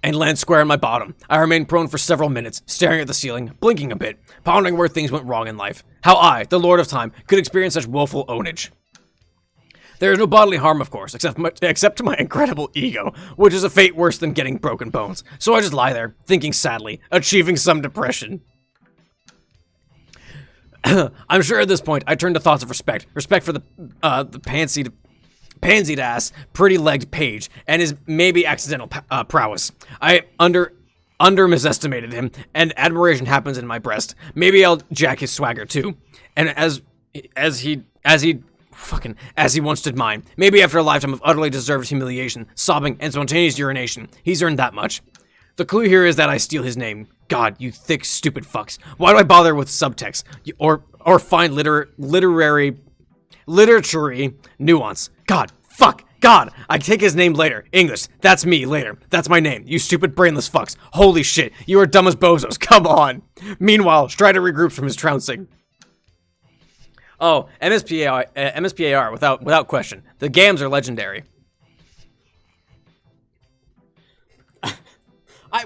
And land square on my bottom. I remained prone for several minutes, staring at the ceiling, blinking a bit, pondering where things went wrong in life. How I, the Lord of Time, could experience such woeful ownage. There is no bodily harm, of course, except to my incredible ego, which is a fate worse than getting broken bones. So I just lie there, thinking sadly, achieving some depression. I'm sure at this point I turn to thoughts of respect for the pansied ass, pretty-legged page, and his maybe accidental prowess. I under-misestimated him, and admiration happens in my breast. Maybe I'll jack his swagger too. And as he once did mine. Maybe after a lifetime of utterly deserved humiliation, sobbing, and spontaneous urination, he's earned that much. The clue here is that I steal his name. God, you thick, stupid fucks. Why do I bother with subtext? Or find literary nuance? God, fuck, God, I take his name later. English, that's me, later. That's my name, you stupid brainless fucks. Holy shit, you are dumb as bozos, come on. Meanwhile, Strider regroups from his trouncing.
Oh, MSPAR, without question. The gams are legendary.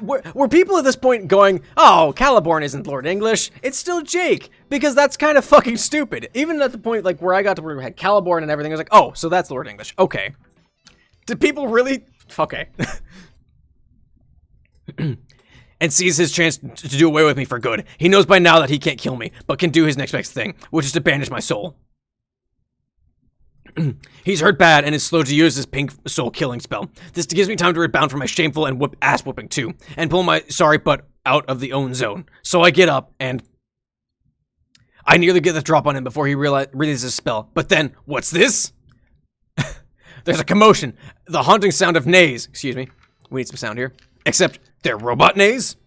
Were people at this point going, oh, Caliborn isn't Lord English, it's still Jake, because that's kind of fucking stupid. Even at the point like where I got to where we had Caliborn and everything, I was like, oh, so that's Lord English. Okay. Did people really? Okay.
And sees his chance to do away with me for good. He knows by now that he can't kill me, but can do his next best thing, which is to banish my soul. He's hurt bad and is slow to use his pink soul killing spell. This gives me time to rebound from my shameful and ass whooping too, and pull my sorry butt out of the own zone. So I get up and I nearly get the drop on him before he releases his spell. But then, what's this? There's a commotion. The haunting sound of neighs. Excuse me. We need some sound here. Except they're robot neighs?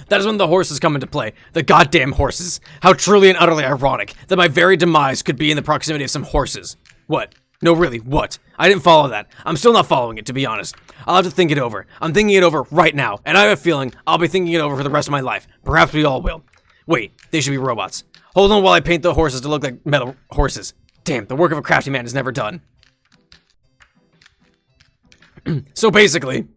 That is when the horses come into play. The goddamn horses. How truly and utterly ironic that my very demise could be in the proximity of some horses. What? No, really, what? I didn't follow that. I'm still not following it, to be honest. I'll have to think it over. I'm thinking it over right now, and I have a feeling I'll be thinking it over for the rest of my life. Perhaps we all will. Wait, they should be robots. Hold on while I paint the horses to look like metal horses. Damn, the work of a crafty man is never done. So basically...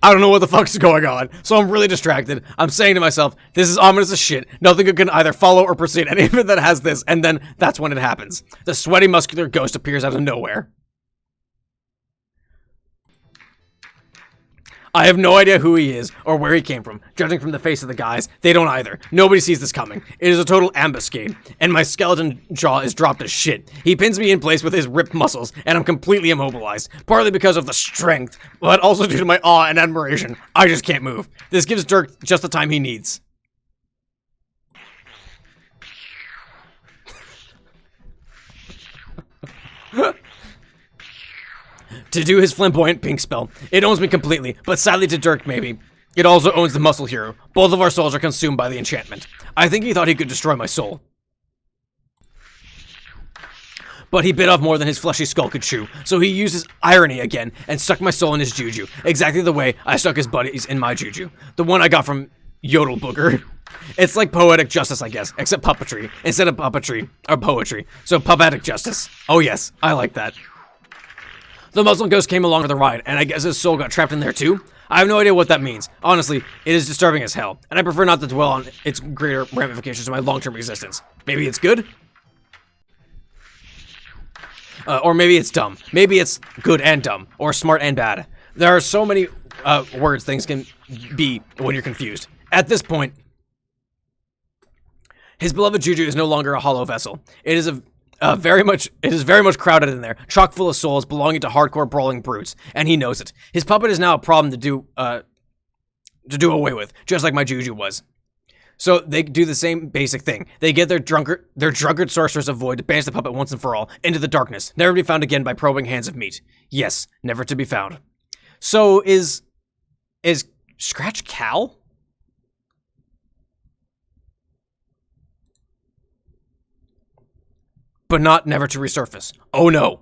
I don't know what the fuck's going on, so I'm really distracted. I'm saying to myself, this is ominous as shit. Nothing can either follow or proceed any of it that has this, and then that's when it happens. The sweaty, muscular ghost appears out of nowhere. I have no idea who he is or where he came from. Judging from the face of the guys, they don't either. Nobody sees this coming. It is a total ambuscade, and my skeleton jaw is dropped as shit. He pins me in place with his ripped muscles, and I'm completely immobilized. Partly because of the strength, but also due to my awe and admiration. I just can't move. This gives Dirk just the time he needs. To do his flamboyant pink spell. It owns me completely, but sadly to Dirk maybe. It also owns the muscle hero. Both of our souls are consumed by the enchantment. I think he thought he could destroy my soul. But he bit off more than his fleshy skull could chew, so he used his irony again and stuck my soul in his juju, exactly the way I stuck his buddies in my juju. The one I got from Yodel Booger. It's like poetic justice, I guess, except puppetry, instead of puppetry, or poetry. So, puppetic justice. Oh yes, I like that. The Muslim ghost came along for the ride, and I guess his soul got trapped in there too? I have no idea what that means. Honestly, it is disturbing as hell, and I prefer not to dwell on its greater ramifications to my long-term existence. Maybe it's good? Or maybe it's dumb. Maybe it's good and dumb, or smart and bad. There are so many words things can be when you're confused. At this point, his beloved Juju is no longer a hollow vessel. It is very much crowded in there, chock full of souls belonging to hardcore brawling brutes, and he knows it. His puppet is now a problem to do away with, just like my Juju was. So they do the same basic thing. They get their drunkard sorceress of void to banish the puppet once and for all into the darkness, never to be found again by probing hands of meat. Yes, never to be found. So is Scratch Cal? But not never to resurface. Oh no.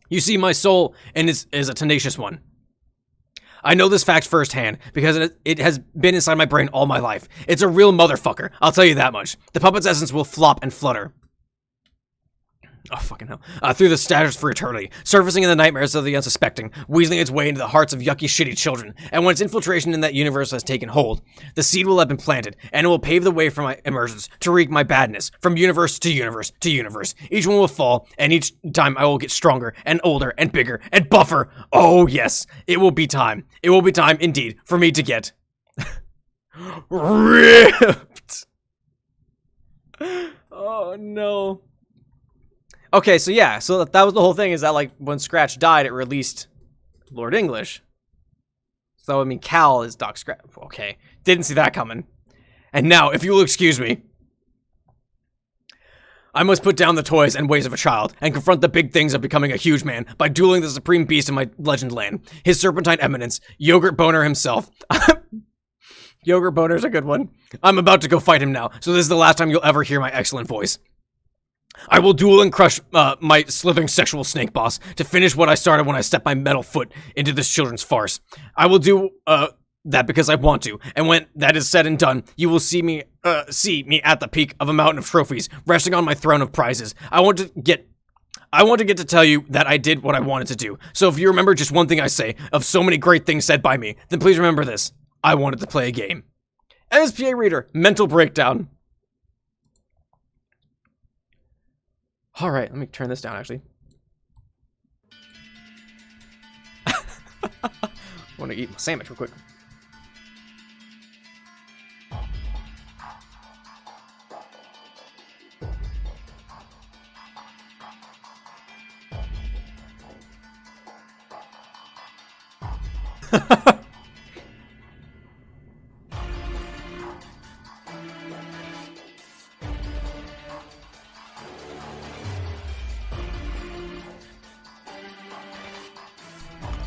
You see, my soul is a tenacious one. I know this fact firsthand because it has been inside my brain all my life. It's a real motherfucker, I'll tell you that much. The puppet's essence will flop and flutter. Oh, fucking hell. Through the statues for eternity, surfacing in the nightmares of the unsuspecting, weaseling its way into the hearts of yucky, shitty children. And when its infiltration in that universe has taken hold, the seed will have been planted, and it will pave the way for my emergence to wreak my badness from universe to universe to universe. Each one will fall, and each time I will get stronger and older and bigger and buffer. Oh, yes. It will be time. It will be time, indeed, for me to get ripped. Oh, no. Okay, so yeah, so that was the whole thing, is that, like, when Scratch died, it released Lord English. So, I mean, Cal is Doc Scratch. Okay, didn't see that coming. And now, if you will excuse me, I must put down the toys and ways of a child, and confront the big things of becoming a huge man by dueling the supreme beast in my legend land, his serpentine eminence, Yogurt Boner himself. Yogurt Boner's a good one. I'm about to go fight him now, so this is the last time you'll ever hear my excellent voice. I will duel and crush my slithering sexual snake boss to finish what I started when I stepped my metal foot into this children's farce. I will do that because I want to, and when that is said and done, you will see me at the peak of a mountain of trophies, resting on my throne of prizes. I want to get to tell you that I did what I wanted to do. So if you remember just one thing I say of so many great things said by me, then please remember this: I wanted to play a game. MSPA Reader, mental breakdown. All right, let me turn this down, actually. I want to eat my sandwich real quick.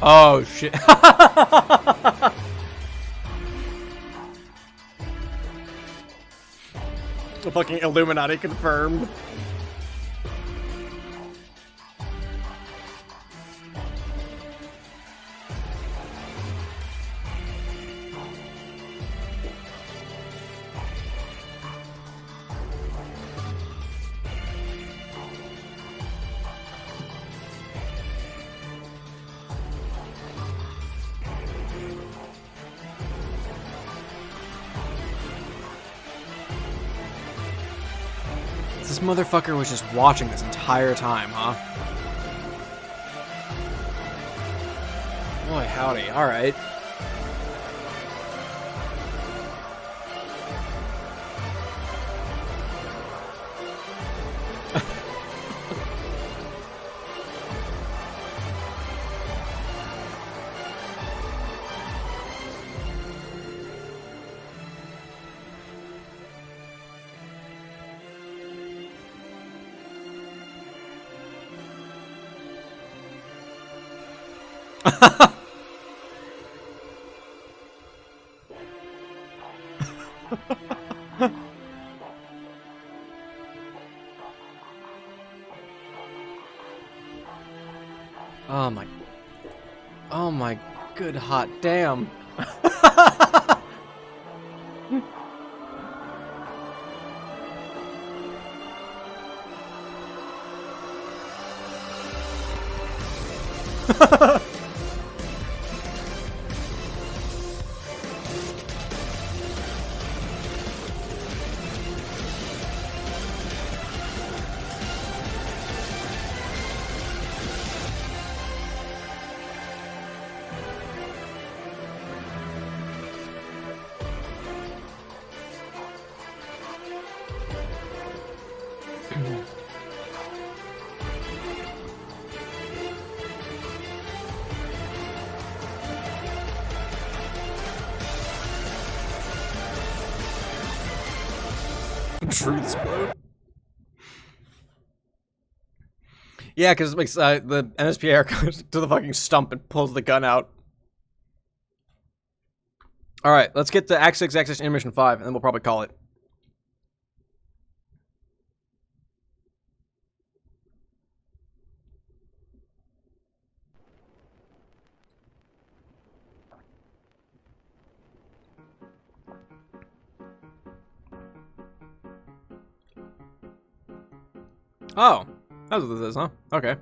Oh, shit. The fucking Illuminati confirmed. This motherfucker was just watching this entire time, huh? Boy, howdy. Alright. Oh my good hot damn.
Truth explode. Yeah, because it makes the MSPR goes to the fucking stump and pulls the gun out. All right, let's get to Act 6, Act 6, Intermission 5, and then we'll probably call it. Oh, that's what this is, huh? Okay.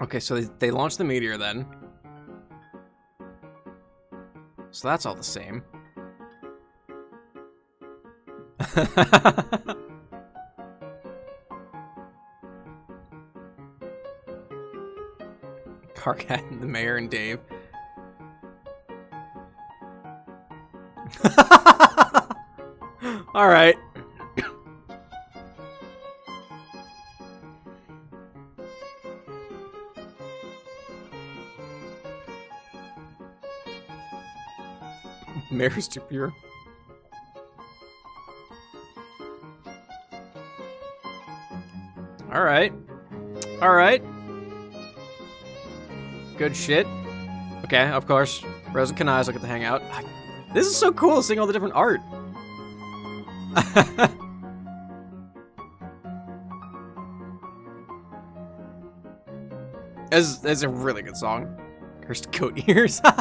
Okay, so they launched the meteor then. So that's all the same. Carcat and the mayor and Dave. All right. Mayor's too pure. All right. All right. Good shit. Okay, of course. Rose and Kanai's will get to hang out. This is so cool, seeing all the different art. It's a really good song. Cursed goat ears. Are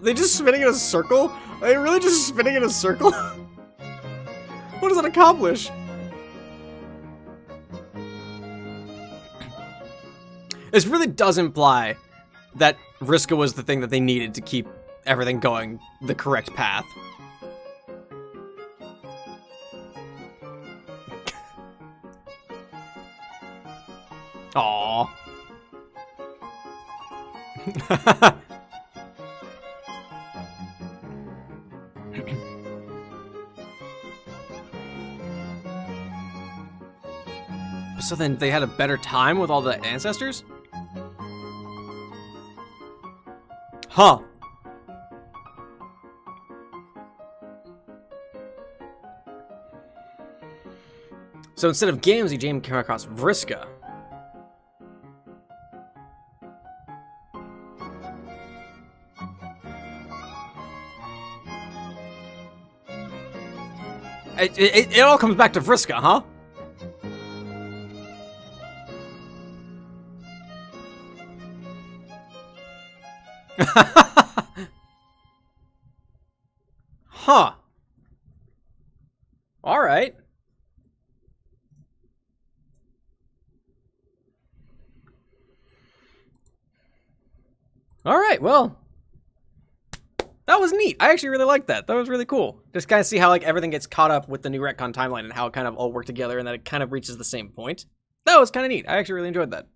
they just spinning in a circle? Are they really just spinning in a circle? What does that accomplish? This really does imply that Vriska was the thing that they needed to keep everything going the correct path. Aww. So then they had a better time with all the ancestors? Huh. So instead of games, James came across Vriska. It all comes back to Vriska, huh? Huh. All right. All right, well, that was neat. I actually really liked that. That was really cool. Just kind of see how like everything gets caught up with the new retcon timeline and how it kind of all worked together and that it kind of reaches the same point. That was kind of neat. I actually really enjoyed that.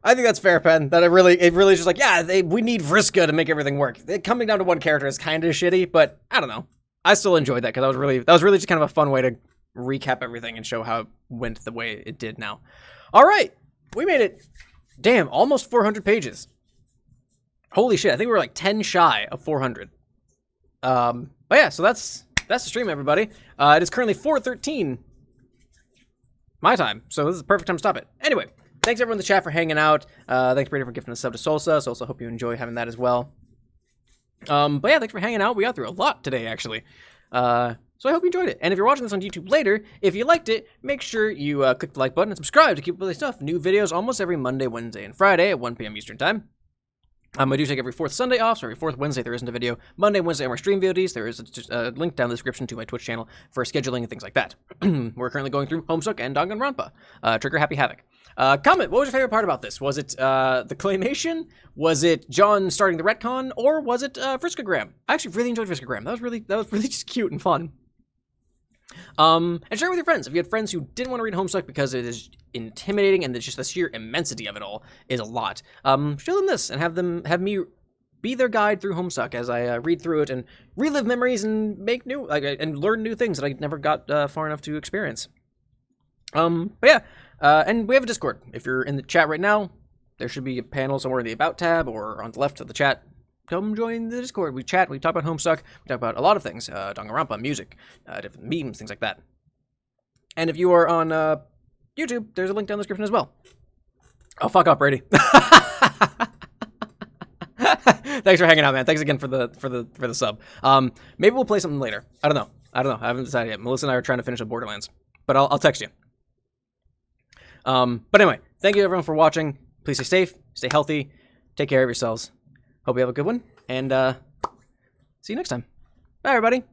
I think that's fair, Pen. That it really is just like, yeah, we need Vriska to make everything work. Coming down to one character is kind of shitty, but I don't know. I still enjoyed that because that was really just kind of a fun way to recap everything and show how it went the way it did now. All right, we made it. Damn, almost 400 pages. Holy shit! I think we were like 10 shy of 400. But yeah, so that's the stream, everybody. It is currently 4:13 my time, so this is the perfect time to stop it. Anyway. Thanks everyone in the chat for hanging out. Thanks Brady for gifting a sub to Solsa. So also hope you enjoy having that as well. But yeah, thanks for hanging out. We got through a lot today, actually. So I hope you enjoyed it. And if you're watching this on YouTube later, if you liked it, make sure you click the like button and subscribe to keep up with this stuff. New videos almost every Monday, Wednesday, and Friday at 1 p.m. Eastern Time. I do take every fourth Sunday off, so every fourth Wednesday there isn't a video. Monday, Wednesday are my stream VODs. There is a link down in the description to my Twitch channel for scheduling and things like that. We're currently going through Homestuck and Danganronpa. Trigger Happy Havoc. Comment, what was your favorite part about this? Was it the claymation? Was it John starting the retcon? Or was it Vriska? I actually really enjoyed Vriska. That was really just cute and fun. And share it with your friends. If you had friends who didn't want to read Homestuck because it is intimidating and it's just the sheer immensity of it all is a lot, show them this and have me be their guide through Homestuck as I read through it and relive memories and make new and learn new things that I never got far enough to experience. But yeah, and we have a Discord. If you're in the chat right now, there should be a panel somewhere in the About tab or on the left of the chat. Come join the Discord. We chat. We talk about Homestuck. We talk about a lot of things. Danganronpa, music, different memes, things like that. And if you are on YouTube, there's a link down in the description as well. Oh, fuck off, Brady. Thanks for hanging out, man. Thanks again for the sub. Maybe we'll play something later. I don't know. I haven't decided yet. Melissa and I are trying to finish up Borderlands, but I'll text you. But anyway, thank you everyone for watching. Please stay safe, stay healthy, take care of yourselves. Hope you have a good one, and see you next time. Bye, everybody.